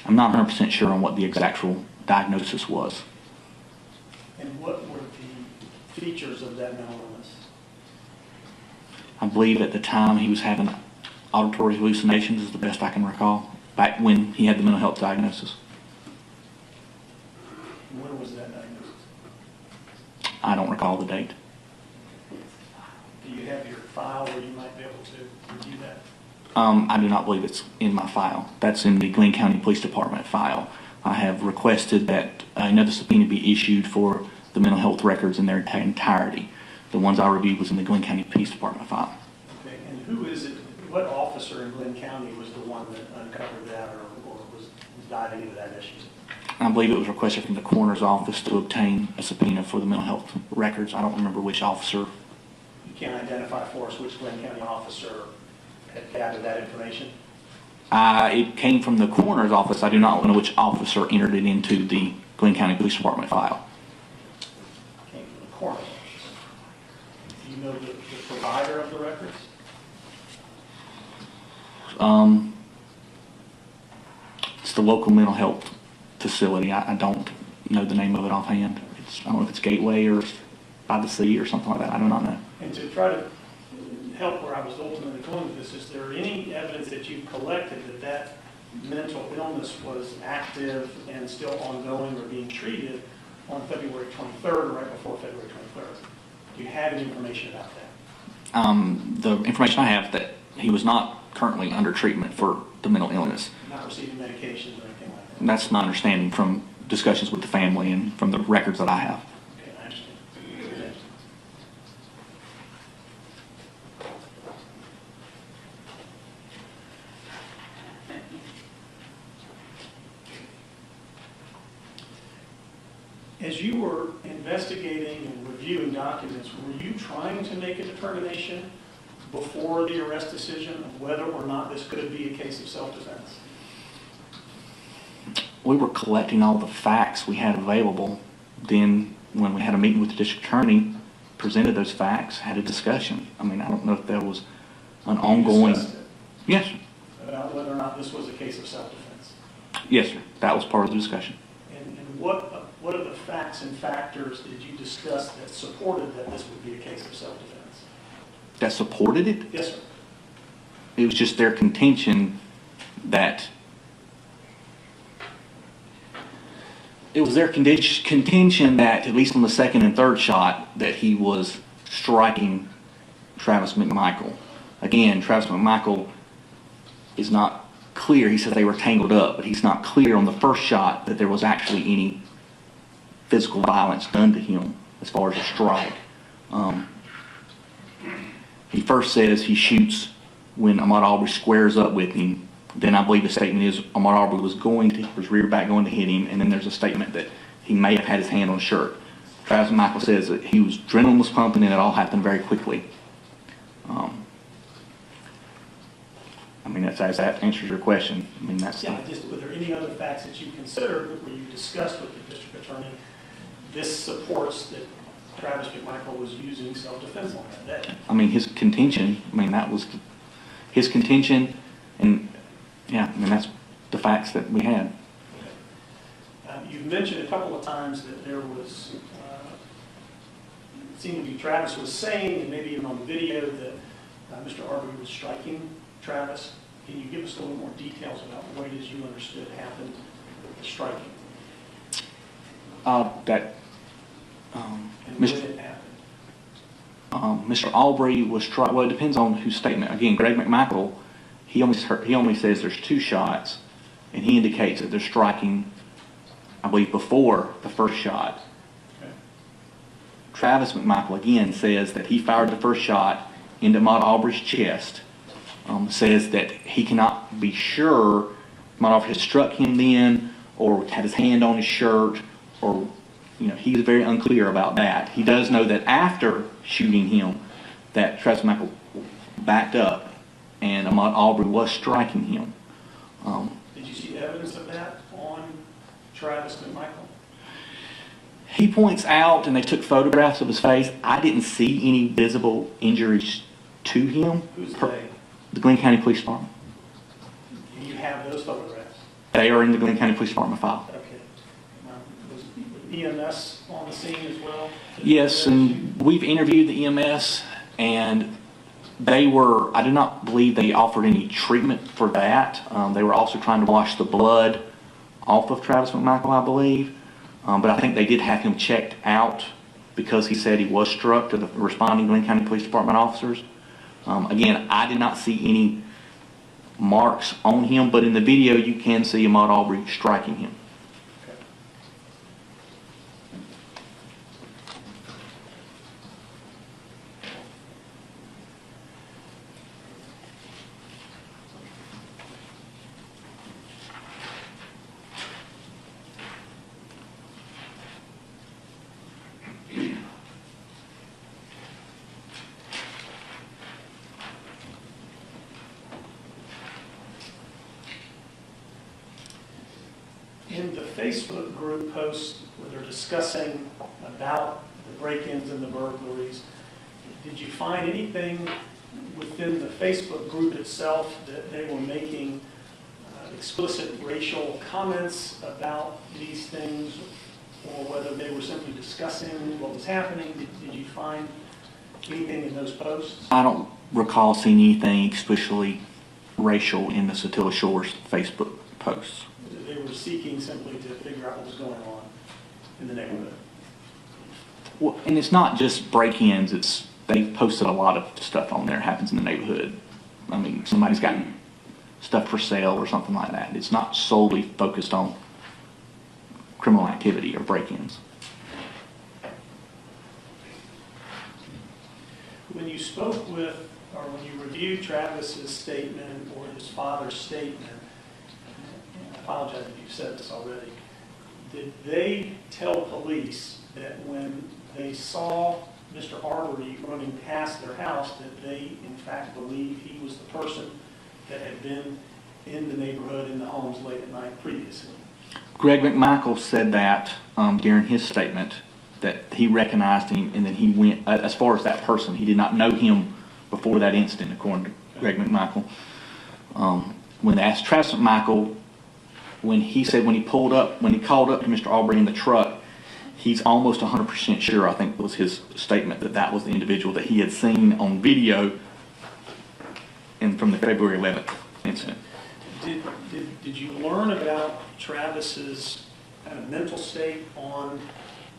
I'm not 100% sure on what the actual diagnosis was. And what were the features of that mental illness? I believe at the time he was having auditory hallucinations, is the best I can recall, back when he had the mental health diagnosis. When was that diagnosis? I don't recall the date. Do you have your file where you might be able to review that? I do not believe it's in my file. That's in the Glenn County Police Department file. I have requested that another subpoena be issued for the mental health records in their entirety. The ones I reviewed was in the Glenn County Police Department file. Okay, and who is it, what officer in Glenn County was the one that uncovered that or was diving into that issue? I believe it was requested from the coroner's office to obtain a subpoena for the mental health records. I don't remember which officer. You can't identify for us which Glenn County officer had gathered that information? It came from the coroner's office. I do not know which officer entered it into the Glenn County Police Department file. Came from the coroner's office. Do you know the provider of the records? It's the local mental health facility. I don't know the name of it offhand. I don't know if it's Gateway or by the Sea or something like that. I do not know. And to try to help where I was ultimately going with this, is there any evidence that you've collected that that mental illness was active and still ongoing or being treated on February 23rd or right before February 23rd? Do you have any information about that? The information I have that he was not currently under treatment for the mental illness. Not receiving medications or anything like that? And that's my understanding from discussions with the family and from the records that I have. Okay, I understand. As you were investigating and reviewing documents, were you trying to make a determination before the arrest decision of whether or not this could be a case of self-defense? We were collecting all the facts we had available. Then when we had a meeting with the district attorney, presented those facts, had a discussion. I mean, I don't know if there was an ongoing. Discussed it Yes, sir. about whether or not this was a case of self-defense. Yes, sir. That was part of the discussion. And what are the facts and factors did you discuss that supported that this would be a case of self-defense? That supported it. Yes, sir. It was just their contention that contention that, at least on the second and third shot, that he was striking Travis McMichael. Again, Travis McMichael is not clear. He said they were tangled up, but he's not clear on the first shot that there was actually any physical violence done to him as far as a strike. He first says he shoots when Ahmaud Arbery squares up with him. Then I believe the statement is Ahmaud Arbery was rear back going to hit him, and then there's a statement that he may have had his hand on his shirt. Travis McMichael says that adrenaline was pumping and it all happened very quickly. I mean, as that answers your question. I mean, that's. Yeah, were there any other facts that you considered, where you discussed with the district attorney, this supports that Travis McMichael was using self-defense on that day? I mean, his contention, that was his contention, and yeah, that's the facts that we had. You've mentioned a couple of times that there was, it seemed to be Travis was saying, and maybe even on the video, that Mr. Arbery was striking Travis. Can you give us a little more details about what it is you understood happened with the striking? And when it happened? Mr. Arbery was struck. Well, it depends on whose statement. Again, Greg McMichael, he only says there's two shots, and he indicates that they're striking, I believe, before the first shot. Okay. Travis McMichael again says that he fired the first shot into Ahmaud Arbery's chest. Says that he cannot be sure Ahmaud Arbery had struck him then, or had his hand on his shirt, or he's very unclear about that. He does know that after shooting him, that Travis McMichael backed up, and Ahmaud Arbery was striking him. Did you see evidence of that on Travis McMichael? He points out, and they took photographs of his face. I didn't see any visible injuries to him. Who's they? The Glenn County Police Department. Do you have those photographs? They are in the Glenn County Police Department file. Okay. Was EMS on the scene as well? Yes, and we've interviewed the EMS, and I do not believe they offered any treatment for that. They were also trying to wash the blood off of Travis McMichael, I believe. But I think they did have him checked out because he said he was struck to the responding Glenn County Police Department officers. Again, I did not see any marks on him, but in the video you can see Ahmaud Arbery striking him. In the Facebook group posts where they're discussing about the break-ins and the burglaries, did you find anything within the Facebook group itself that they were making explicit racial comments about these things, or whether they were simply discussing what was happening? Did you find anything in those posts? I don't recall seeing anything explicitly racial in the Satilla Shores Facebook posts. They were seeking simply to figure out what was going on in the neighborhood. Well, and it's not just break-ins. They've posted a lot of stuff on there that happens in the neighborhood. I mean, somebody's got stuff for sale or something like that. It's not solely focused on criminal activity or break-ins. When you spoke with, or when you reviewed Travis's statement or his father's statement, and I apologize if you've said this already, did they tell police that when they saw Mr. Arbery running past their house, that they in fact believed he was the person that had been in the neighborhood, in the homes late at night previously? Greg McMichael said that during his statement that he recognized him, and then he went, as far as that person, he did not know him before that incident, according to Greg McMichael. When they asked Travis McMichael, when he said when he called up to Mr. Arbery in the truck, he's almost 100% sure, I think was his statement, that was the individual that he had seen on video from the February 11th incident. Did you learn about Travis's kind of mental state on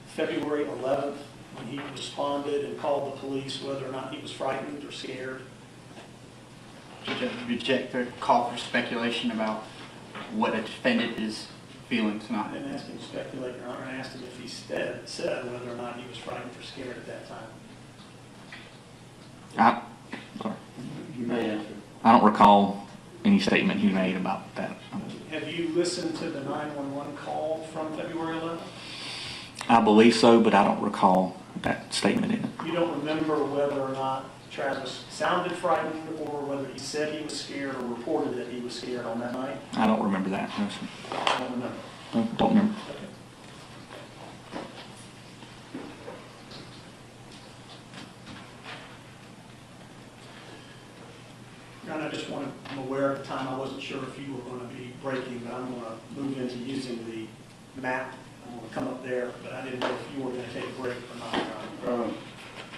February 11th when he responded and called the police, whether or not he was frightened or scared? Did you reject their call for speculation about what a defendant is feeling I tonight? didn't ask him to speculate, Your Honor. I asked him if he said whether or not he was frightened or scared at that time. Sorry. You may answer. I don't recall any statement he made about that. Have you listened to the 911 call from February 11th? I believe so, but I don't recall that statement in it. You don't remember whether or not Travis sounded frightened or whether he said he was scared or reported that he was scared on that night? I don't remember that. No, sir. I don't remember. No, don't remember. Okay. And I just wanted, I'm aware at the time, I wasn't sure if you were going to be breaking, but I'm going to move into using the map. I'm going to come up there, but I didn't know if you were going to take a break or not, Your Honor.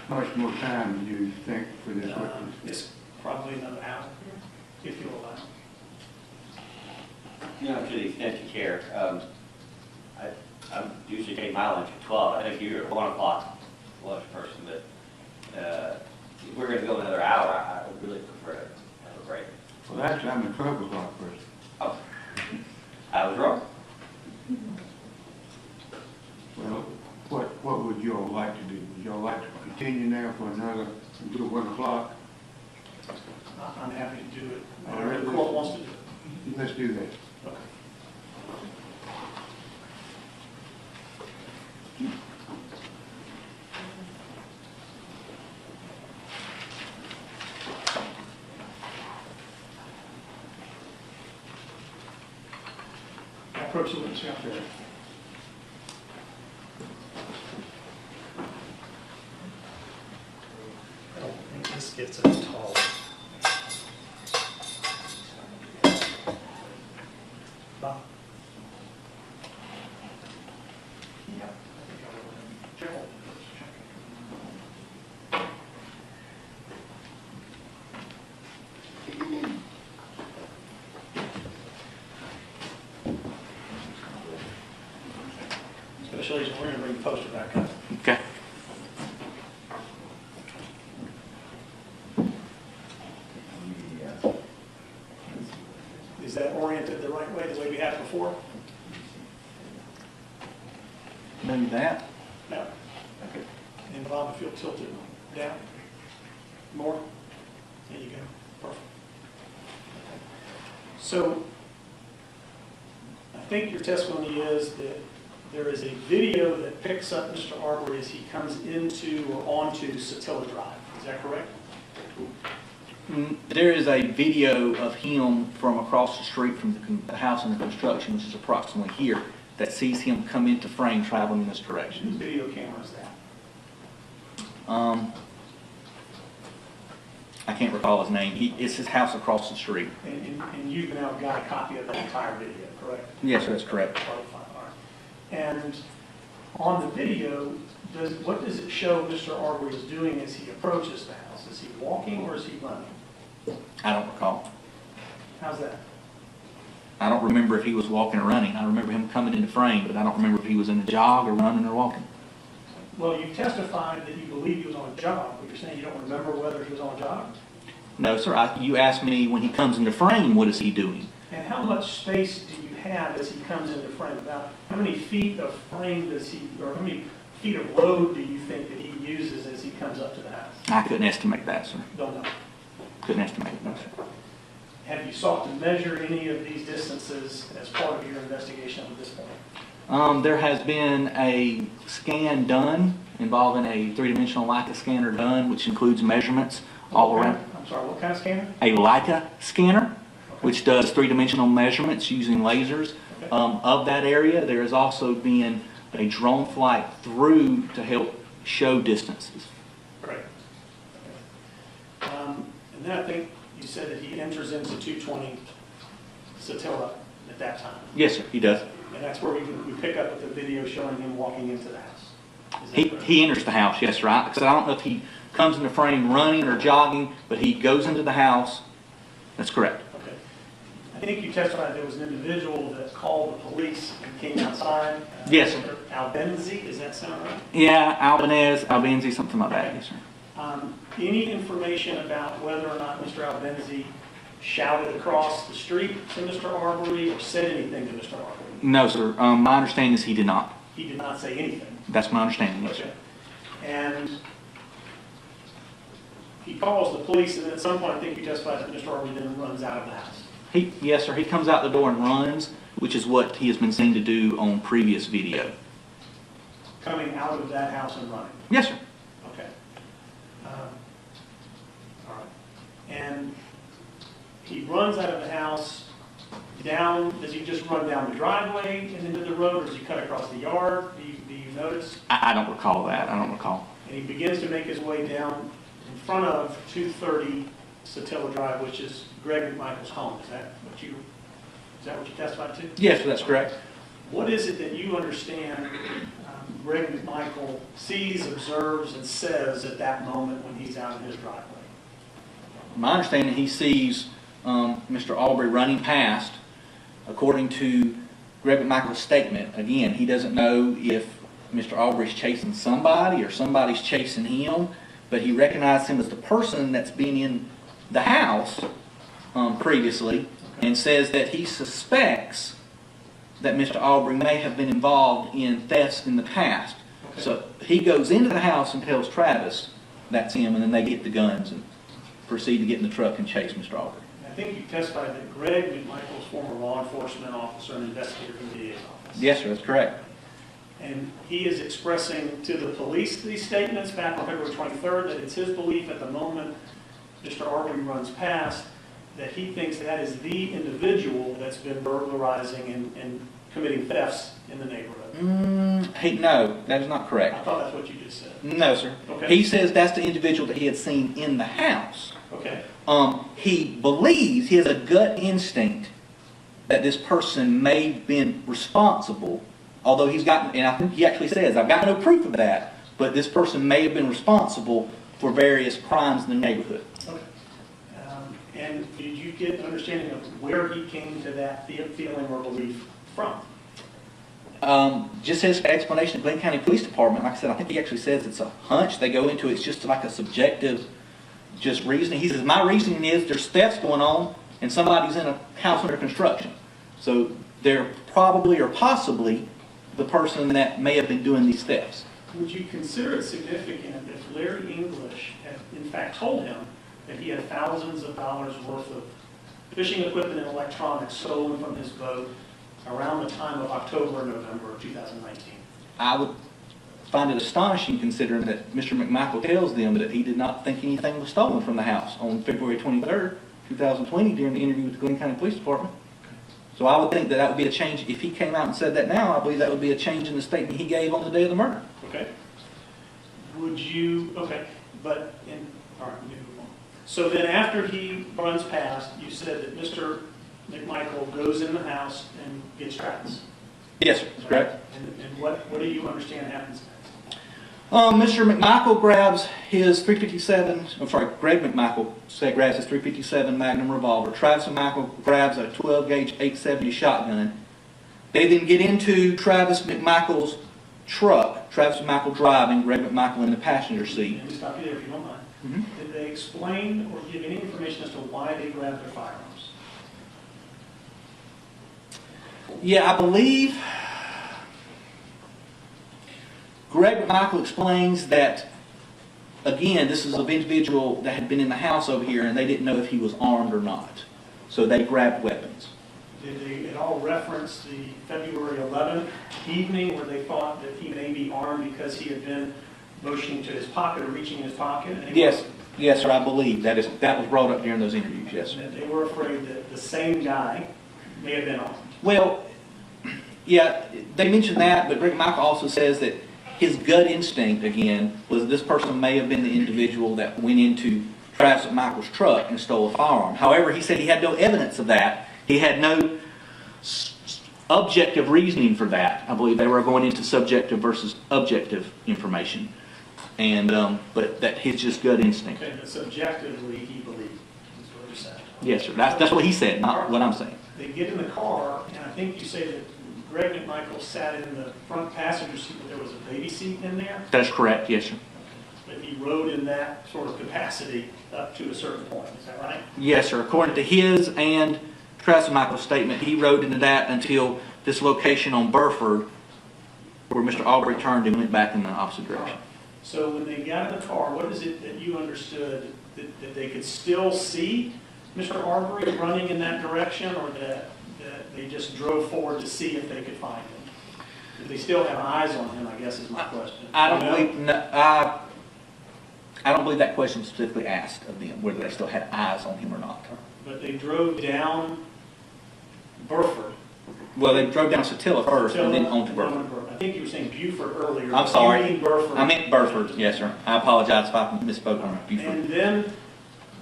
How much more time do you think for this witness? It's probably another hour, if you'll allow. You know, to the extent you care, I usually take my lunch at 12. I think you're a 1 o'clock lunch person, but if we're going to go another hour, I would really prefer to have a break. Well, actually, I'm a 12 o'clock person. Oh, I was wrong. Well, what would you all like to do? Would you all like to continue now for another, until 1 o'clock? I'm happy to do it. All right, The court wants to do it. Let's do that. Okay. Approach the witness out there. I don't think this gets as tall. Bob? Yeah. Special Agent, we're going to bring the poster back up. Okay. Is that oriented the right way, the way we had before? Maybe that. No. Okay. And Bob, if you'll tilt it down. More. There you go. Perfect. Okay. So, I think your testimony is that there is a video that picks up Mr. Arbery as he comes into or onto Satilla Drive. Is that correct? There is a video of him from across the street from the house under construction, which is approximately here, that sees him come into frame traveling in this Whose direction. video camera is that? I can't recall his name. It's his house across the street. And you've now got a copy of the entire video, correct? Yes, that's correct. All right. And on the video, what does it show Mr. Arbery is doing as he approaches the house? Is he walking or is he running? I don't recall. How's that? I don't remember if he was walking or running. I remember him coming into frame, but I don't remember if he was in a jog or running or walking. Well, you testified that you believe he was on a jog, but you're saying you don't remember whether he was on a jog? No, sir. You asked me when he comes into frame, what is he doing? And how much space do you have as he comes into frame? About how many feet of frame does he, or how many feet of load do you think that he uses as he comes up to the house? I couldn't estimate that, sir. Don't know. Couldn't estimate it, no, sir. Have you sought to measure any of these distances as part of your investigation up at this point? There has been a scan done involving a three-dimensional Leica scanner done, which includes measurements all around. I'm sorry, what kind of scanner? A Leica scanner, which does three-dimensional measurements using lasers of that area. There has also been a drone flight through to help show distances. Right. And then I think you said that he enters into 220 Satilla at that time. Yes, sir, he does. And that's where we pick up with the video showing him walking into the house. Is that correct? He enters the house, yes, right? Because I don't know if he comes in the frame running or jogging, but he goes into the house. That's correct. Okay. I think you testified there was an individual that called the police and came outside. Yes, sir. Mr. Albenzi, does that sound right? Yeah, Albenzi, something like that, yes, sir. Any information about whether or not Mr. Albenzi shouted across the street to Mr. Arbery or said anything to Mr. Arbery? No, sir. My understanding is he did not. He did not say anything. That's my understanding, yes, Okay. sir. And he calls the police, and at some point, I think you testified that Mr. Arbery then runs out of the house. Yes, sir. He comes out the door and runs, which is what he has been seen to do on previous video. Coming out of that house and running. Yes, sir. Okay. All right. And he runs out of the house down, does he just run down the driveway and into the road, or does he cut across the yard? Do you notice? I don't recall that. I don't recall. And he begins to make his way down in front of 230 Satilla Drive, which is Greg McMichael's home. Is that what you testified to? Yes, sir, that's correct. What is it that you understand Greg McMichael sees, observes, and says at that moment when he's out in his driveway? My understanding, he sees Mr. Arbery running past. According to Greg McMichael's statement, again, he doesn't know if Mr. Arbery's chasing somebody or somebody's chasing him, but he recognized him as the person that's been in the house previously, and says that he suspects that Mr. Arbery may have been involved in thefts in the past. Okay. So he goes into the house and tells Travis that's him, and then they get the guns and proceed to get in the truck and chase Mr. Arbery. I think you testified that Greg McMichael's former law enforcement officer and investigator from the DA's office. Yes, sir, that's correct. And he is expressing to the police these statements back on February 23rd that it's his belief at the moment Mr. Arbery runs past that he thinks that is the individual that's been burglarizing and committing thefts in the neighborhood. No, that is not correct. I thought that's what you just said. No, sir. Okay. He says that's the individual that he had seen in the house. Okay. He believes, he has a gut instinct that this person may have been responsible, although he's gotten, and I think he actually says, I've got no proof of that, but this person may have been responsible for various crimes in the neighborhood. Okay. And did you get an understanding of where he came to that feeling or belief from? Just his explanation of Glenn County Police Department, like I said, I think he actually says it's a hunch. They go into it, it's just like a subjective just reasoning. He says, my reasoning is there's thefts going on and somebody's in a house under construction. So they're probably or possibly the person that may have been doing these thefts. Would you consider it significant if Larry English had in fact told him that he had thousands of dollars worth of fishing equipment and electronics stolen from his boat around the time of October and November of 2019? I would find it astonishing considering that Mr. McMichael tells them that he did not think anything was stolen from the house on February 23rd, 2020 during the interview with the Glenn County Police Department. So I would think that would be a change. If he came out and said that now, I believe that would be a change in the statement he gave on the day of the murder. Okay. Would you, okay, but, all right, we move on. So then after he runs past, you said that Mr. McMichael goes in the house and gets Travis. Yes, sir. That's correct. And what do you understand happens next? Mr. McMichael grabs his .357, I'm sorry, Greg McMichael grabs his .357 Magnum revolver. Travis McMichael grabs a 12-gauge 870 shotgun. They then get into Travis McMichael's truck. Travis McMichael driving, Greg McMichael in the passenger seat. Let me stop you there if you don't mind. Did they explain or give any information as to why they grabbed their firearms? Yeah, I believe Greg McMichael explains that, again, this is an individual that had been in the house over here and they didn't know if he was armed or not. So they grabbed weapons. Did they at all reference the February 11th evening where they thought that he may be armed because he had been motioning to his pocket or reaching his pocket? Yes, yes, sir, I believe that was brought up during those interviews, yes, sir. That they were afraid that the same guy may have been armed. Well, Yeah, they mentioned that, but Greg Michael also says that his gut instinct, again, was this person may have been the individual that went into Travis McMichael's truck and stole a firearm. However, he said he had no evidence of that. He had no objective reasoning for that. I believe they were going into subjective versus objective information, and but that his just gut instinct. Okay, but subjectively, he believed, is what you're saying. Yes, sir. That's what he said, not what I'm saying. They get in the car, and I think you say that Greg McMichael sat in the front passenger seat, but there was a baby seat in there? That's correct. Yes, sir. But he rode in that sort of capacity up to a certain point, is that right? Yes, sir. According to his and Travis Michael's statement, he rode into that until this location on Burford, where Mr. Arbery turned and went back in the opposite direction. So when they got in the car, what is it that you understood, that they could still see Mr. Arbery running in that direction, or that they just drove forward to see if they could find him? Did they still have eyes on him, I guess is my question. I don't believe that question was specifically asked of them, whether they still had eyes on him or not. But they drove down Burford. Well, they drove down Satilla first and then on to Burford. I think you were saying Buford earlier. I'm sorry. You mean Burford. I meant Burford, yes, sir. I apologize if I misspoke on Buford. And then,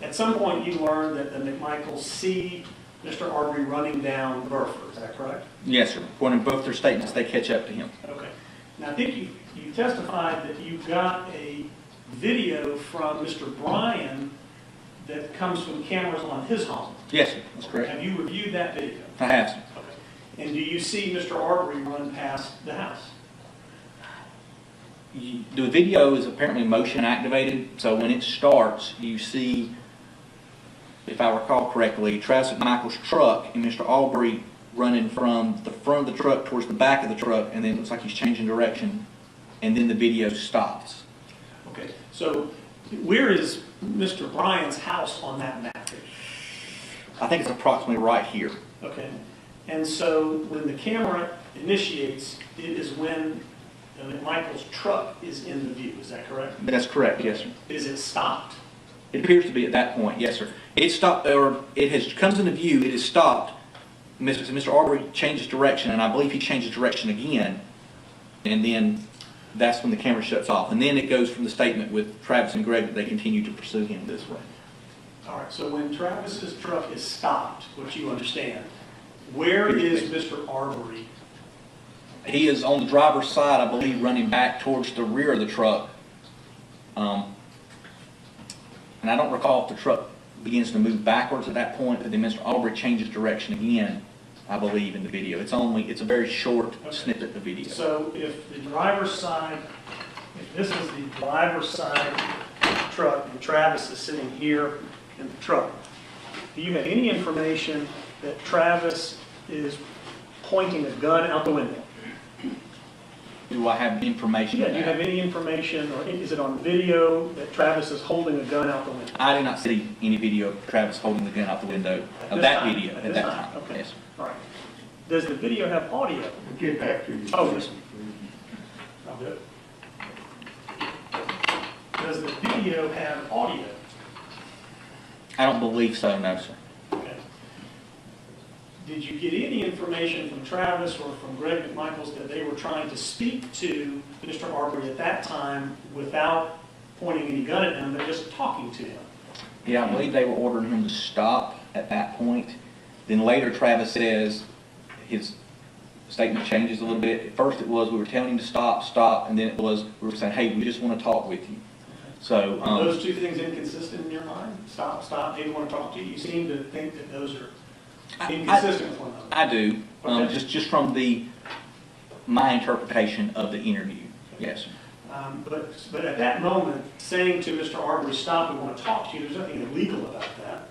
at some point, you learned that the McMichaels see Mr. Arbery running down Burford, is that correct? Yes, sir. According to both their statements, they catch up to him. Okay. Now, I think you testified that you got a video from Mr. Bryan that comes from cameras on his home. Yes, sir. That's correct. Have you reviewed that video? I have, sir. Okay. And do you see Mr. Arbery run past the house? The video is apparently motion activated, so when it starts, you see, if I recall correctly, Travis McMichael's truck and Mr. Arbery running from the front of the truck towards the back of the truck, and then it looks like he's changing direction, and then the video stops. Okay, so where is Mr. Bryan's house on that map? I think it's approximately right here. Okay, and so when the camera initiates, it is when McMichael's truck is in the view, is that correct? That's correct, yes, sir. Is it stopped? It appears to be at that point, yes, sir. It stopped, or it has comes into view. It is stopped. Mr. Arbery changes direction, and I believe he changes direction again, and then that's when the camera shuts off. And then it goes from the statement with Travis and Greg that they continue to pursue him this way. All right, so when Travis's truck is stopped, which you understand, where is Mr. Arbery? He is on the driver's side, I believe, running back towards the rear of the truck. And I don't recall if the truck begins to move backwards at that point, but then Mr. Arbery changes direction again, I believe, in the video. It's a very short snippet of video. So if the driver's side, if this is the driver's side truck and Travis is sitting here in the truck, do you have any information that Travis is pointing a gun out the window? Do I have information? Yeah, on do you that? have any information, or is it on video that Travis is holding a gun out the window? I did not see any video of Travis holding the gun out the window At of this that time? video At at this that time? time. Okay. Yes. All right. Does the video have audio? We'll get back to you. Oh, yes. I'll do it. Does the video have audio? I don't believe so, no, sir. Okay. Did you get any information from Travis or from Greg McMichaels that they were trying to speak to Mr. Arbery at that time without pointing any gun at him, but just talking to him? Yeah, I believe they were ordering him to stop at that point. Then later Travis says, his statement changes a little bit. At first it was, we were telling him to stop, and then it was, we were saying, hey, we just want to talk with you. So, Are those two things inconsistent in your mind? Stop, maybe want to talk to you? You seem to think that those are inconsistent with one another. I do, Okay. just from my interpretation of the interview. Yes, sir. But at that moment, saying to Mr. Arbery, stop, we want to talk to you, there's nothing illegal about that.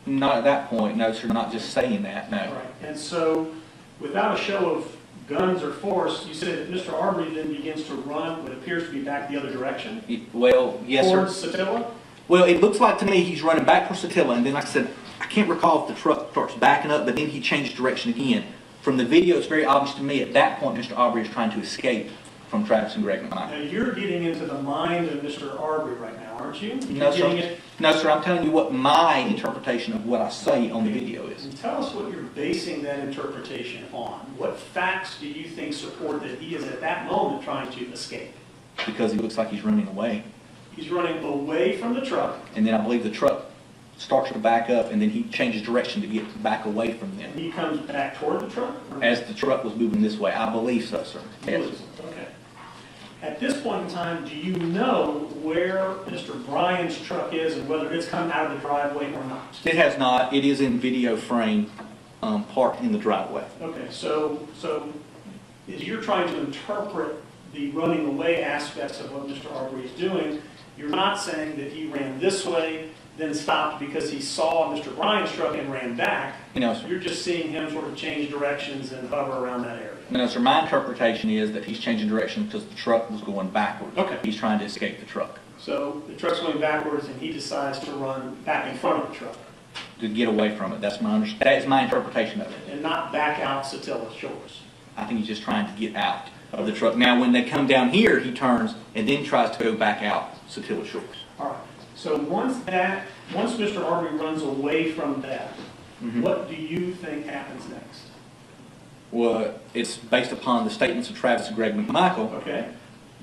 Not at that point, no, sir, not just saying that, no. Right. And so, without a show of guns or force, you said that Mr. Arbery then begins to run what appears to be back the other direction? Well, yes, sir. Towards Satilla? Well, it looks like to me he's running back for Satilla, and then, like I said, I can't recall if the truck starts backing up, but then he changes direction again. From the video, it's very obvious to me at that point Mr. Arbery is trying to escape from Travis and Greg McMichael. Now, you're getting into the mind of Mr. Arbery right now, aren't you? No, You're getting sir. No, sir, I'm telling you what my interpretation of what I say on the video is. And tell us what you're basing that interpretation on. What facts do you think support that he is at that moment trying to escape? Because he looks like he's running away. He's running away from the truck, And then I believe the truck starts to back up, and then he changes direction to get back away from them. and he comes back toward the truck? As the truck was moving this way, I believe so, sir. Yes. Okay. At this point in time, do you know where Mr. Bryan's truck is and whether it's come out of the driveway or not? It has not. It is in video frame, parked in the driveway. Okay, so as you're trying to interpret the running away aspects of what Mr. Arbery is doing, you're not saying that he ran this way, then stopped because he saw Mr. Bryan's truck and ran back. No, sir. You're just seeing him sort of change directions and hover around that area. No, sir. My interpretation is that he's changing direction because the truck was going backwards. Okay. He's trying to escape the truck So the truck's going backwards and he decides to run back in front of the truck to get away from it. That is my interpretation of it. and not back out Satilla Shores. I think he's just trying to get out of the truck. Now, when they come down here, he turns and then tries to go back out Satilla Shores. All right. So once Mr. Arbery runs away from that, what do you think happens next? Well, it's based upon the statements of Travis and Greg McMichael, Okay.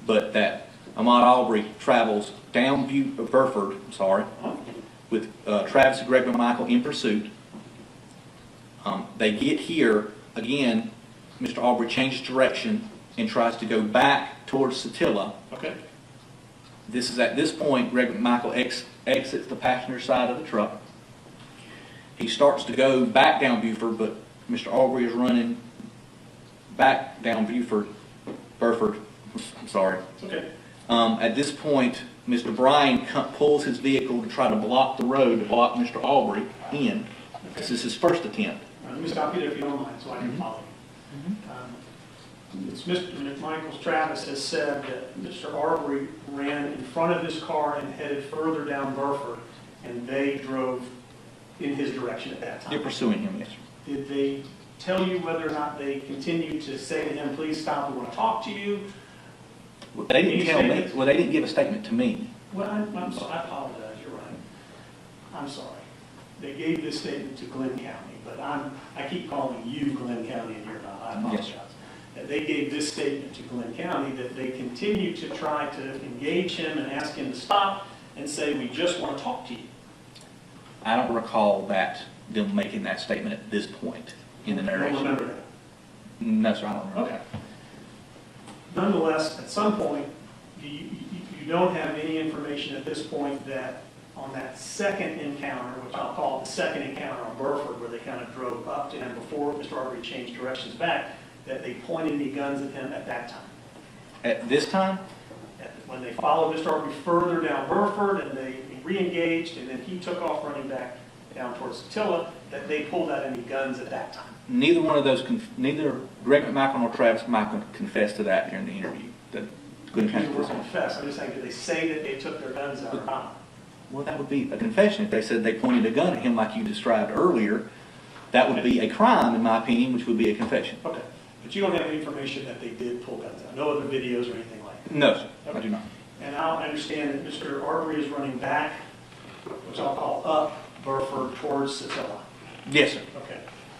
but that Ahmaud Arbery travels down Burford, with Travis and Greg McMichael in pursuit. They get here, again, Mr. Arbery changes direction and tries to go back towards Satilla. Okay. This is at this point, Greg McMichael exits the passenger side of the truck. He starts to go back down Buford, but Mr. Arbery is running back down Burford. I'm sorry. Okay. At this point, Mr. Bryan pulls his vehicle to try to block the road, to block Mr. Arbery in. This is his first attempt. Let me stop you there if you don't mind, so I can follow you. It's Mr. McMichael's Travis has said that Mr. Arbery ran in front of his car and headed further down Burford, and they drove in his direction at that They're time. pursuing him, yes, sir. Did they tell you whether or not they continued to say to him, please stop, we want to talk to you? Well, they didn't tell me. Well, they didn't give a statement to me. Well, I'm sorry, I apologize, you're right. I'm sorry. They gave this statement to Glenn County, but I keep calling you Glenn County and you're not. I apologize. Yes. They gave this statement to Glenn County that they continue to try to engage him and ask him to stop and say, we just want to talk to you. I don't recall them making that statement at this point in the I don't narration. remember that. No, sir, I don't remember. Okay. Nonetheless, at some point, you don't have any information at this point that on that second encounter, which I'll call the second encounter on Burford, where they kind of drove up to him before Mr. Arbery changed directions back, that they pointed any guns at him at that time. At this time? When they followed Mr. Arbery further down Burford and they re-engaged and then he took off running back down towards Satilla, that they pulled out any guns at that time. Neither one of those, neither Greg McMichael nor Travis McMichael confessed to that during the interview. That Glenn County They were confessed. I'm just saying, did they say that they took their guns out or not? Well, that would be a confession. If they said they pointed a gun at him like you described earlier, that would be a crime, in my opinion, which would be a confession. Okay. But you don't have any information that they did pull guns out? No other videos or anything like that? No, sir, I do not. And now I understand that Mr. Arbery is running back, which I'll call up Burford towards Satilla. Yes, sir. Okay.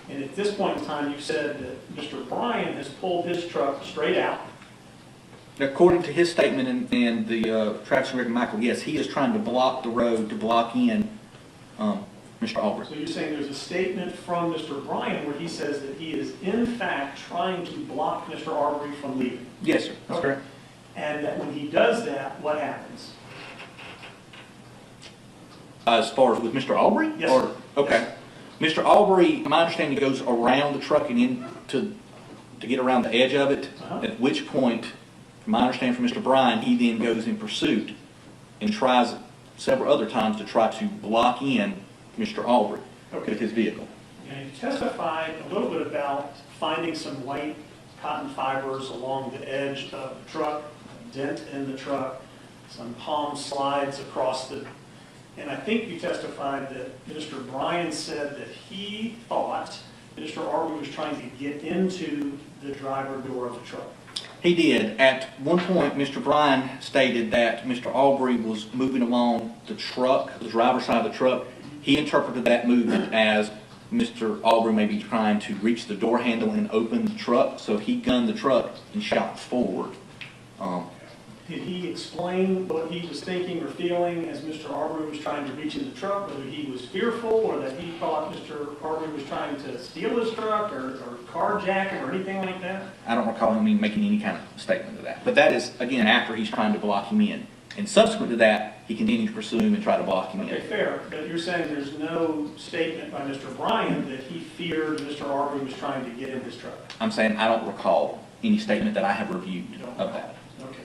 And at this point in time, you said that Mr. Bryan has pulled his truck straight out. According to his statement and the Travis and Greg McMichael, yes, he is trying to block the road to block in Mr. Arbery. So you're saying there's a statement from Mr. Bryan where he says that he is in fact trying to block Mr. Arbery from leaving. Yes, sir. That's Okay. correct. And that when he does that, what happens? As far as with Mr. Arbery? Yes, sir. Okay. Mr. Arbery, my understanding, goes around the truck and in to get around the edge of it, at which point, from my understanding from Mr. Bryan, he then goes in pursuit and tries several other times to try to block in Mr. Arbery with his vehicle. And you testified a little bit about finding some white cotton fibers along the edge of the truck, a dent in the truck, some palm slides across the, and I think you testified that Mr. Bryan said that he thought Mr. Arbery was trying to get into the driver door of the truck. He did. At one point, Mr. Bryan stated that Mr. Arbery was moving along the truck, the driver's side of the truck. He interpreted that movement as Mr. Arbery may be trying to reach the door handle and open the truck, so he gunned the truck and shot forward. Did he explain what he was thinking or feeling as Mr. Arbery was trying to reach in the truck, whether he was fearful or that he thought Mr. Arbery was trying to steal his truck or carjack him or anything like that? I don't recall him making any kind of statement of that. But that is, again, after he's trying to block him in. And subsequent to that, he continued to pursue him and try to block him in. Okay, fair. But you're saying there's no statement by Mr. Bryan that he feared Mr. Arbery was trying to get in his truck? I'm saying I don't recall any statement that I have reviewed of that. Okay.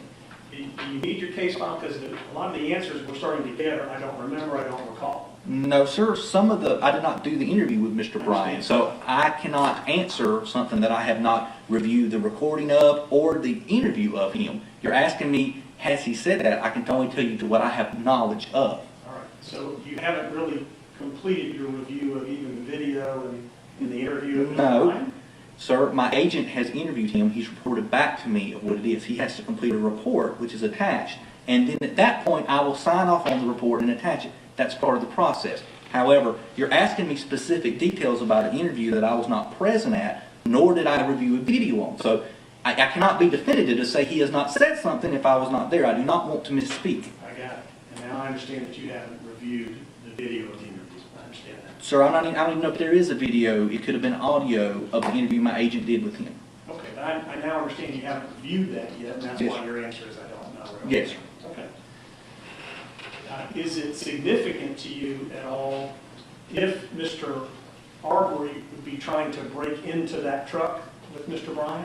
Do you need your case file? Because a lot of the answers we're starting to get are, I don't remember, I don't recall. No, sir. I did not do the interview with Mr. Bryan, so I cannot answer something that I have not reviewed the recording of or the interview of him. You're asking me, has he said that? I can only tell you to what I have knowledge of. All right. So you haven't really completed your review of even the video and the interview of Mr. Bryan? No. Sir, my agent has interviewed him. He's reported back to me of what it is. He has to complete a report, which is attached. And then at that point, I will sign off on the report and attach it. That's part of the process. However, you're asking me specific details about an interview that I was not present at, nor did I review a video on. So I cannot be definitive to say he has not said something if I was not there. I do not want to misspeak. I got it. And now I understand that you haven't reviewed the video of the interviews. I understand that. Sir, I don't even know if there is a video. It could have been audio of the interview my agent did with him. Okay, but I now understand you haven't reviewed that yet, and that's Yes, why sir. your answer is I don't know. Right? Yes, sir. Okay. Is it significant to you at all if Mr. Arbery would be trying to break into that truck with Mr. Bryan?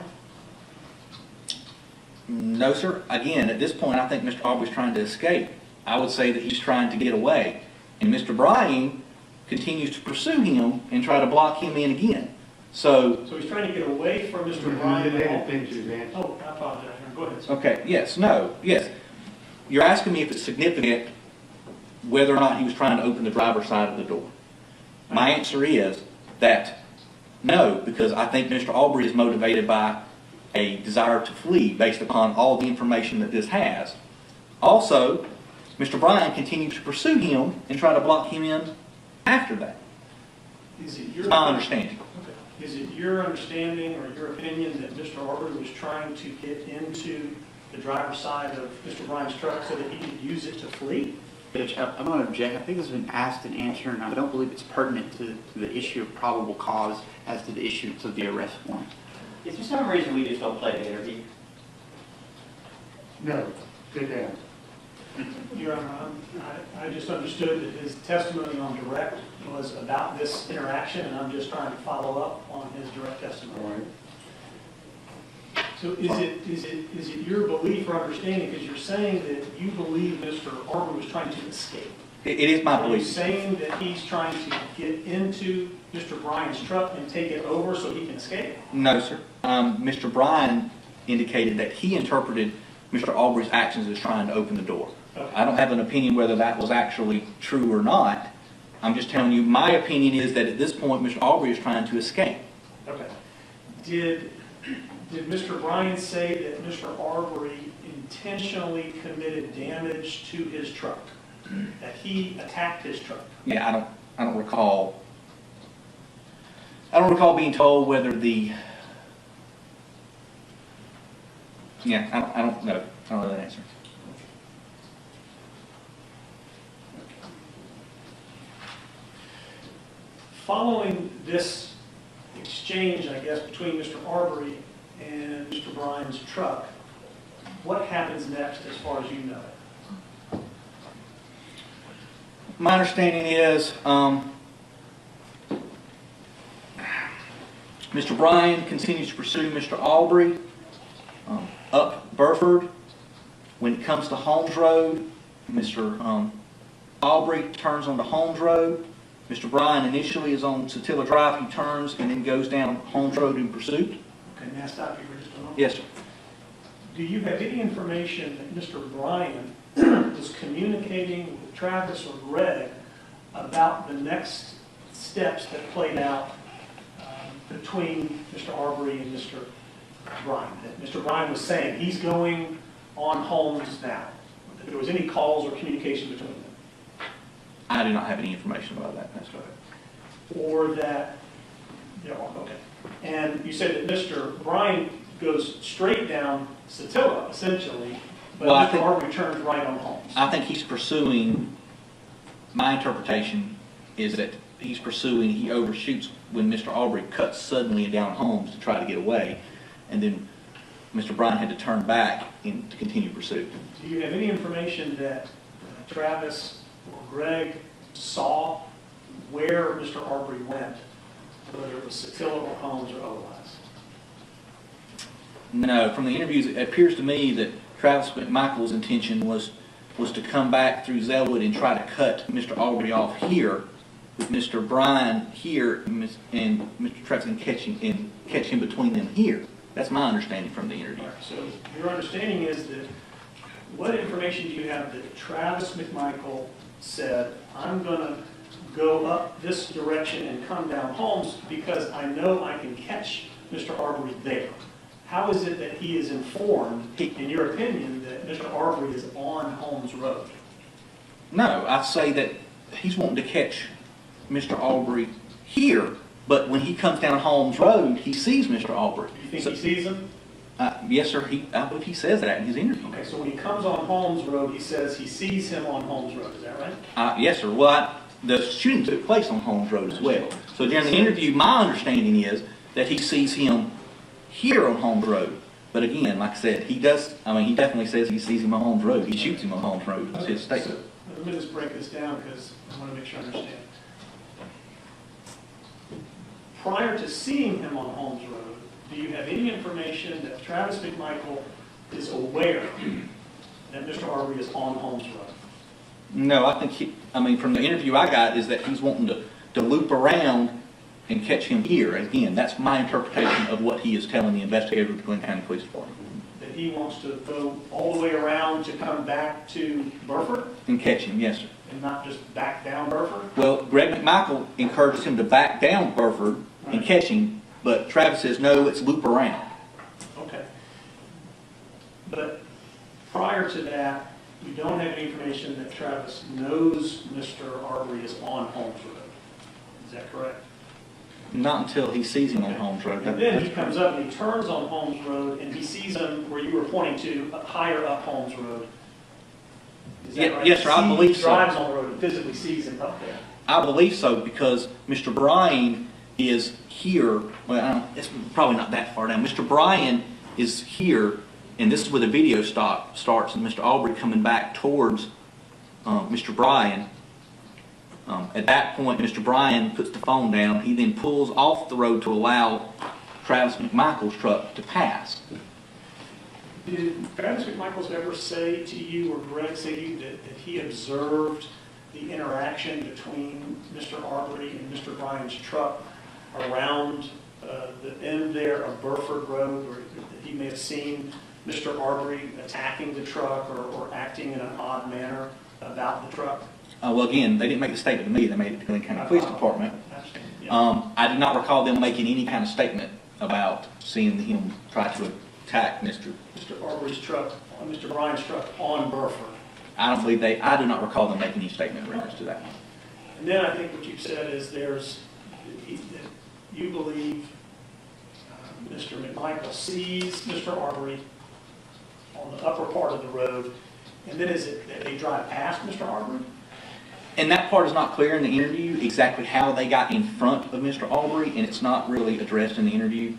No, sir. Again, at this point, I think Mr. Arbery's trying to escape. I would say that he's trying to get away. And Mr. Bryan continues to pursue him and try to block him in again. So he's trying to get away from Mr. You Bryan. didn't finish his answer. Oh, I apologize. Go ahead, sir. okay, yes, no, yes. You're asking me if it's significant whether or not he was trying to open the driver's side of the door. My answer is that no, because I think Mr. Arbery is motivated by a desire to flee based upon all the information that this has. Also, Mr. Bryan continues to pursue him and try to block him in after that. Is it That's your my understanding. Okay. Is it your understanding or your opinion that Mr. Arbery was trying to get into the driver's side of Mr. Bryan's truck so that he could use it to flee? Judge, I'm going to object. I think this has been asked and answered, and I don't believe it's pertinent to the issue of probable cause as to the issuance of the arrest warrant. Is there some reason we just don't play the interview? No, sit down. Your Honor, I just understood that his testimony on direct was about this interaction, and I'm just trying to follow up on his direct All testimony. right. So is it your belief or understanding, because you're saying that you believe Mr. Arbery was trying to escape? It is my Are you belief. saying that he's trying to get into Mr. Bryan's truck and take it over so he can escape? No, sir. Mr. Bryan indicated that he interpreted Mr. Arbery's actions as trying to open the door. Okay. I don't have an opinion whether that was actually true or not. I'm just telling you, my opinion is that at this point, Mr. Arbery is trying to escape. Okay. Did Mr. Bryan say that Mr. Arbery intentionally committed damage to his truck? That he attacked his truck? Yeah, I don't recall. I don't recall being told whether the. Yeah, I don't know. I don't know that answer. Following this exchange, I guess, between Mr. Arbery and Mr. Bryan's truck, what happens next as far as you know? My understanding is Mr. Bryan continues to pursue Mr. Arbery up Burford. When it comes to Holmes Road, Mr. Arbery turns onto Holmes Road. Mr. Bryan initially is on Satilla Drive. He turns and then goes down Holmes Road in pursuit. Okay, may I stop you for just a moment? Yes, sir. Do you have any information that Mr. Bryan was communicating with Travis or Greg about the next steps that played out between Mr. Arbery and Mr. Bryan, that Mr. Bryan was saying he's going on Holmes now? If there was any calls or communication between them? I do not have any information about that. That's Or that, okay. And you said that Mr. Bryan goes straight down Satilla, essentially, but Well, I Mr. think- Arbery turns right on Holmes. I think he's pursuing, my interpretation is that he overshoots when Mr. Arbery cuts suddenly down Holmes to try to get away, and then Mr. Bryan had to turn back to continue pursuit. Do you have any information that Travis or Greg saw where Mr. Arbery went, whether it was Satilla or Holmes or otherwise? No, from the interviews, it appears to me that Travis McMichael's intention was to come back through Zellwood and try to cut Mr. Arbery off here, with Mr. Bryan here, and Mr. Travis and catch him between them here. That's my understanding from the interview. All right, so your understanding is that, what information do you have that Travis McMichael said, I'm going to go up this direction and come down Holmes because I know I can catch Mr. Arbery there? How is it that he is informed, in your opinion, that Mr. Arbery is on Holmes Road? No, I say that he's wanting to catch Mr. Arbery here, but when he comes down Holmes Road, he sees Mr. Arbery. Do you think he sees him? Yes, sir. I believe he says that in his interview. Okay, so when he comes on Holmes Road, he says he sees him on Holmes Road. Is that right? Yes, sir. Well, the shooting took place on Holmes Road as well. So during the interview, my understanding is that he sees him here on Holmes Road. But again, like I said, he definitely says he sees him on Holmes Road. He shoots him on Holmes Road. That's his statement. So, let me just break this down because I want to make sure I understand. Prior to seeing him on Holmes Road, do you have any information that Travis McMichael is aware that Mr. Arbery is on Holmes Road? No, I think from the interview I got is that he's wanting to loop around and catch him here. Again, that's my interpretation of what he is telling the investigator of the Glenn County Police Department. That he wants to go all the way around to come back to Burford And catch him, yes, sir. and not just back down Burford? Well, Greg McMichael encourages him to back down Burford and catch him, but Travis says, no, let's loop around. Okay. But prior to that, you don't have any information that Travis knows Mr. Arbery is on Holmes Road. Is that correct? Not until he sees him on Holmes Road. And then he comes up and he turns on Holmes Road and he sees him where you were pointing to, higher up Holmes Road. Is that right? Yes, sir, I believe so. He drives on the road and physically sees him up there. I believe so because Mr. Bryan is here. Well, it's probably not that far down. Mr. Bryan is here, and this is where the video starts, and Mr. Arbery coming back towards Mr. Bryan. At that point, Mr. Bryan puts the phone down. He then pulls off the road to allow Travis McMichael's truck to pass. Did Travis McMichaels ever say to you, or Greg say to you, that he observed the interaction between Mr. Arbery and Mr. Bryan's truck around the end there of Burford Road, or that he may have seen Mr. Arbery attacking the truck or acting in an odd manner about the truck? Well, again, they didn't make the statement to me. They made it to the Glenn County Police Department. I did not recall them making any kind of statement about seeing him try to attack Mr. Arbery's truck, Mr. Bryan's truck on Burford. I do not recall them making any statement in reference to that. And then I think what you said is that you believe Mr. McMichael sees Mr. Arbery on the upper part of the road, and then is it that they drive past Mr. Arbery? And that part is not clear in the interview, exactly how they got in front of Mr. Arbery, and it's not really addressed in the interview.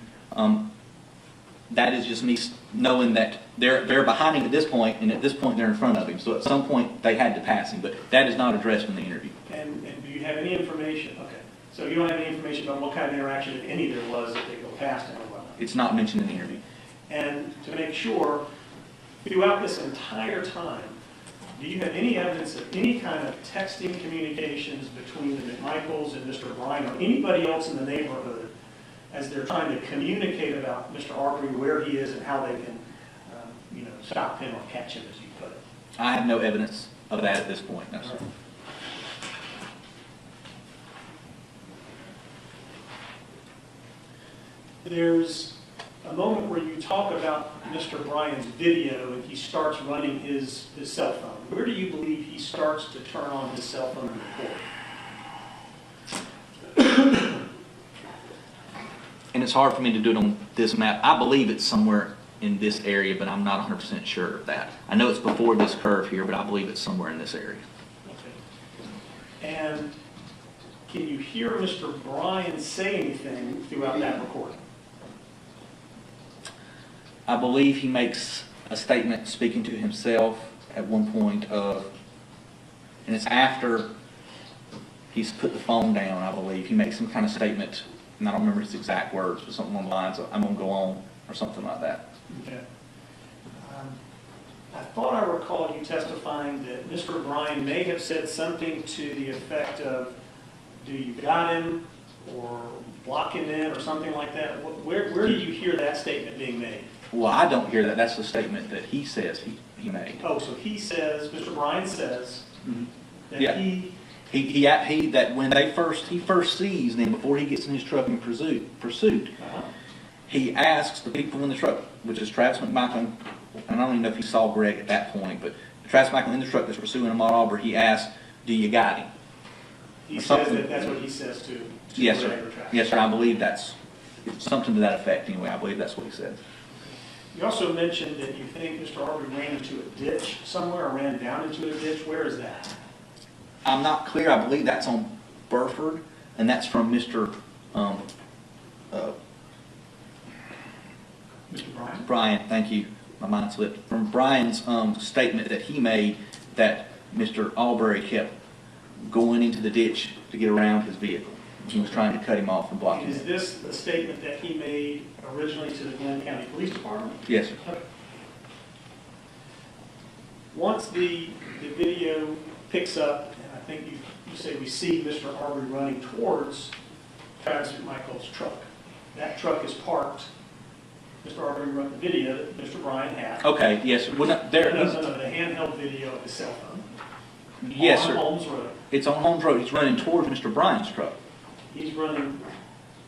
That is just me knowing that they're behind him at this point, and at this point they're in front of him. So at some point they had to pass him, but that is not addressed in the interview. And do you have any information? Okay. So you don't have any information about what kind of interaction, if any, there was that they go past him or whatnot? It's not mentioned in the interview. And to make sure, throughout this entire time, do you have any evidence of any kind of texting communications between the McMichaels and Mr. Bryan or anybody else in the neighborhood as they're trying to communicate about Mr. Arbery, where he is and how they can, stop him or catch him, as you put it? I have no evidence of that at this point, no, sir. There's a moment where you talk about Mr. Bryan's video and he starts running his cell phone. Where do you believe he starts to turn on his cell phone and record? And it's hard for me to do it on this map. I believe it's somewhere in this area, but I'm not 100% sure of that. I know it's before this curve here, but I believe it's somewhere in this area. Okay. And can you hear Mr. Bryan say anything throughout that recording? I believe he makes a statement speaking to himself at one point of, and it's after he's put the phone down, I believe. He makes some kind of statement, and I don't remember his exact words, but something along the lines of, I'm going to go on, or something like that. Okay. I thought I recalled you testifying that Mr. Bryan may have said something to the effect of, do you got him, or block him in, or something like that. Where did you hear that statement being made? Well, I don't hear that. That's the statement that he says he made. Oh, so he says, Mr. Bryan says, that Yeah. he That when he first sees them before he gets in his truck in pursuit, he asks the people in the truck, which is Travis McMichael, and I don't even know if he saw Greg at that point, but Travis McMichael in the truck that's pursuing Ahmaud Arbery, he asks, do you got him? He says that's what he says to Yes, Greg sir. or Travis. Yes, sir. I believe that's something to that effect anyway. I believe that's what he said. You also mentioned that you think Mr. Arbery ran into a ditch somewhere, or ran down into a ditch. Where is that? I'm not clear. I believe that's on Burford, and that's from Mr. Mr. Bryan? Brian. Thank you. My mind slipped. From Brian's statement that he made that Mr. Arbery kept going into the ditch to get around his vehicle. He was trying to cut him off and block him. Is this the statement that he made originally to the Glenn County Police Department? Yes, sir. Okay. Once the video picks up, and I think you say we see Mr. Arbery running towards Travis McMichael's truck. That truck is parked. Mr. Arbery wrote the video that Mr. Bryan had. Okay, yes, sir. Well, no, there, No, the handheld video of his cell phone. yes, On sir. Holmes Road. It's on Holmes Road. He's running towards Mr. Bryan's truck. He's running,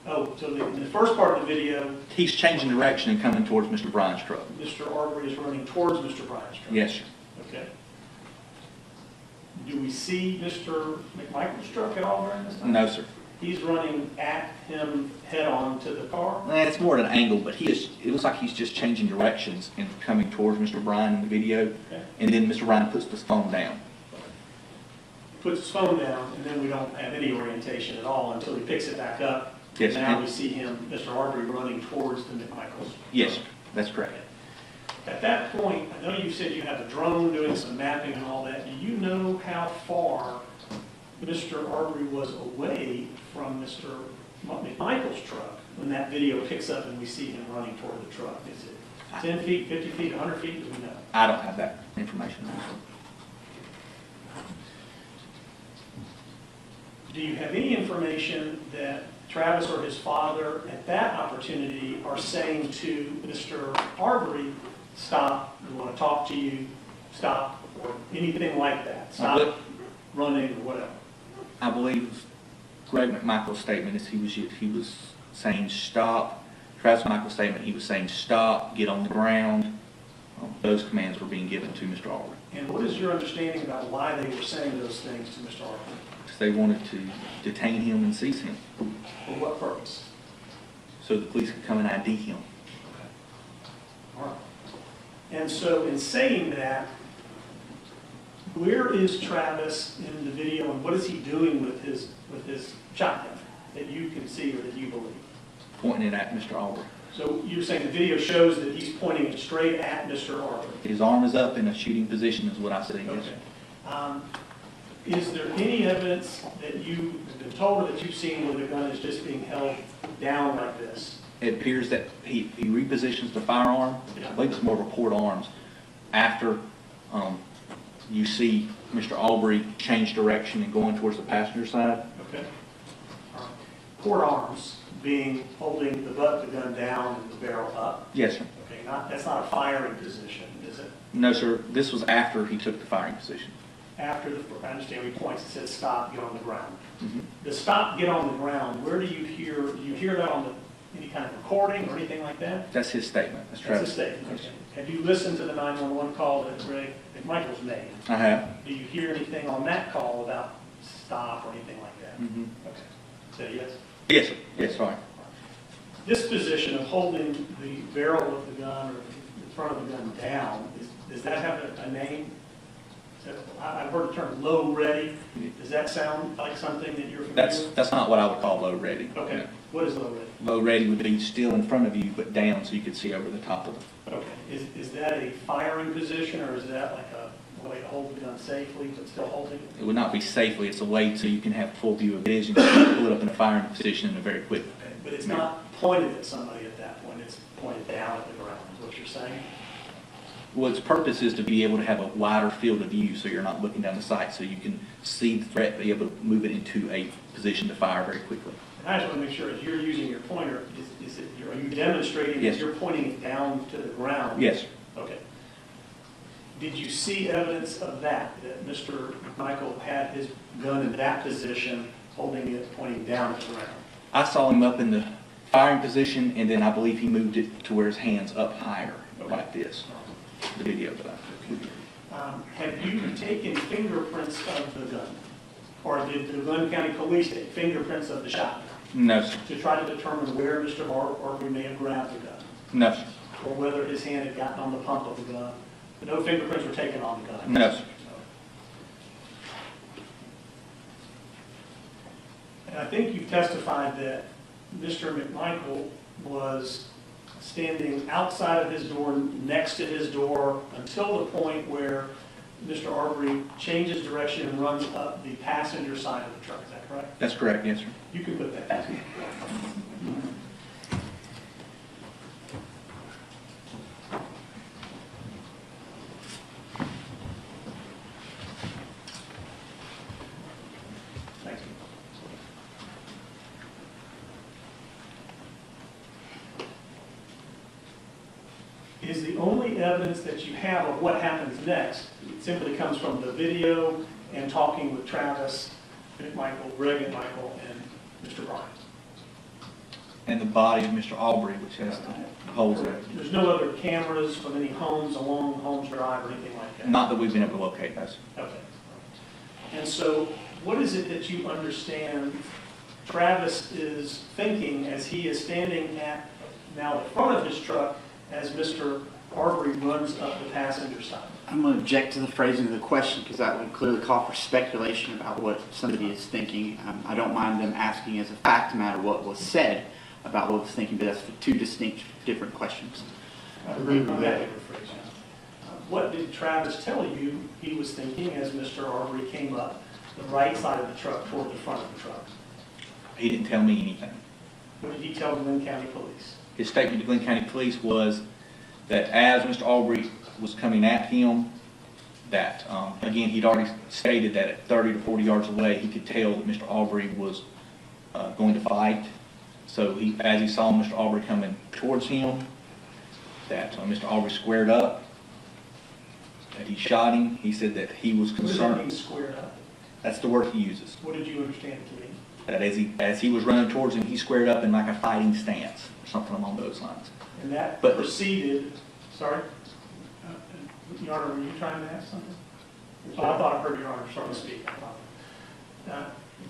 so in the first part of the video, He's changing direction and coming towards Mr. Bryan's truck. Mr. Arbery is running towards Mr. Bryan's truck. Yes, sir. Okay. Do we see Mr. McMichael's truck at all during this time? No, sir. He's running at him head-on to the car? It's more at an angle, but it looks like he's just changing directions and coming towards Mr. Bryan in the video. Okay. And then Mr. Bryan puts the phone down. Puts his phone down, and then we don't have any orientation at all until he picks it back up. Yes, Now and- we see him, Mr. Arbery, running towards the McMichaels. Yes, sir. That's correct. At that point, I know you said you have a drone doing some mapping and all that. Do you know how far Mr. Arbery was away from Mr. McMichael's truck when that video picks up and we see him running toward the truck? Is it 10 feet, 50 feet, 100 feet? Do we know? I don't have that information. Do you have any information that Travis or his father at that opportunity are saying to Mr. Arbery, stop, we want to talk to you, stop, or anything like that? Stop running or whatever. I believe Greg McMichael's statement is he was saying stop. Travis McMichael's statement, he was saying stop, get on the ground. Those commands were being given to Mr. Arbery. And what is your understanding about why they were saying those things to Mr. Arbery? Because they wanted to detain him and seize him For what purpose? so the police could come and ID him. All right. And so in saying that, where is Travis in the video and what is he doing with his shotgun that you can see or that you believe? Pointing it at Mr. Arbery. So you're saying the video shows that he's pointing it straight at Mr. Arbery? His arm is up in a shooting position is what I see. Yes, sir. Is there any evidence that you've been told or that you've seen where the gun is just being held down like this? It appears that he repositions the firearm. I believe it's more report arms after you see Mr. Arbery change direction and going towards the passenger side. Okay. All right. Port arms being holding the butt of the gun down and the barrel up. Yes, sir. Okay, that's not a firing position, is it? No, sir. This was after he took the firing position. After I understand he points and says stop, get on the ground. Mm-hmm. The stop, get on the ground, where do you hear that on any kind of recording or anything like that? That's his statement. That's Travis. a statement. Okay. Have you listened to the 911 call that Greg McMichael's made? I have. Do you hear anything on that call about stop or anything like that? Mm-hmm. Okay. Say yes? Yes, sir. Yes, sorry. This position of holding the barrel of the gun or the front of the gun down, does that have a name? I've heard the term low ready. Does that sound like something that you're familiar with? That's not what I would call low ready. Okay. What is low ready? Low ready would be still in front of you, but down so you could see over the top of it. Okay. Is that a firing position, or is that like a way to hold the gun safely but still holding it? It would not be safely. It's a way so you can have full view of vision, pull it up in a firing position in a very quick. Okay. But it's not pointed at somebody at that point. It's pointed down at the ground, is what you're saying? Well, its purpose is to be able to have a wider field of view so you're not looking down the sight, so you can see the threat, be able to move it into a position to fire very quickly. And I just want to make sure, as you're using your pointer, are you demonstrating Yes. that you're pointing it down to the ground? Yes. Okay. Did you see evidence of that Mr. McMichael had his gun in that position, holding it, pointing down at the ground? I saw him up in the firing position, and then I believe he moved it to where his hand's up higher, like this. The video that I took. Have you taken fingerprints of the gun? Or did the Glenn County Police take fingerprints of the shotgun No, sir. to try to determine where Mr. Arbery may have grabbed the gun? No, sir. Or whether his hand had gotten on the pump of the gun? No fingerprints were taken on the gun? No, sir. And I think you've testified that Mr. McMichael was standing outside of his door, next to his door, until the point where Mr. Arbery changes direction and runs up the passenger side of the truck. Is that correct? That's correct, yes, sir. You can put that back. Thank you. Is the only evidence that you have of what happens next, it simply comes from the video and talking with Travis McMichael, Greg McMichael, and Mr. Bryan? And the body of Mr. Arbery, which has the holes in it. There's no other cameras from any homes along Holmes Drive or anything like that? Not that we've been able to locate those. Okay. And so what is it that you understand Travis is thinking as he is standing at now the front of his truck as Mr. Arbery runs up the passenger side? I'm going to object to the phrasing of the question because that would clearly call for speculation about what somebody is thinking. I don't mind them asking as a fact matter what was said about what was thinking, but that's two distinct, different questions. I agree with that. What did Travis tell you he was thinking as Mr. Arbery came up the right side of the truck toward the front of the truck? He didn't tell me anything. What did he tell the Glenn County Police? His statement to Glenn County Police was that as Mr. Arbery was coming at him, that, again, he'd already stated that at 30 to 40 yards away, he could tell that Mr. Arbery was going to fight. So as he saw Mr. Arbery coming towards him, that Mr. Arbery squared up, that he shot him. He said that he was What does that mean, concerned. squared up? That's the word he uses. What did you understand it to mean? That as he was running towards him, he squared up in like a fighting stance, or something along those lines. And that But- proceeded, sorry? Your Honor, were you trying to ask something? Oh, I thought I heard Your Honor starting to speak.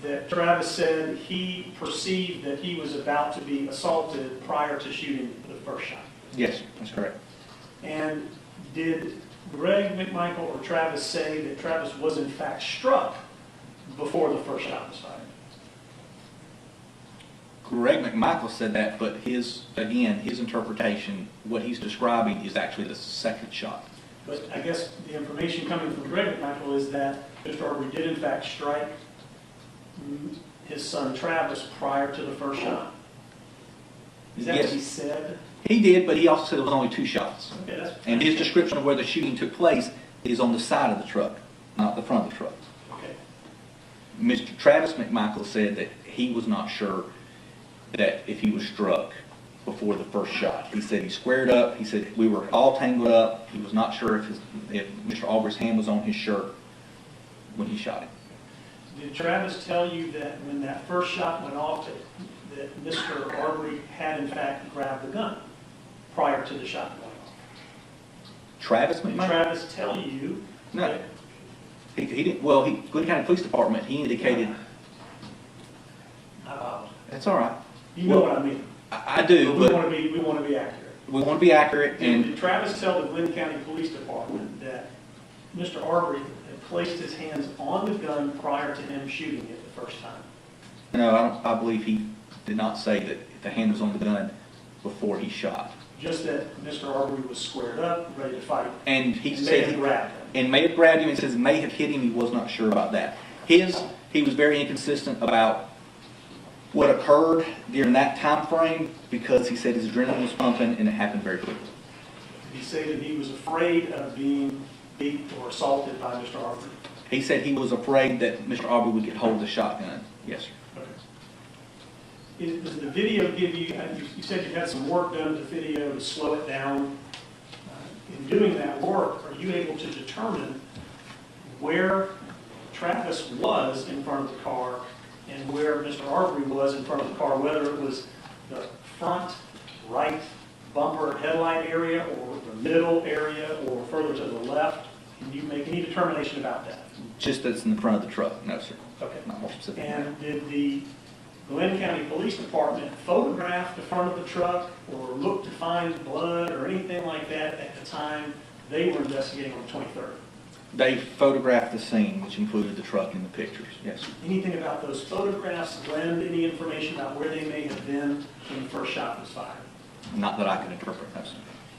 That Travis said he perceived that he was about to be assaulted prior to shooting the first shot. Yes, that's correct. And did Greg McMichael or Travis say that Travis was in fact struck before the first shot was fired? Greg McMichael said that, but his interpretation, what he's describing is actually the second shot. But I guess the information coming from Greg McMichael is that Mr. Arbery did in fact strike his son Travis prior to the first shot. Is that what Yes. he said? He did, but he also said it was only 2 shots. Okay, that's. And his description of where the shooting took place is on the side of the truck, not the front of the truck. Okay. Mr. Travis McMichael said that he was not sure that if he was struck before the first shot. He said he squared up. He said we were all tangled up. He was not sure if Mr. Arbery's hand was on his shirt when he shot him. Did Travis tell you that when that first shot went off, that that Mr. Arbery had in fact grabbed the gun prior to the shot going off? Travis Did McMichael? Travis tell you? No. that- He didn't, well, Glenn County Police Department, he indicated, I apologize. that's all right. You know what I mean. I do, We but want to be accurate. we want to be accurate Did and Travis tell the Glenn County Police Department that Mr. Arbery had placed his hands on the gun prior to him shooting it the first time? no, I believe he did not say that the hand was on the gun before he shot. Just that Mr. Arbery was squared up, ready to fight, And he and may said have he grabbed him. and may have grabbed him and says may have hit him. He was not sure about that. He was very inconsistent about what occurred during that time frame because he said his adrenaline was pumping and it happened very quickly. Did he say that he was afraid of being beat or assaulted by Mr. Arbery? He said he was afraid that Mr. Arbery would get hold of the shotgun. Yes, sir. Does the video give you, you said you had some work done to the video to slow it down. In doing that work, are you able to determine where Travis was in front of the car and where Mr. Arbery was in front of the car, whether it was the front right bumper headlight area or the middle area or further to the left? Can you make any determination about that? Just that's in the front of the truck. No, sir. Okay. Not more specific. And did the Glenn County Police Department photograph the front of the truck or look to find blood or anything like that at the time they were investigating on the 23rd? They photographed the scene, which included the truck in the pictures. Yes, sir. Anything about those photographs lend any information about where they may have been when the first shot was fired? Not that I can interpret. No, sir.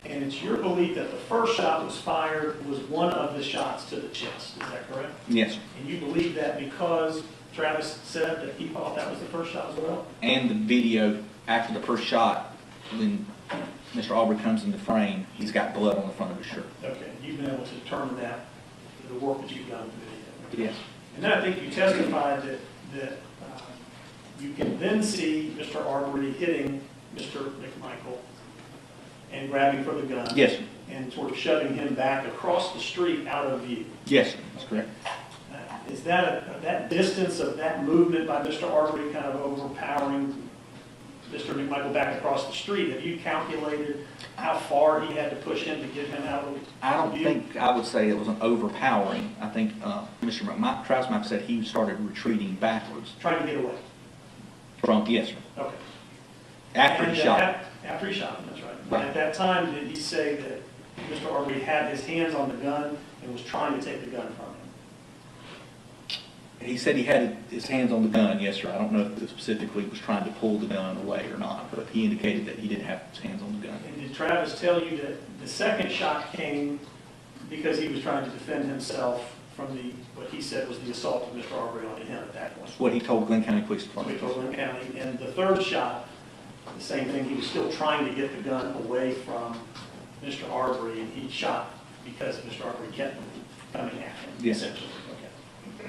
And it's your belief that the first shot was fired was one of the shots to the chest, is that correct? Yes, sir. And you believe that because Travis said that he thought that was the first shot as well? And the video after the first shot, when Mr. Arbery comes into frame, he's got blood on the front of his shirt. Okay, you've been able to determine that, the work that you've done with the video. Yes. And then I think you testified that you can then see Mr. Arbery hitting Mr. McMichael and grabbing for the gun. Yes, sir. And sort of shoving him back across the street out of view. Yes, sir. That's correct. Is that that distance of that movement by Mr. Arbery kind of overpowering Mr. McMichael back across the street? Have you calculated how far he had to push him to get him out of view? I don't think I would say it was an overpowering. I think Mr. Travis McMichael said he started retreating backwards Trying to get away. from, yes, sir. Okay. After he shot. After he shot him, that's right. Right. And at that time, did he say that Mr. Arbery had his hands on the gun and was trying to take the gun from him? He said he had his hands on the gun, yes, sir. I don't know if he specifically was trying to pull the gun away or not, but he indicated that he did have his hands on the gun. And did Travis tell you that the second shot came because he was trying to defend himself from what he said was the assault of Mr. Arbery on him at that point? That's what he told Glenn County Police So we Department. told Glenn County. And the third shot, the same thing, he was still trying to get the gun away from Mr. Arbery, and he shot because Mr. Arbery kept coming at him, Yes. essentially.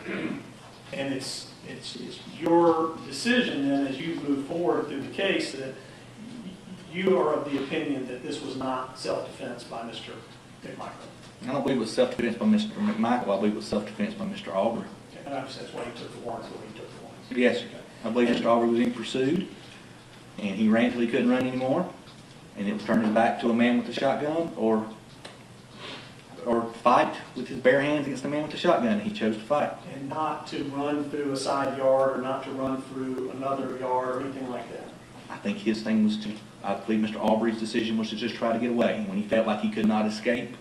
Okay. And it's your decision then, as you move forward through the case, that you are of the opinion that this was not self-defense by Mr. McMichael. I don't believe it was self-defense by Mr. McMichael. I believe it was self-defense by Mr. Arbery. And obviously that's why he took the warrants, the way he took the warrants. Yes, sir. I believe Mr. Arbery was being pursued, and he ran until he couldn't run anymore, and it was turning his back to a man with a shotgun, or fight with his bare hands against the man with the shotgun. He chose to fight. And not to run through a side yard or not to run through another yard or anything like that. I think his thing was to, I believe Mr. Arbery's decision was to just try to get away. And when he felt like he could not escape,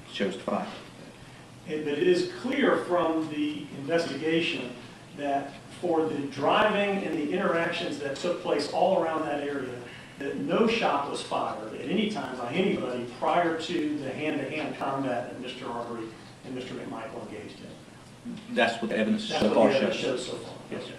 he chose to fight. But it is clear from the investigation that for the driving and the interactions that took place all around that area, that no shot was fired at any time by anybody prior to the hand-to-hand combat that Mr. Arbery and Mr. McMichael engaged in. That's what the evidence That's so what far the evidence shows. shows so far. Yes. Okay.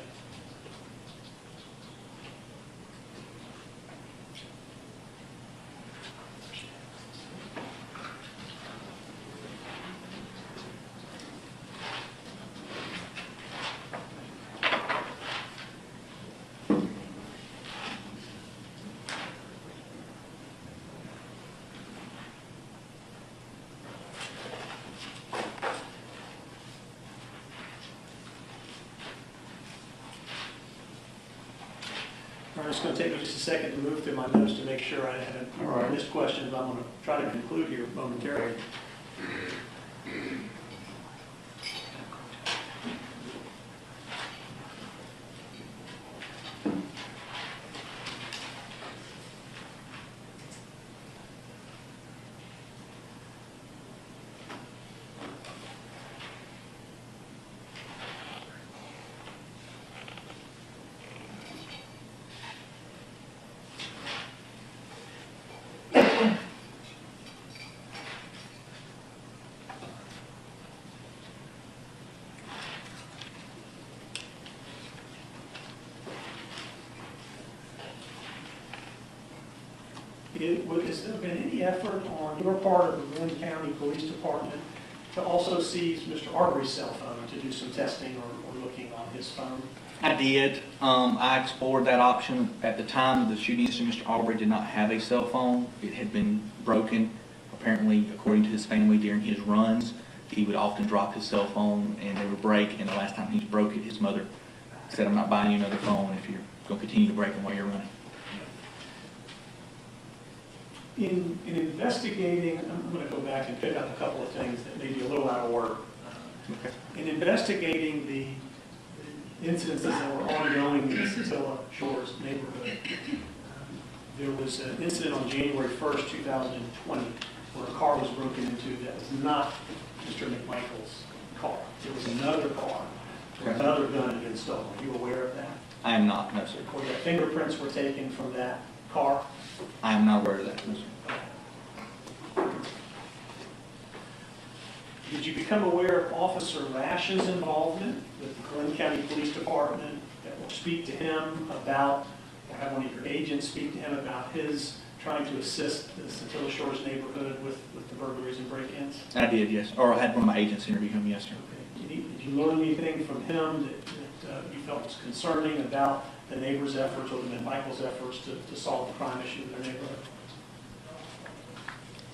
just going to take me just a second to move through my notes to make sure I All right. haven't missed questions. I'm going to try to conclude here momentarily. Has there been any effort on your part of the Glenn County Police Department to also seize Mr. Arbery's cell phone to do some testing or looking on his phone? I did. I explored that option. At the time of the shooting incident, Mr. Arbery did not have a cell phone. It had been broken. Apparently, according to his family, during his runs, he would often drop his cell phone and they would break. And the last time he broke it, his mother said, "I'm not buying you another phone if you're going to continue to break them while you're running." In investigating, I'm going to go back and pick up a couple of things that may be a little out of order. In investigating the incidences that were ongoing in the Satilla Shores neighborhood, there was an incident on January 1st, 2020, where a car was broken into that was not Mr. McMichael's car. It was another car, where another gun had been stolen. Are you aware of that? I am not, no, sir. Or that fingerprints were taken from that car? I am not aware of that, no, sir. Did you become aware of Officer Rash's involvement with the Glenn County Police Department that will speak to him about, or have one of your agents speak to him about his trying to assist the Satilla Shores neighborhood with the burglaries and break-ins? I did, yes. Or I had one of my agents interview him, yes, sir. Okay. Did you learn anything from him that you felt was concerning about the neighbors' efforts or the McMichael's efforts to solve the crime issue in their neighborhood?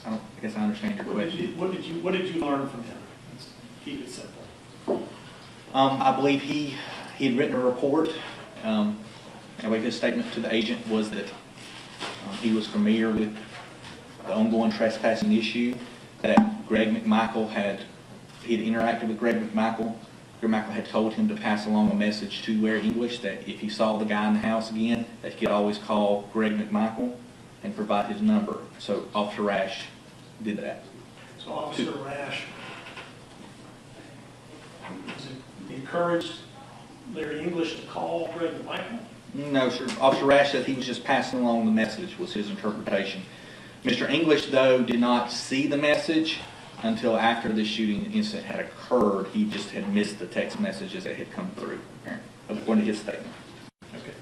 I guess I understand your question. What did you learn from him? Let's keep it simple. I believe he had written a report. Anyway, his statement to the agent was that he was familiar with the ongoing trespassing issue, that Greg McMichael he had interacted with Greg McMichael. Greg McMichael had told him to pass along a message to Ware English that if he saw the guy in the house again, that he could always call Greg McMichael and provide his number. So Officer Rash did that. So Officer Rash encouraged Larry English to call Greg McMichael? No, sir. Officer Rash said he was just passing along the message, was his interpretation. Mr. English, though, did not see the message until after the shooting incident had occurred. He just had missed the text messages that had come through, apparently, according to his statement. Okay.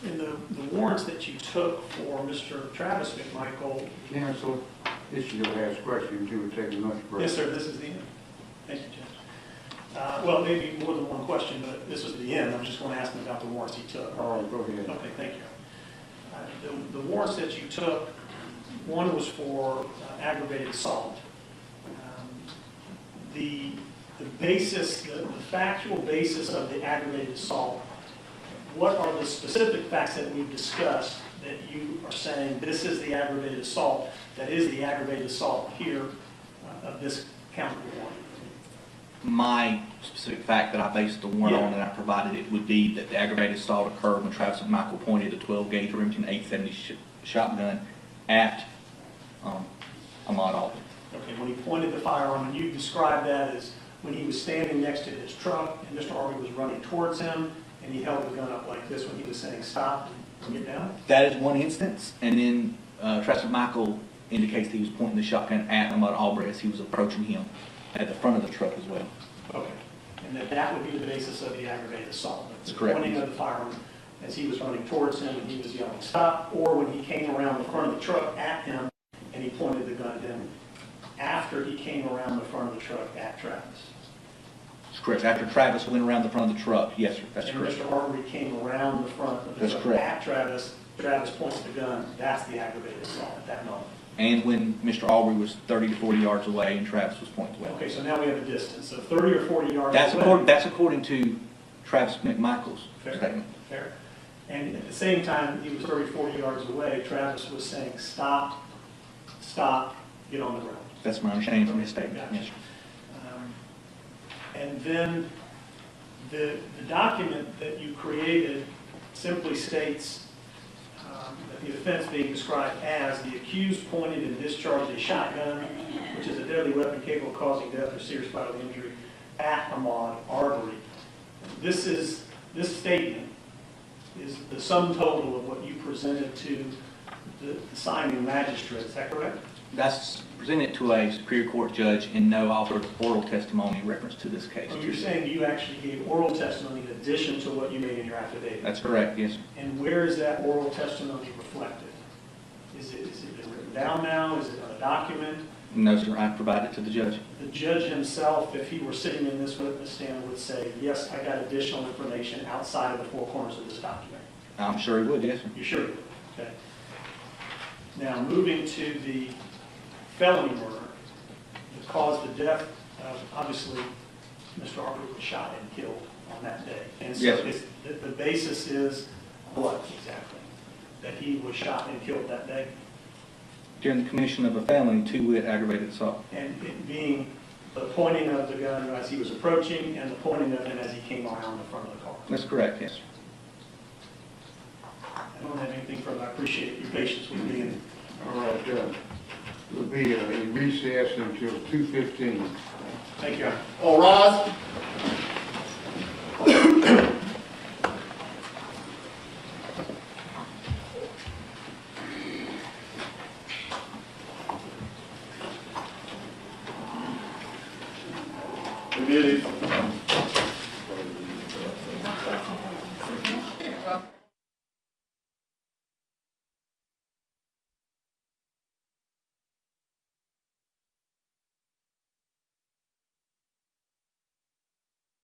And the warrants that you took for Mr. Travis McMichael. Counsel, this is your last question until we take a lunch break. Yes, sir, this is the end. Thank you, Judge. Well, maybe more than one question, but this was the end. I'm just going to ask him about the warrants he took. All right, go ahead. Okay, thank you. The warrants that you took, one was for aggravated assault. The basis, the factual basis of the aggravated assault, what are the specific facts that we've discussed that you are saying this is the aggravated assault, that is the aggravated assault here of this count warrant? My specific fact that I based the warrant on and I provided it would be that the aggravated assault occurred when Travis McMichael pointed a 12-gauge Remington 870 shotgun at Ahmaud Alden. Okay, when he pointed the firearm, and you described that as when he was standing next to his truck and Mr. Arbery was running towards him and he held the gun up like this when he was saying stop. Get down? That is one instance, and then Travis McMichael indicates that he was pointing the shotgun at Ahmaud Arbery as he was approaching him at the front of the truck as well. Okay. And that would be the basis of the aggravated assault. That's correct. Pointing of the firearm as he was running towards him and he was yelling, "Stop," or when he came around the front of the truck at him and he pointed the gun at him after he came around the front of the truck at Travis. That's correct. After Travis went around the front of the truck, yes, sir, that's And correct. Mr. Arbery came around the front of the That's truck correct. at Travis, Travis points the gun, that's the aggravated assault at that moment. And when Mr. Arbery was 30 to 40 yards away and Travis was pointing away. Okay, so now we have a distance, so 30 or 40 yards That's away. that's according to Travis McMichael's Fair. statement. Fair. And at the same time, he was 30, 40 yards away, Travis was saying, "Stop, stop, get on the ground." That's my understanding from his statement. Gotcha. Yes, sir. And then the document that you created simply states that the offense being described as the accused pointed and discharged a shotgun, which is a deadly weapon capable of causing death or serious bodily injury, at Ahmaud Arbery. This statement is the sum total of what you presented to the signing magistrate, is that correct? That's presented to a Superior Court judge and no offered oral testimony in reference to this case. So you're saying you actually gave oral testimony in addition to what you made in your affidavit? That's correct, yes, sir. And where is that oral testimony reflected? Is it been written down now? Is it on a document? No, sir, I provided it to the judge. The judge himself, if he were sitting in this witness stand, would say, "Yes, I got additional information outside of the four corners of this document." I'm sure he would, yes, sir. You sure? Okay. Now, moving to the felony murder that caused the death of, obviously, Mr. Arbery was shot and killed on that day. And so Yes. the basis is what exactly? That he was shot and killed that day? During the commission of a felony, 2-wit aggravated assault. And it being the pointing of the gun as he was approaching and the pointing of him as he came around the front of the car. That's correct, yes, sir. I don't have anything further. I appreciate your patience with me. And All right, we'll be in recess until 2:15. thank you. All rise. Good evening.